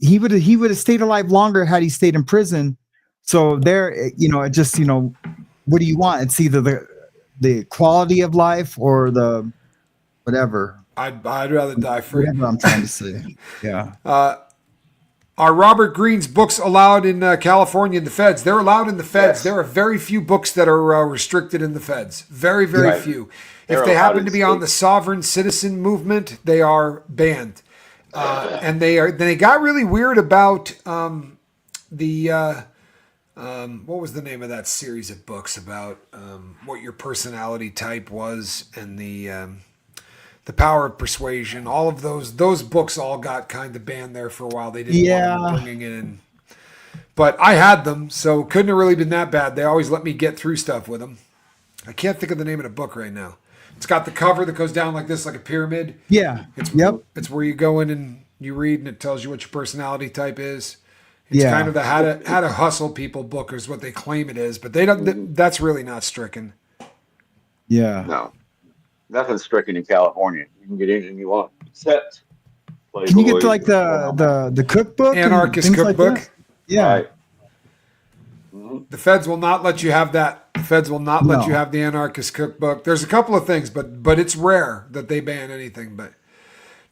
S2: he would have stayed alive longer had he stayed in prison. So there, it just, what do you want? It's either the quality of life or the whatever.
S1: I'd rather die free.
S2: Whatever I'm trying to say. Yeah.
S1: Are Robert Greene's books allowed in California in the feds? They're allowed in the feds. Yes. There are very few books that are restricted in the feds. Very, very few. If they happen to be on the sovereign citizen movement, they are banned. And they got really weird about what was the name of that series of books about what your personality type was, and the power of persuasion. All of those books all got kind of banned there for a while. They didn't want them bringing it in, but I had them, so couldn't have really been that bad. They always let me get through stuff with them. I can't think of the name of the book right now. It's got the cover that goes down like this, like a pyramid.
S2: Yeah.
S1: It's where you go in and you read, and it tells you what your personality type is. It's kind of the how to hustle people book is what they claim it is, but they don't. That's really not stricken.
S2: Yeah.
S3: No, nothing's stricken in California. You can get anything you want, except Playboy.
S2: Can you get to like the cookbook,
S1: anarchist cookbook?
S2: Like yeah.
S3: Right. Mm-hmm.
S1: The feds will not let you have that. The feds will not let you have the anarchist cookbook. There's a couple of things, but it's rare that they ban anything. But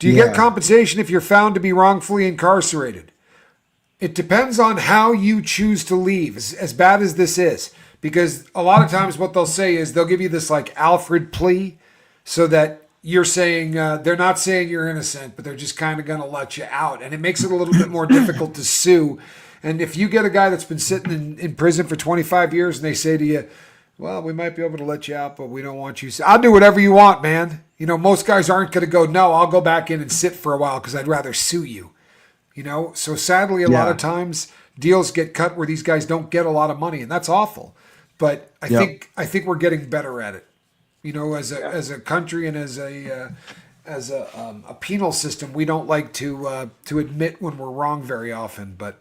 S1: do you get compensation if you're found to be wrongfully incarcerated? It depends on how you choose to leave, as bad as this is. Because a lot of times what they'll say is they'll give you this like Alfred plea so that you're saying, they're not saying you're innocent, but they're just kind of going to let you out. And it makes it a little bit more difficult to sue. And if you get a guy that's been sitting in prison for 25 years and they say to you, well, we might be able to let you out, but we don't want you. I'll do whatever you want, man. Most guys aren't going to go, no, I'll go back in and sit for a while because I'd rather sue you. So sadly, a lot of times deals get cut where these guys don't get a lot of money, and that's awful. But I think we're getting better at it. As a country and as a penal system, we don't like to admit when we're wrong very often. But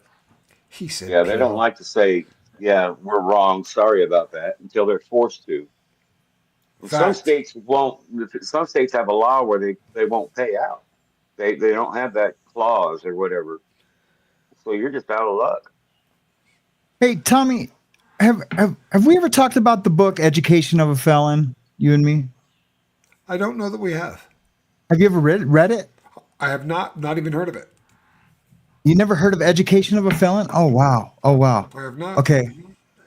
S1: he said,
S3: Yeah, they don't like to say, "Yeah, we're wrong. Sorry about that," until they're forced to. And some
S1: Fact.
S3: states won't. Some states have a law where they won't pay out. They don't have that clause or whatever. So you're just out of luck.
S2: Hey, Tommy, have we ever talked about the book Education of a Felon? You and me?
S1: I don't know that we have.
S2: Have you ever read it?
S1: I have not even heard of it.
S2: You never heard of Education of a Felon? Oh wow.
S1: I have not.
S2: Okay.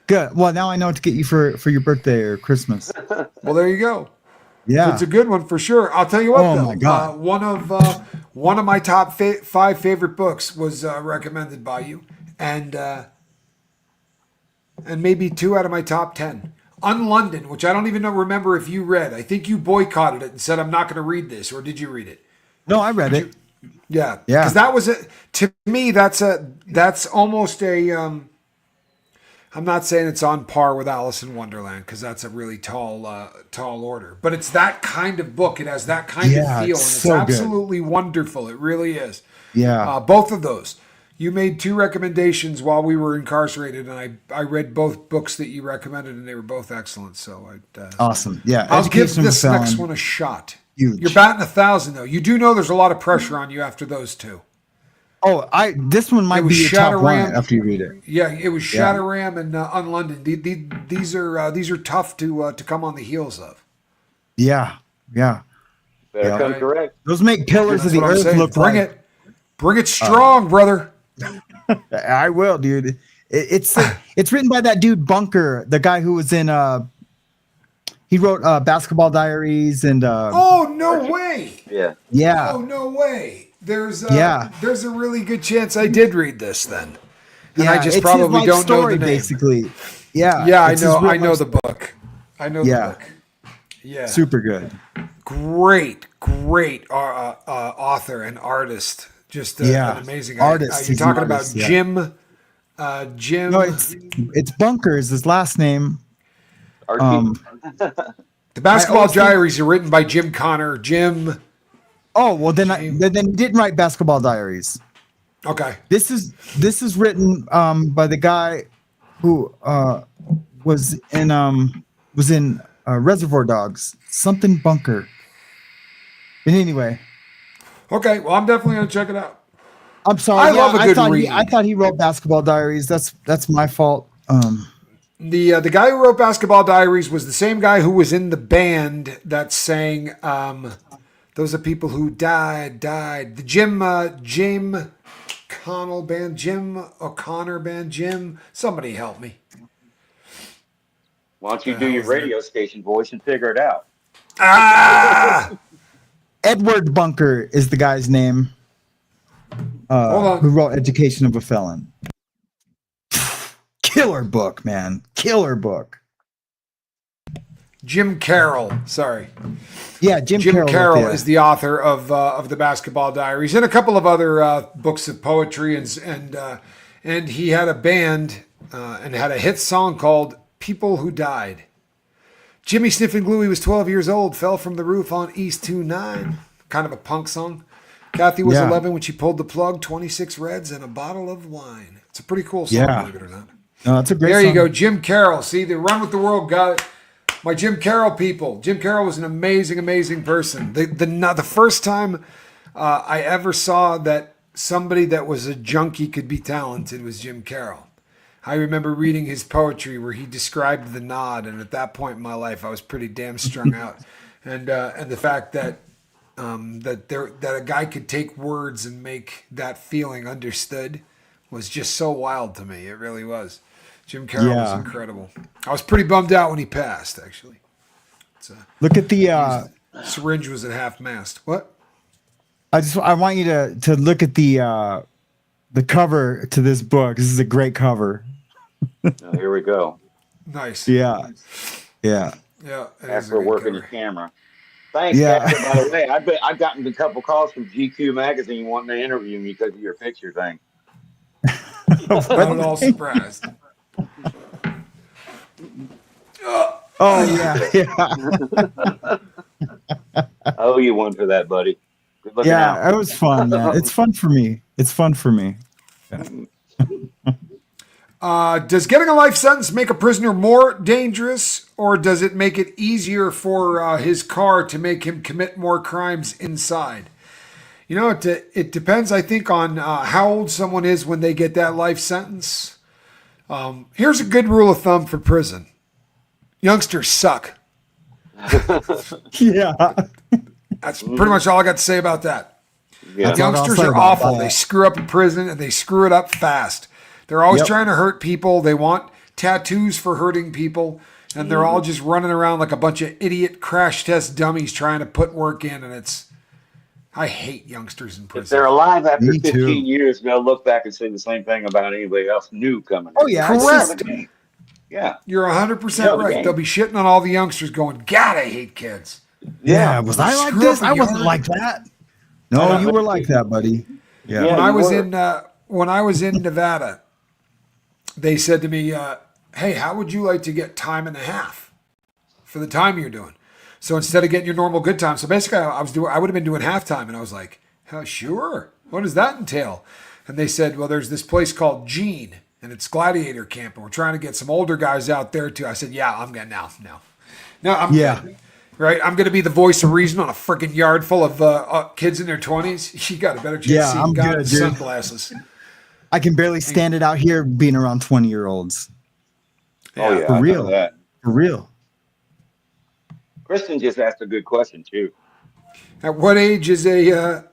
S2: Good. Well, now I know what to get you for your birthday or Christmas.
S1: Well, there you go.
S2: Yeah.
S1: It's a good one for sure. I'll tell you what,
S2: Oh
S1: though.
S2: my God.
S1: One of my top 5 favorite books was recommended by you, and maybe 2 out of my top 10. Unlondon, which I don't even remember if you read. I think you boycotted it and said, "I'm not going to read this," or did you read it?
S2: No, I read it.
S1: Yeah,
S2: Yeah.
S1: because that was to me. That's almost a. I'm not saying it's on par with Alice in Wonderland because that's a really tall order. But it's that kind of book. It has that kind of feel, and it's
S2: so
S1: absolutely wonderful. It really is.
S2: Yeah.
S1: Both of those. You made 2 recommendations while we were incarcerated, and I read both books that you recommended, and they were both excellent. So
S2: Awesome. Yeah.
S1: I'll give
S2: Education of a
S1: this
S2: Felon.
S1: next one a shot.
S2: Huge.
S1: You're batting 1,000 though. You do know there's a lot of pressure on you after those 2.
S2: Oh, this one might
S1: It was
S2: be your top one
S1: Shadowram.
S2: after you read it.
S1: Yeah, it was Shadowram and Unlondon. These are tough to come on the heels of.
S2: Yeah. Yeah.
S3: Better come correct.
S2: Those make pillars
S1: That's
S2: of the
S1: what I'm
S2: earth
S1: saying.
S2: look like.
S1: Bring it strong, brother.
S2: I will, dude. It's written by that dude Bunker, the guy who was in he wrote Basketball Diaries and
S1: Oh no way!
S2: yeah.
S1: Oh no way! There's a really good chance I did read this then, and I just
S2: it's
S1: probably
S2: his life
S1: don't know
S2: story,
S1: the name.
S2: basically. Yeah,
S1: Yeah,
S2: it's his real
S1: I know
S2: life
S1: the
S2: story.
S1: book. I know the book. Yeah,
S2: Super good.
S1: great author and artist. Just an amazing
S2: artist.
S1: You're
S2: He's
S1: talking
S2: an artist,
S1: about Jim.
S2: No, it's Bunker is his last name.
S1: The Basketball
S2: always think-
S1: Diaries are written by Jim Connor. Jim.
S2: Oh well, then he didn't write Basketball Diaries.
S1: Okay.
S2: This is written by the guy who was in Reservoir Dogs. Something Bunker. But anyway.
S1: Okay. Well, I'm definitely gonna check it out.
S2: I'm sorry.
S1: I love a good read.
S2: I thought he wrote Basketball Diaries. That's my fault.
S1: The guy who wrote Basketball Diaries was the same guy who was in the band that sang "Those Are People Who Died." The Jim Connell band, Jim O'Connor band, Jim. Somebody help me.
S3: Why don't you do your radio station voice and figure it out?
S2: Edward Bunker is the guy's name.
S1: Hold on.
S2: Who wrote Education of a Felon? Killer book, man. Killer book.
S1: Jim Carroll. Sorry.
S2: Yeah, Jim
S1: Carroll is the author of the Basketball Diaries and a couple of other books of poetry, and he had a band and had a hit song called "People Who Died." Jimmy Sniffing Glue. He was 12 years old. Fell from the roof on East 29. Kind of a punk song. Kathy was 11 when she pulled the plug. 26 Reds and a bottle of wine. It's a pretty cool song, believe it or not.
S2: No, it's a great
S1: There
S2: song.
S1: you go, Jim Carroll. See, the Run with the World got it. My Jim Carroll people. Jim Carroll was an amazing, amazing person. The first time I ever saw that somebody that was a junkie could be talented was Jim Carroll. I remember reading his poetry where he described the nod, and at that point in my life, I was pretty damn strung out. And the fact that that a guy could take words and make that feeling understood was just so wild to me. It really was. Jim Carroll was incredible. I was pretty bummed out when he passed, actually.
S2: Look at the
S1: syringe was at half mast. What?
S2: I want you to look at the cover to this book. This is a great cover.
S3: Here we go.
S1: Nice.
S2: Yeah.
S3: After working the camera. Thanks, Pastor, by the way. I've gotten a couple calls from GQ magazine wanting to interview me because of your picture thing.
S1: Not at all surprised.
S2: Oh yeah.
S3: I owe you one for that, buddy. Good looking out.
S2: Yeah, it was fun, man. It's fun for me. It's fun for me.
S1: Does getting a life sentence make a prisoner more dangerous, or does it make it easier for his car to make him commit more crimes inside? You know, it depends, I think, on how old someone is when they get that life sentence. Here's a good rule of thumb for prison. Youngsters suck.
S2: Yeah.
S1: That's pretty much all I got to say about that.
S3: Yeah.
S1: Youngsters are awful. They screw up in prison, and they screw it up fast. They're always trying to hurt people. They want tattoos for hurting people. And they're all just running around like a bunch of idiot crash test dummies trying to put work in. And I hate youngsters in prison.
S3: If they're alive after
S2: Me
S3: 15
S2: too.
S3: years, they'll look back and say the same thing about anybody else new coming.
S2: Oh, yeah.
S1: Correct.
S3: Yeah.
S1: You're 100% right. They'll be shitting on all the youngsters going, God, I hate kids.
S2: Yeah. Was I like
S1: Screw
S2: this?
S1: up
S2: I
S1: a
S2: wasn't
S1: yard.
S2: like that. No, you were like that, buddy. Yeah.
S1: When
S3: Yeah,
S1: I was in Nevada, they said to me, hey, how would you like to get time and a half for the time you're doing? So instead of getting your normal good time, so basically I would have been doing halftime, and I was like, oh, sure. What does that entail? And they said, well, there's this place called Gene, and it's gladiator camp, and we're trying to get some older guys out there too. I said, yeah, I'm good now. No, I'm good. Right? I'm going to be the voice of reason on a freaking yard full of kids in their 20s. You got a better chance
S2: Yeah,
S1: seeing
S2: I'm
S1: God
S2: good,
S1: with
S2: dude.
S1: sunglasses.
S2: I can barely stand it out here being around 20-year-olds.
S3: Oh, yeah.
S2: For
S3: I know
S2: real.
S3: that.
S2: For real.
S3: Kristen just asked a good question, too.
S1: At what age is a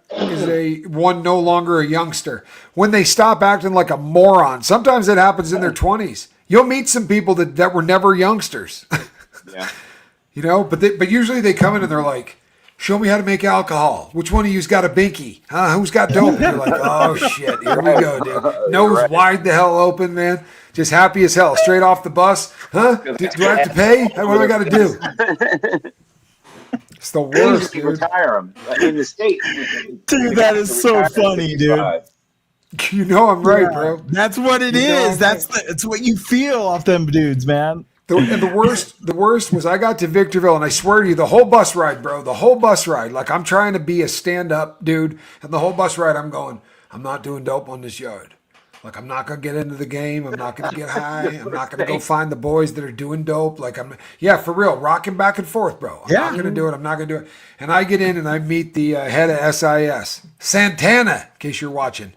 S1: one no longer a youngster? When they stop acting like a moron. Sometimes it happens in their 20s. You'll meet some people that were never youngsters.
S3: Yeah.
S1: You know, but usually they come in and they're like, show me how to make alcohol. Which one of you's got a binky? Huh? Who's got dope? And you're like, oh shit, here we go, dude. Nose wide the hell open, man. Just happy as hell. Straight off the bus. Huh? Do I have to pay? What do I got to do? It's the worst, dude.
S3: Retire them in the state.
S2: Dude, that is so funny, dude.
S1: You know I'm right,
S2: Yeah,
S1: bro.
S2: That's what it
S1: You know
S2: is. That's what you feel off them dudes, man.
S1: And the worst was I got to Victorville, and I swear to you, the whole bus ride, bro, the whole bus ride, like I'm trying to be a stand-up dude, and the whole bus ride I'm going, I'm not doing dope on this yard. Like, I'm not going to get into the game. I'm not going to get high. I'm not going to go find the boys that are doing dope. Like, for real, rocking back and forth, bro. I'm not going to do it. I'm not going to do it. And I get in and I meet the head of SIS, Santana, in case you're watching.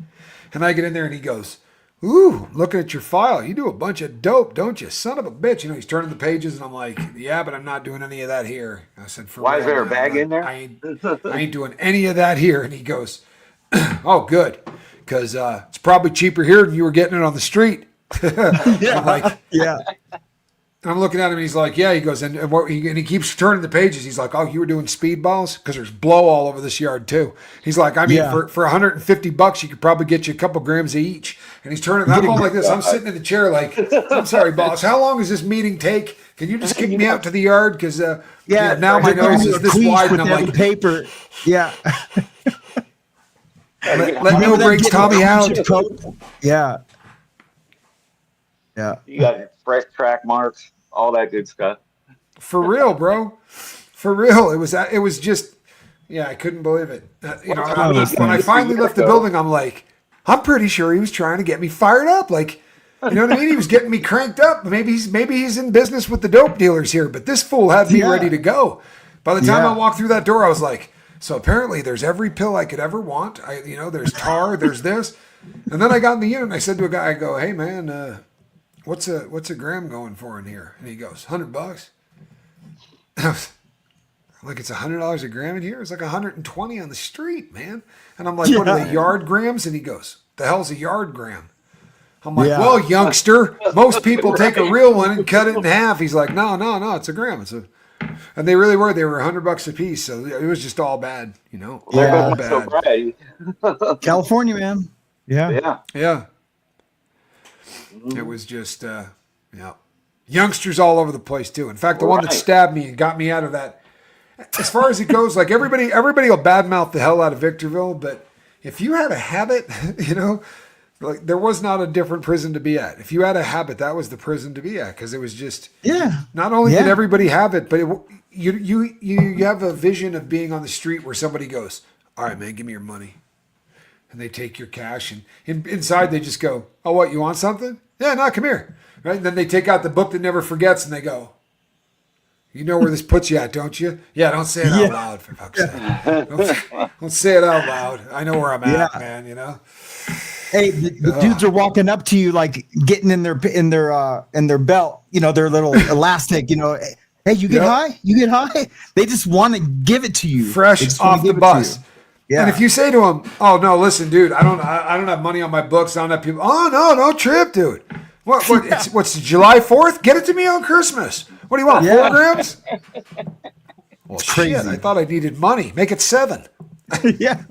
S1: And I get in there and he goes, ooh, looking at your file, you do a bunch of dope, don't you? Son of a bitch. You know, he's turning the pages and I'm like, yeah, but I'm not doing any of that here. I said, for
S3: Why
S1: real,
S3: is there a
S1: man,
S3: bag in there?
S1: I ain't doing any of that here. And he goes, oh, good. Because it's probably cheaper here than you were getting it on the street. I'm like,
S2: Yeah.
S1: and I'm looking at him and he's like, yeah, he goes, and he keeps turning the pages. He's like, oh, you were doing speedballs? Because there's blow all over this yard too. He's like, I mean,
S2: Yeah.
S1: for $150, you could probably get you a couple grams of each. And he's turning, I'm going like this. I'm sitting in the chair like, I'm sorry, boss. How long does this meeting take? Can you just kick me out to the yard? Because now my nose is this wide. And I'm like,
S2: paper. Yeah.
S1: let no breaks Tommy out.
S2: Yeah. Yeah.
S3: You got fresh track marks, all that good stuff.
S1: For real, bro. For real. It was just, yeah, I couldn't believe it. When I finally left the building, I'm like, I'm pretty sure he was trying to get me fired up. Like, you know what I mean? He was getting me cranked up. Maybe he's in business with the dope dealers here, but this fool had me ready to go. By the time I walked through that door, I was like, so apparently there's every pill I could ever want. There's tar, there's this. And then I got in the unit and I said to a guy, I go, hey man, what's a gram going for in here? And he goes, $100. I was like, it's $100 a gram in here? It's like 120 on the street, man. And I'm like, what are they, yard grams? And he goes, the hell's a yard gram? I'm like, well, youngster, most people take a real one and cut it in half. He's like, no, it's a gram. And they really were. They were $100 a piece. So it was just all bad, all bad.
S3: So bright.
S2: California, man. Yeah.
S1: Yeah. It was just, youngsters all over the place too. In fact, the one that stabbed me and got me out of that, as far as it goes, like everybody will badmouth the hell out of Victorville, but if you had a habit, like there was not a different prison to be at. If you had a habit, that was the prison to be at, because it was just, not only did everybody have it, but you have a vision of being on the street where somebody goes, all right, man, give me your money. And they take your cash, and inside they just go, oh, what, you want something? Yeah, no, come here. Right? And then they take out the book that never forgets, and they go, you know where this puts you at, don't you? Yeah, don't say it out loud, for fuck's sake. Don't say it out loud. I know where I'm at, man, you know?
S2: Hey, the dudes are walking up to you, like getting in their belt, you know, their little elastic, you know. Hey, you get high? You get high? They just want to give it to you.
S1: Fresh off the bus. Yeah. And if you say to them, "Oh no, listen, dude, I don't have money on my books. I don't have people." Oh no, no trip, dude. What's July 4th? Get it to me on Christmas. What do you want? 4 grams? Well,
S2: it's crazy.
S1: Shit, I thought I needed money. Make it 7.
S2: Yeah.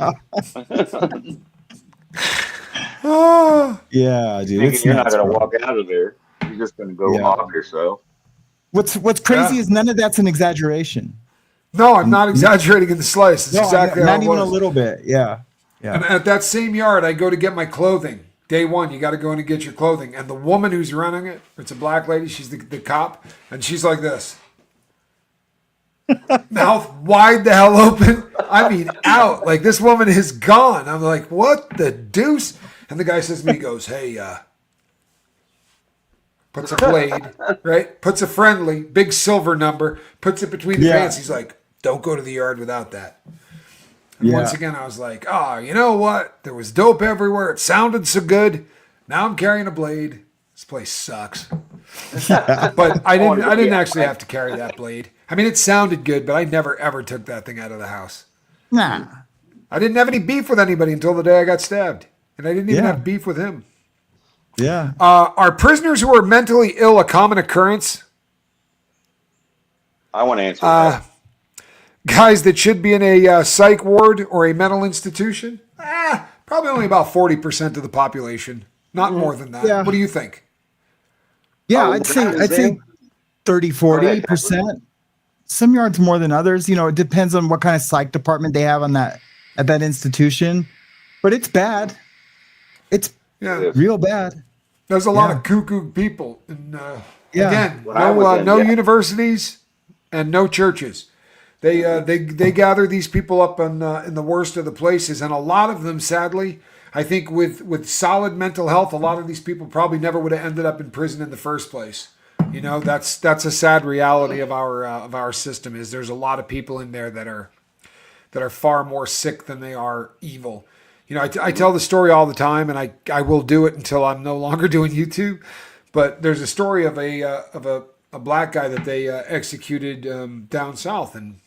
S1: Oh.
S2: Yeah, dude.
S3: You're not going to walk out of there. You're just going to go off yourself.
S2: What's crazy is none of that's an exaggeration.
S1: No, I'm not exaggerating in the slightest. It's exactly
S2: not
S1: how it
S2: even
S1: was.
S2: a little bit. Yeah. Yeah.
S1: And at that same yard, I go to get my clothing. Day one, you got to go in and get your clothing. And the woman who's running it, it's a black lady. She's the cop. And she's like this. Mouth wide the hell open. I mean, out. Like, this woman is gone. I'm like, what the deuce? And the guy says to me, he goes, hey, puts a blade, right? Puts a friendly, big silver number, puts it between the pants. He's like, don't go to the yard without that. And once again, I was like, oh, you know what? There was dope everywhere. It sounded so good. Now I'm carrying a blade. This place sucks. But I didn't actually have to carry that blade. I mean, it sounded good, but I never, ever took that thing out of the house.
S2: Nah.
S1: I didn't have any beef with anybody until the day I got stabbed. And I didn't even have beef with him.
S2: Yeah.
S1: Are prisoners who are mentally ill a common occurrence?
S3: I want to answer that.
S1: Guys that should be in a psych ward or a mental institution? Probably only about 40% of the population. Not more than that.
S2: Yeah.
S1: What do you think?
S2: Yeah, I'd say 30, 40%. Some yards more than others. You know, it depends on what kind of psych department they have at that institution. But it's bad. It's real bad.
S1: There's a lot of cuckoo people. And again,
S3: When
S1: no universities and no churches. They gather these people up in the worst of the places, and a lot of them, sadly, I think with solid mental health, a lot of these people probably never would have ended up in prison in the first place. You know, that's a sad reality of our system. Is there's a lot of people in there that are far more sick than they are evil. You know, I tell the story all the time, and I will do it until I'm no longer doing YouTube. But there's a story of a black guy that they executed down south, and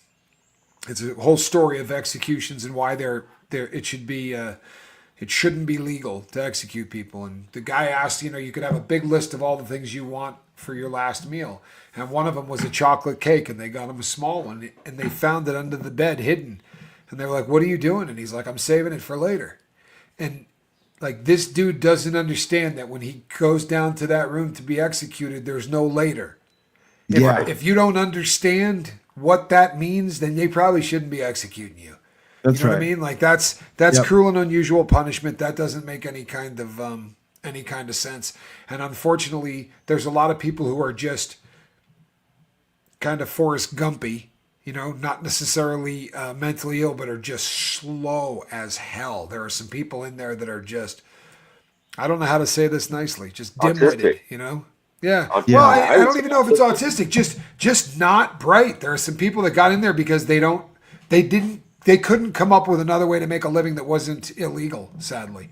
S1: it's a whole story of executions and why it shouldn't be legal to execute people. And the guy asked, you know, you could have a big list of all the things you want for your last meal, and one of them was a chocolate cake, and they got him a small one, and they found it under the bed hidden. And they were like, what are you doing? And he's like, I'm saving it for later. And like, this dude doesn't understand that when he goes down to that room to be executed, there's no later. If you don't understand what that means, then they probably shouldn't be executing you.
S2: That's
S1: you know
S2: right.
S1: what I mean? Like, that's cruel and unusual punishment. That doesn't make any kind of sense. And unfortunately, there's a lot of people who are just kind of Forrest Gumpy. You know, not necessarily mentally ill, but are just slow as hell. There are some people in there that are just, I don't know how to say this nicely, just dim-witted, you know? Yeah. Well, I don't even know if it's autistic, just not bright. There are some people that got in there because they couldn't come up with another way to make a living that wasn't illegal, sadly.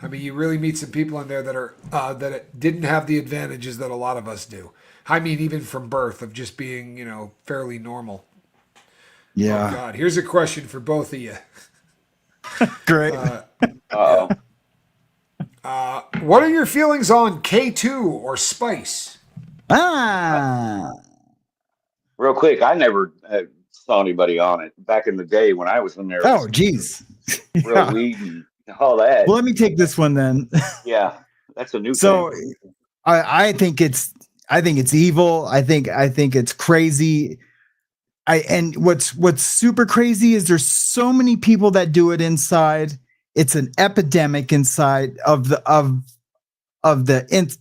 S1: I mean, you really meet some people in there that are that didn't have the advantages that a lot of us do. I mean, even from birth, of just being, you know, fairly normal.
S2: Yeah.
S1: Oh God, here's a question for both of you.
S2: Great.
S1: What are your feelings on K2 or Spice?
S3: Real quick, I never saw anybody on it back in the day when I was in there.
S2: Oh, geez.
S3: Real weed and all that.
S2: Well, let me take this one then.
S3: Yeah, that's a new
S2: So
S3: thing.
S2: I think it's evil. I think it's crazy. And what's super crazy is there's so many people that do it inside. It's an epidemic inside of the nth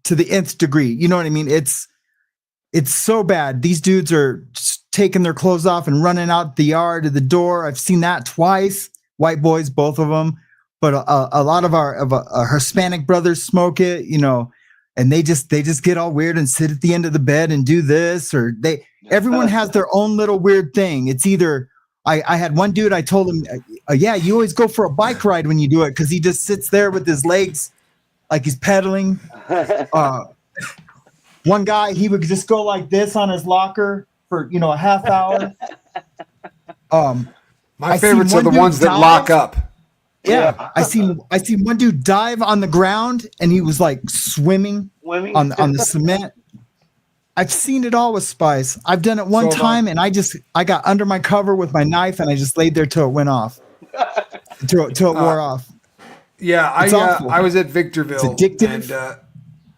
S2: to the nth degree. You know what I mean? It's so bad. These dudes are just taking their clothes off and running out the yard to the door. I've seen that twice. White boys, both of them. But a lot of our Hispanic brothers smoke it, you know, and they just get all weird and sit at the end of the bed and do this, or everyone has their own little weird thing. It's either I had one dude, I told him, yeah, you always go for a bike ride when you do it, because he just sits there with his legs like he's pedaling. One guy, he would just go like this on his locker for, you know, a half hour.
S1: My favorites are the ones that lock up.
S2: Yeah. I seen one dude dive on the ground and he was like swimming on the cement. I've seen it all with spice. I've done it one time and I got under my cover with my knife and I just laid there till it went off. Till it wore off.
S1: Yeah, I was at Victorville.
S2: It's addictive. And,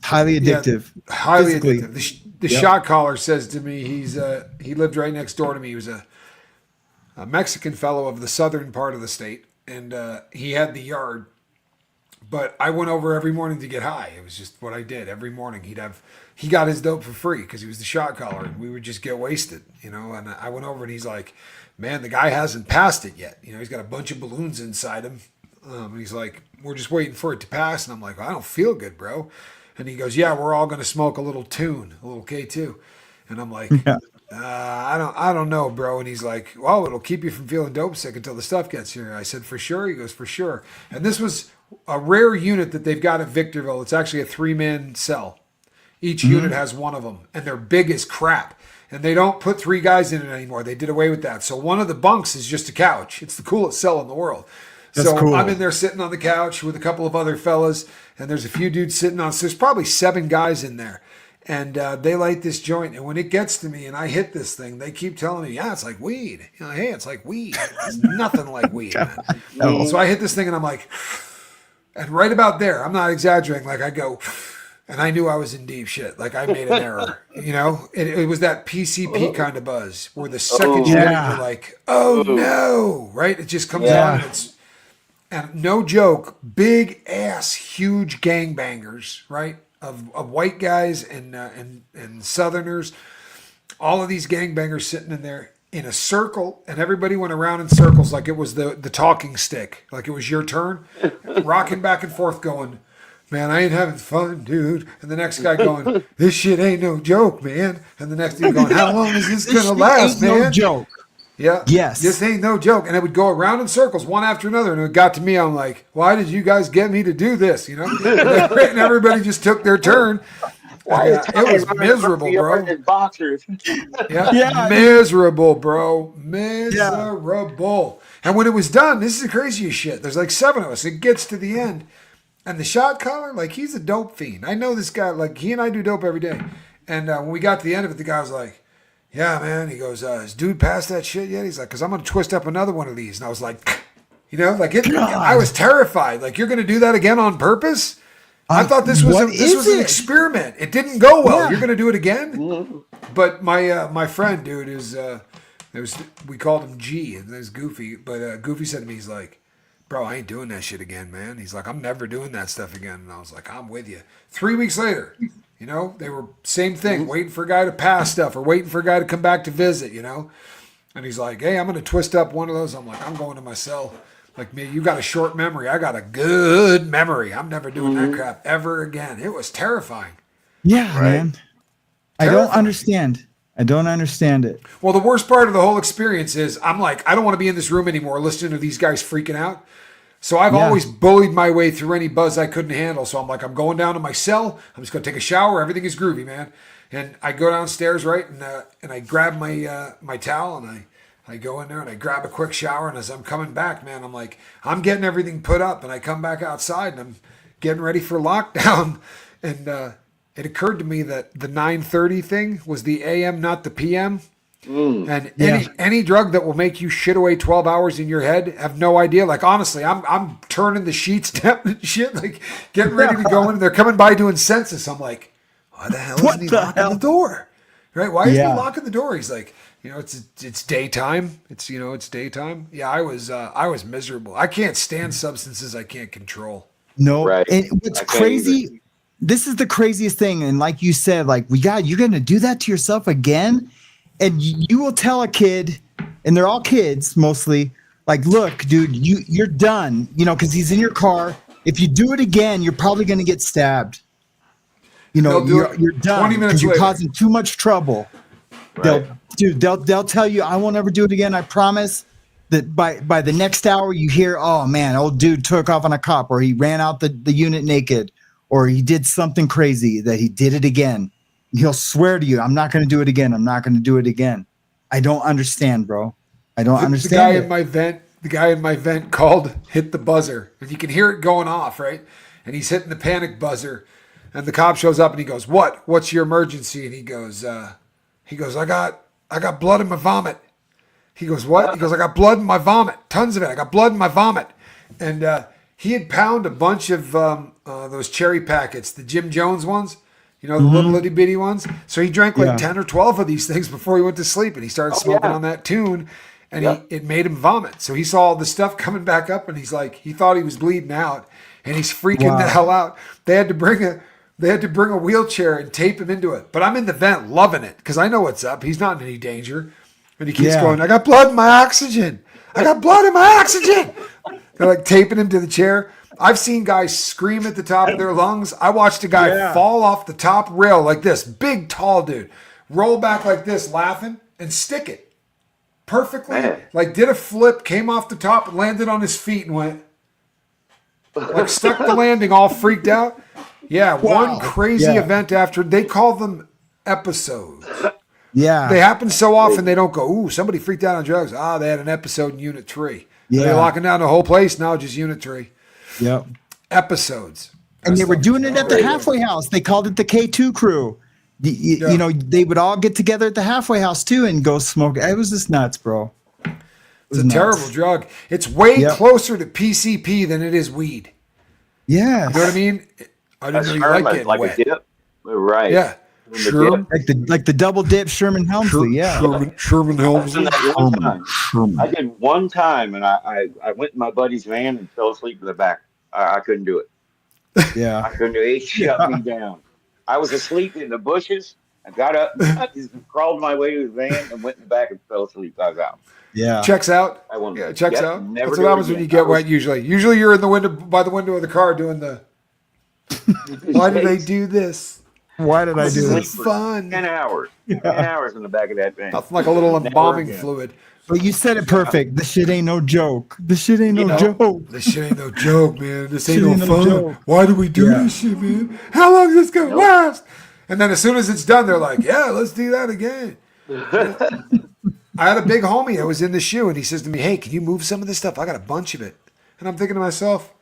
S2: highly addictive.
S1: Yeah, highly addictive. The shot caller says to me, he lived right next door to me. He was a Mexican fellow of the southern part of the state, and he had the yard. But I went over every morning to get high. It was just what I did every morning. He got his dope for free because he was the shot caller, and we would just get wasted, you know. And I went over, and he's like, "Man, the guy hasn't passed it yet. You know, he's got a bunch of balloons inside him." And he's like, "We're just waiting for it to pass." And I'm like, "I don't feel good, bro." And he goes, "Yeah, we're all going to smoke a little tune, a little K2." And I'm like, I don't know, bro. And he's like, "Well, it'll keep you from feeling dope sick until the stuff gets here." I said, "For sure?" He goes, "For sure." And this was a rare unit that they've got at Victorville. It's actually a 3-man cell. Each unit has one of them, and they're big as crap. And they don't put 3 guys in it anymore. They did away with that. So one of the bunks is just a couch. It's the coolest cell in the world. That's cool. I'm in there sitting on the couch with a couple of other fellas, and there's a few dudes sitting on. So there's probably 7 guys in there, and they light this joint. And when it gets to me and I hit this thing, they keep telling me, "Yeah, it's like weed. You know, hey, it's like weed. It's nothing like weed, man." So I hit this thing, and I'm like, and right about there, I'm not exaggerating. Like I go, and I knew I was in deep shit. Like I made an error, you know. It was that PCP kind of buzz, where the second you hit it, you're like, "Oh no!" Right? It just comes out, and and no joke, big ass, huge gangbangers, right? Of white guys and Southerners, all of these gangbangers sitting in there in a circle, and everybody went around in circles like it was the talking stick, like it was your turn, rocking back and forth, going, "Man, I ain't having fun, dude." And the next guy going, "This shit ain't no joke, man." And the next dude going, "How long is this gonna last, man?"
S2: No joke.
S1: Yeah. Yes. This ain't no joke. And it would go around in circles, one after another. And it got to me, I'm like, "Why did you guys get me to do this?" You know? And everybody just took their turn. It was miserable, bro.
S3: Boxers.
S1: Yeah. Miserable, bro. Miserable. And when it was done, this is the craziest shit. There's like 7 of us. It gets to the end. And the shot caller, like, he's a dope fiend. I know this guy. Like, he and I do dope every day. And when we got to the end of it, the guy was like, "Yeah, man." He goes, "Is dude past that shit yet?" He's like, "Because I'm going to twist up another one of these." And I was like, you know, like I was terrified. Like, "You're going to do that again on purpose?" I thought this was an experiment. It didn't go well. Yeah. You're going to do it again? But my friend, dude, we called him G, and there's Goofy. But Goofy said to me, he's like, "Bro, I ain't doing that shit again, man." He's like, "I'm never doing that stuff again." And I was like, "I'm with you." 3 weeks later, you know, they were same thing, waiting for a guy to pass stuff or waiting for a guy to come back to visit, you know. And he's like, "Hey, I'm going to twist up one of those." I'm like, "I'm going to my cell." Like, "Me, you got a short memory. I got a good memory. I'm never doing that crap ever again." It was terrifying.
S2: Yeah, right? Man. I don't understand it.
S1: Well, the worst part of the whole experience is I'm like, I don't want to be in this room anymore listening to these guys freaking out. So I've always bullied my way through any buzz I couldn't handle. So I'm like, I'm going down to my cell. I'm just going to take a shower. Everything is groovy, man. And I go downstairs, right, and I grab my towel, and I go in there, and I grab a quick shower. And as I'm coming back, man, I'm like, I'm getting everything put up. And I come back outside, and I'm getting ready for lockdown. And it occurred to me that the 9:30 thing was the AM, not the PM. And any drug that will make you shit away 12 hours in your head, have no idea. Like, honestly, I'm turning the sheets down and shit, like getting ready to go in. And they're coming by doing census. I'm like, why the hell isn't he locking the door? Right? Why isn't he locking the door? He's like, you know, it's daytime. It's daytime. Yeah, I was miserable. I can't stand substances I can't control.
S2: No. Right. And what's crazy, this is the craziest thing. And like you said, like, you're going to do that to yourself again. and you will tell a kid, and they're all kids mostly, like, look, dude, you're done, because he's in your car. If you do it again, you're probably going to get stabbed. You're done
S1: 20 minutes
S2: because you're
S1: later.
S2: causing too much trouble.
S3: Right.
S2: They'll tell you, I won't ever do it again. I promise. That by the next hour you hear, oh man, old dude took off on a cop, or he ran out the unit naked, or he did something crazy, that he did it again. He'll swear to you, I'm not going to do it again. I'm not going to do it again. I don't understand, bro. I don't understand.
S1: The guy in my vent called, hit the buzzer, and you can hear it going off, right? And he's hitting the panic buzzer, and the cop shows up and he goes, What's your emergency? And he goes, I got blood in my vomit. He goes, what? He goes, I got blood in my vomit. Tons of it. I got blood in my vomit. And he had pounded a bunch of those cherry packets, the Jim Jones ones, the little itty bitty ones. So he drank like 10 or 12 of these things before he went to sleep. And he started smoking on that tune, and it made him vomit. So he saw all the stuff coming back up, and he's like, he thought he was bleeding out, and he's freaking the hell out. They had to bring a wheelchair and tape him into it. But I'm in the vent loving it because I know what's up. He's not in any danger. And he keeps going, I got blood in my oxygen. I got blood in my oxygen. They're like taping him to the chair. I've seen guys scream at the top of their lungs. I watched a guy fall off the top rail like this, big, tall dude, roll back like this, laughing, and stick it perfectly. Man. Like did a flip, came off the top, and landed on his feet and went, like stuck the landing, all freaked out. Yeah, one crazy event after. They call them episodes.
S2: Yeah.
S1: They happen so often they don't go, ooh, somebody freaked out on drugs. They had an episode in Unit 3. Yeah. They're locking down the whole place. Now just Unit 3.
S2: Yep.
S1: Episodes.
S2: And they were doing it at the halfway house. They called it the K2 crew. They would all get together at the halfway house too and go smoke. It was just nuts, bro.
S1: It's a terrible drug. It's way closer to PCP than it is weed.
S2: Yeah.
S1: You know what I mean? I didn't know you like getting wet.
S3: A dip. Right.
S1: Yeah.
S2: Sure. Like the double dip Sherman Helmsley,
S1: Sherman Helmsley.
S3: I did one time, and I went in my buddy's van and fell asleep in the back. I couldn't do it.
S2: Yeah,
S3: I couldn't do it. He shut me down. I was asleep in the bushes. I got up, I just crawled my way to the van, and went in the back and fell asleep. I was out.
S2: Yeah,
S1: checks out. Checks out. That's what happens when you get wet. Usually you're in the window by the window of the car doing the. Why did I do this?
S2: Why did I do this?
S1: Fun.
S3: 10 hours. 10 hours in the back of that van.
S1: Nothing like a little embalming fluid.
S2: But you said it perfect. This shit ain't no joke. This shit ain't no joke.
S1: This shit ain't no joke, man. This ain't no fun. Why do we do this shit, man? How long is this going to last? And then as soon as it's done, they're like, yeah, let's do that again. I had a big homie that was in the shoe, and he says to me, hey, can you move some of this stuff? I got a bunch of it. And I'm thinking to myself,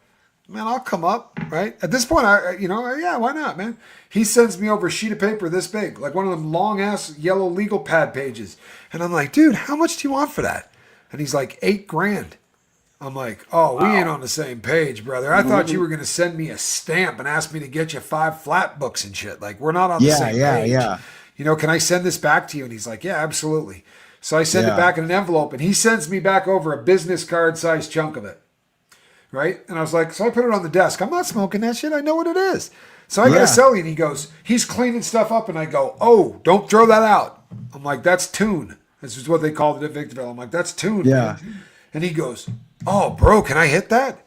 S1: man, I'll come up, right? At this point, why not, man? He sends me over a sheet of paper this big, like one of them long-ass yellow legal pad pages. And I'm like, dude, how much do you want for that? And he's like, $8,000. I'm like, we ain't on the same page, brother. I thought you were going to send me a stamp and ask me to get you 5 flat books and shit. Like, we're not on the same page. Yeah. Can I send this back to you? And he's like, yeah, absolutely. So I send it back in an envelope, and he sends me back over a business card-sized chunk of it. Right? And I was like, so I put it on the desk. I'm not smoking that shit. I know what it is. So I get a celly, and he goes, he's cleaning stuff up, and I go, oh, don't throw that out. I'm like, that's tune. This is what they called it at Victorville. I'm like, that's tune. Yeah. Man. And he goes, oh, bro, can I hit that?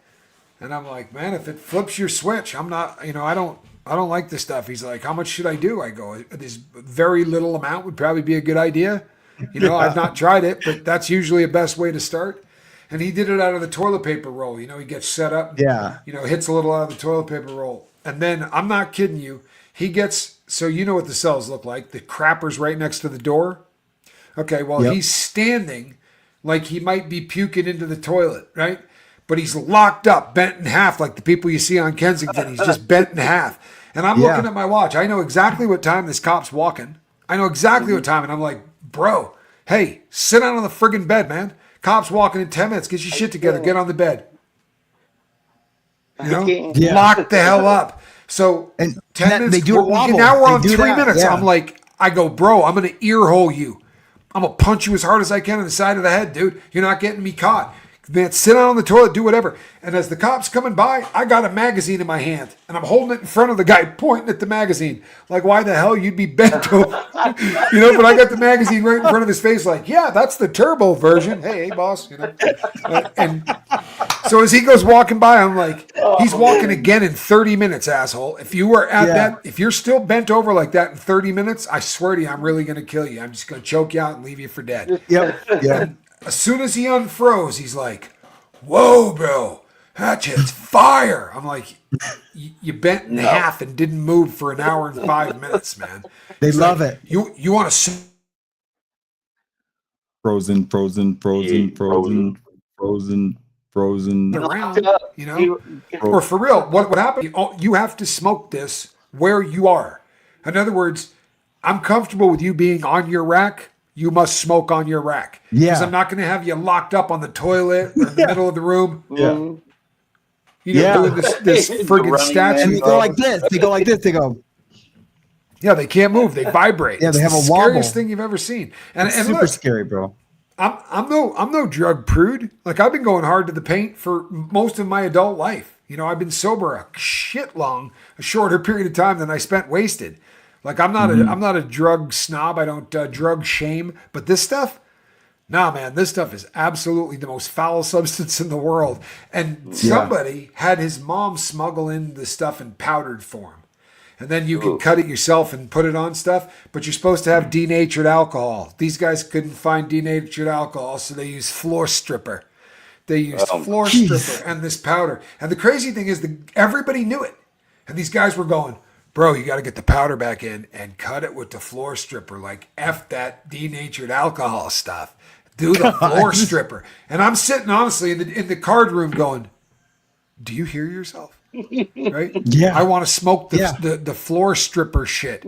S1: And I'm like, man, if it flips your switch, I'm not, I don't like this stuff. He's like, how much should I do? I go, this very little amount would probably be a good idea. I've not tried it, but that's usually a best way to start. And he did it out of the toilet paper roll. He gets set up. Yeah. Hits a little out of the toilet paper roll. And then, I'm not kidding you, he gets, so you know what the cells look like. The crapper's right next to the door. Okay, well, he's standing like he might be puking into the toilet, right? But he's locked up, bent in half, like the people you see on Kensington. He's just bent in half. And I'm looking at my watch. I know exactly what time this cop's walking. I know exactly what time. And I'm like, bro, hey, sit down on the friggin' bed, man. Cop's walking in 10 minutes. Get your shit together. Get on the bed. Lock the hell up. So,
S2: and
S1: 10 minutes.
S2: They do it wobble.
S1: Now we're on 3 minutes.
S2: Yeah.
S1: I'm like, I go, bro, I'm going to ear hole you. I'm going to punch you as hard as I can in the side of the head, dude. You're not getting me caught. Man, sit down on the toilet, do whatever. And as the cop's coming by, I got a magazine in my hand, and I'm holding it in front of the guy, pointing at the magazine. Like, why the hell you'd be bent over? But I got the magazine right in front of his face, like, yeah, that's the turbo version. Hey, boss, And so as he goes walking by, I'm like, he's walking again in 30 minutes, asshole. If you were at that, if you're still bent over like that in 30 minutes, I swear to you, I'm really going to kill you. I'm just going to choke you out and leave you for dead.
S2: Yeah.
S1: As soon as he unfroze, he's like, whoa, bro, that shit's fire. I'm like, you bent in half and didn't move for an hour and 5 minutes, man.
S2: They love it.
S1: You want to...
S2: Frozen.
S1: Around, or for real, what happened? You have to smoke this where you are. In other words, I'm comfortable with you being on your rack. You must smoke on your rack.
S2: Yeah.
S1: Because I'm not going to have you locked up on the toilet or in the middle of the room.
S2: Yeah.
S1: Doing this friggin' statue.
S2: And they go like this. They go.
S1: Yeah, they can't move. They vibrate.
S2: Yeah,
S1: it's
S2: they have
S1: the
S2: a wobble.
S1: scariest thing you've ever seen. And
S2: It's super scary, bro.
S1: I'm no drug prude. Like, I've been going hard to the paint for most of my adult life. I've been sober a shorter period of time than I spent wasted. Like, I'm not a drug snob. I don't drug shame. But this stuff, nah, man, this stuff is absolutely the most foul substance in the world. And somebody had his mom smuggle in the stuff in powdered form. And then you can cut it yourself and put it on stuff. But you're supposed to have denatured alcohol. These guys couldn't find denatured alcohol, so they used floor stripper. They used floor stripper and this powder. And the crazy thing is everybody knew it. And these guys were going, bro, you got to get the powder back in and cut it with the floor stripper. Like, F that denatured alcohol stuff. Do the floor stripper. And I'm sitting, honestly, in the card room going, do you hear yourself? Right?
S2: Yeah.
S1: I want to smoke the floor stripper shit.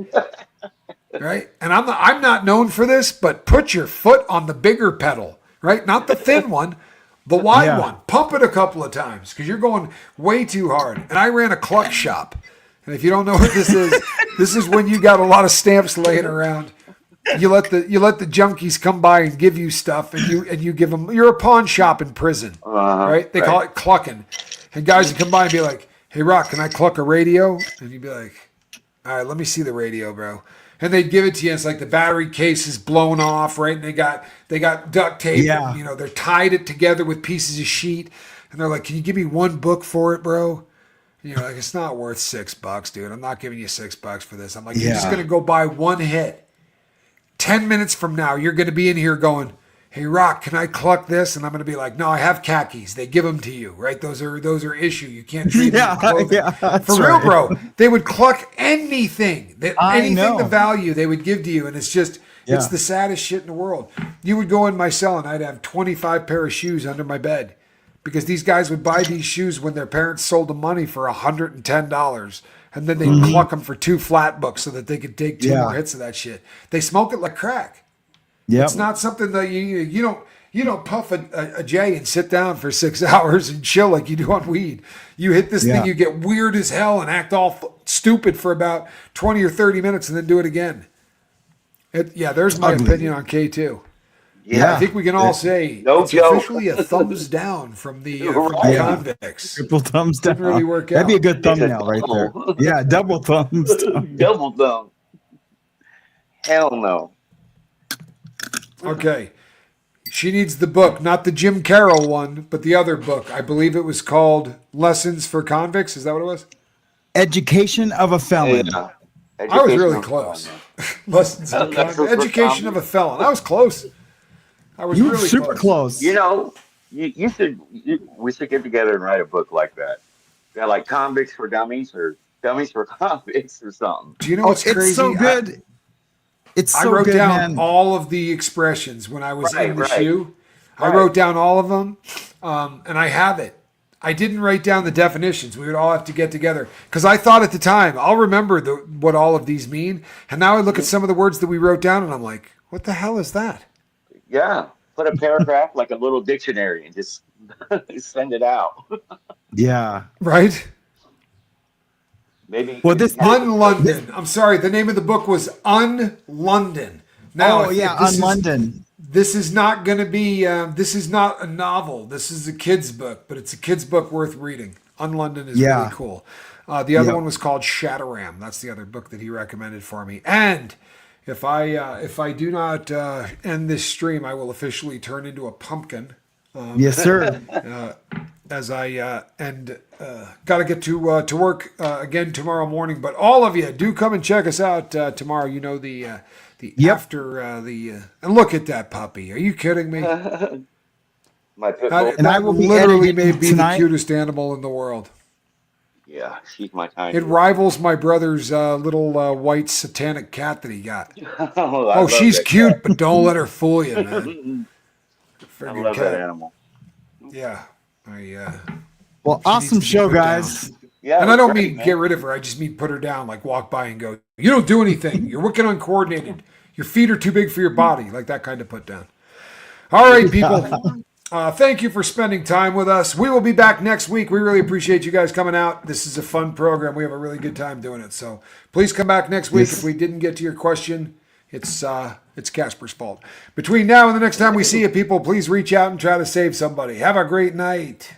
S1: Right? And I'm not known for this, but put your foot on the bigger pedal, right? Not the thin one, the wide one. Pump it a couple of times because you're going way too hard. And I ran a Cluck shop. And if you don't know what this is when you got a lot of stamps laying around. You let the junkies come by and give you stuff, and you give them. You're a pawn shop in prison, right? They call it clucking. And guys would come by and be like, "Hey, Rock, can I cluck a radio?" And you'd be like, "All right, let me see the radio, bro." And they'd give it to you. And it's like the battery case is blown off, right? And they got duct tape.
S2: Yeah.
S1: And, they're tied it together with pieces of sheet. And they're like, "Can you give me one book for it, bro?" Like, it's not worth $6, dude. I'm not giving you $6 for this. I'm like, you're just going to go buy one hit. 10 minutes from now, you're going to be in here going, "Hey, Rock, can I cluck this?" And I'm going to be like, "No, I have khakis. They give them to you, right? Those are issue. You can't treat them with clothing." For real, bro. They would cluck anything. Anything of value they would give to you. And it's just, it's the saddest shit in the world. You would go in my cell and I'd have 25 pair of shoes under my bed. Because these guys would buy these shoes when their parents sold them money for $110. And then they'd cluck them for 2 flat books so that they could take 2 more hits of that shit. They smoke it like crack. Yep. It's not something that you don't puff a J and sit down for 6 hours and chill like you do on weed. You hit this thing, you get weird as hell and act all stupid for about 20 or 30 minutes and then do it again. There's my opinion on K2.
S3: Yeah,
S1: I think we can all say it's officially a thumbs down from the convicts.
S2: Triple thumbs down.
S1: Didn't really work out.
S2: That'd be a good thumbnail right there. Yeah, double thumbs down.
S3: Double thumb. Hell no.
S1: Okay. She needs the book, not the Jim Carroll one, but the other book. I believe it was called Lessons for Convicts. Is that what it was?
S2: Education of a Felon.
S3: Yeah.
S1: I was really close. Lessons for Convicts. Education of a Felon. I was close.
S2: You were super close.
S3: We should get together and write a book like that. Yeah, like Convicts for Dummies or Dummies for Convicts or something.
S1: Do you know what's crazy?
S2: It's so good. I wrote
S1: down all of the expressions when I was in the shoe. I wrote down all of them, and I have it. I didn't write down the definitions. We would all have to get together because I thought at the time I'll remember what all of these mean. And now I look at some of the words that we wrote down, and I'm like, "What the hell is that?"
S3: Yeah, put a paragraph like a little dictionary and just send it out.
S2: Yeah,
S1: right.
S3: Maybe.
S2: Well, this
S1: Un-London. I'm sorry. The name of the book was Un-London. Now,
S2: Un-London.
S1: This is not going to be. This is not a novel. This is a kid's book, but it's a kid's book worth reading. London is really cool. The other one was called Shadowram. That's the other book that he recommended for me. And if I do not end this stream, I will officially turn into a pumpkin.
S2: Yes, sir.
S1: As I got to get to work again tomorrow morning. But all of you, do come and check us out tomorrow. You know the after the and look at that puppy. Are you kidding me?
S3: My pit bull.
S2: And I will be
S1: literally
S2: editing
S1: may be
S2: tonight.
S1: the cutest animal in the world.
S3: Yeah, she's my tiny.
S1: It rivals my brother's little white satanic cat that he got.
S3: Oh,
S1: She's cute, but don't let her fool you, man.
S3: I love that animal.
S1: Yeah.
S2: Well,
S1: She
S2: awesome
S1: needs to be
S2: show,
S1: put
S2: guys.
S1: down.
S3: Yeah,
S1: And I don't
S3: great,
S1: mean
S3: man.
S1: get rid of her. I just mean put her down, like walk by and go, you don't do anything. You're working uncoordinated. Your feet are too big for your body, like that kind of put down. All right, people. Thank you for spending time with us. We will be back next week. We really appreciate you guys coming out. This is a fun program. We have a really good time doing it. So please come back next week.
S2: Yes.
S1: If we didn't get to your question, it's Casper's fault. Between now and the next time we see you, people, please reach out and try to save somebody. Have a great night.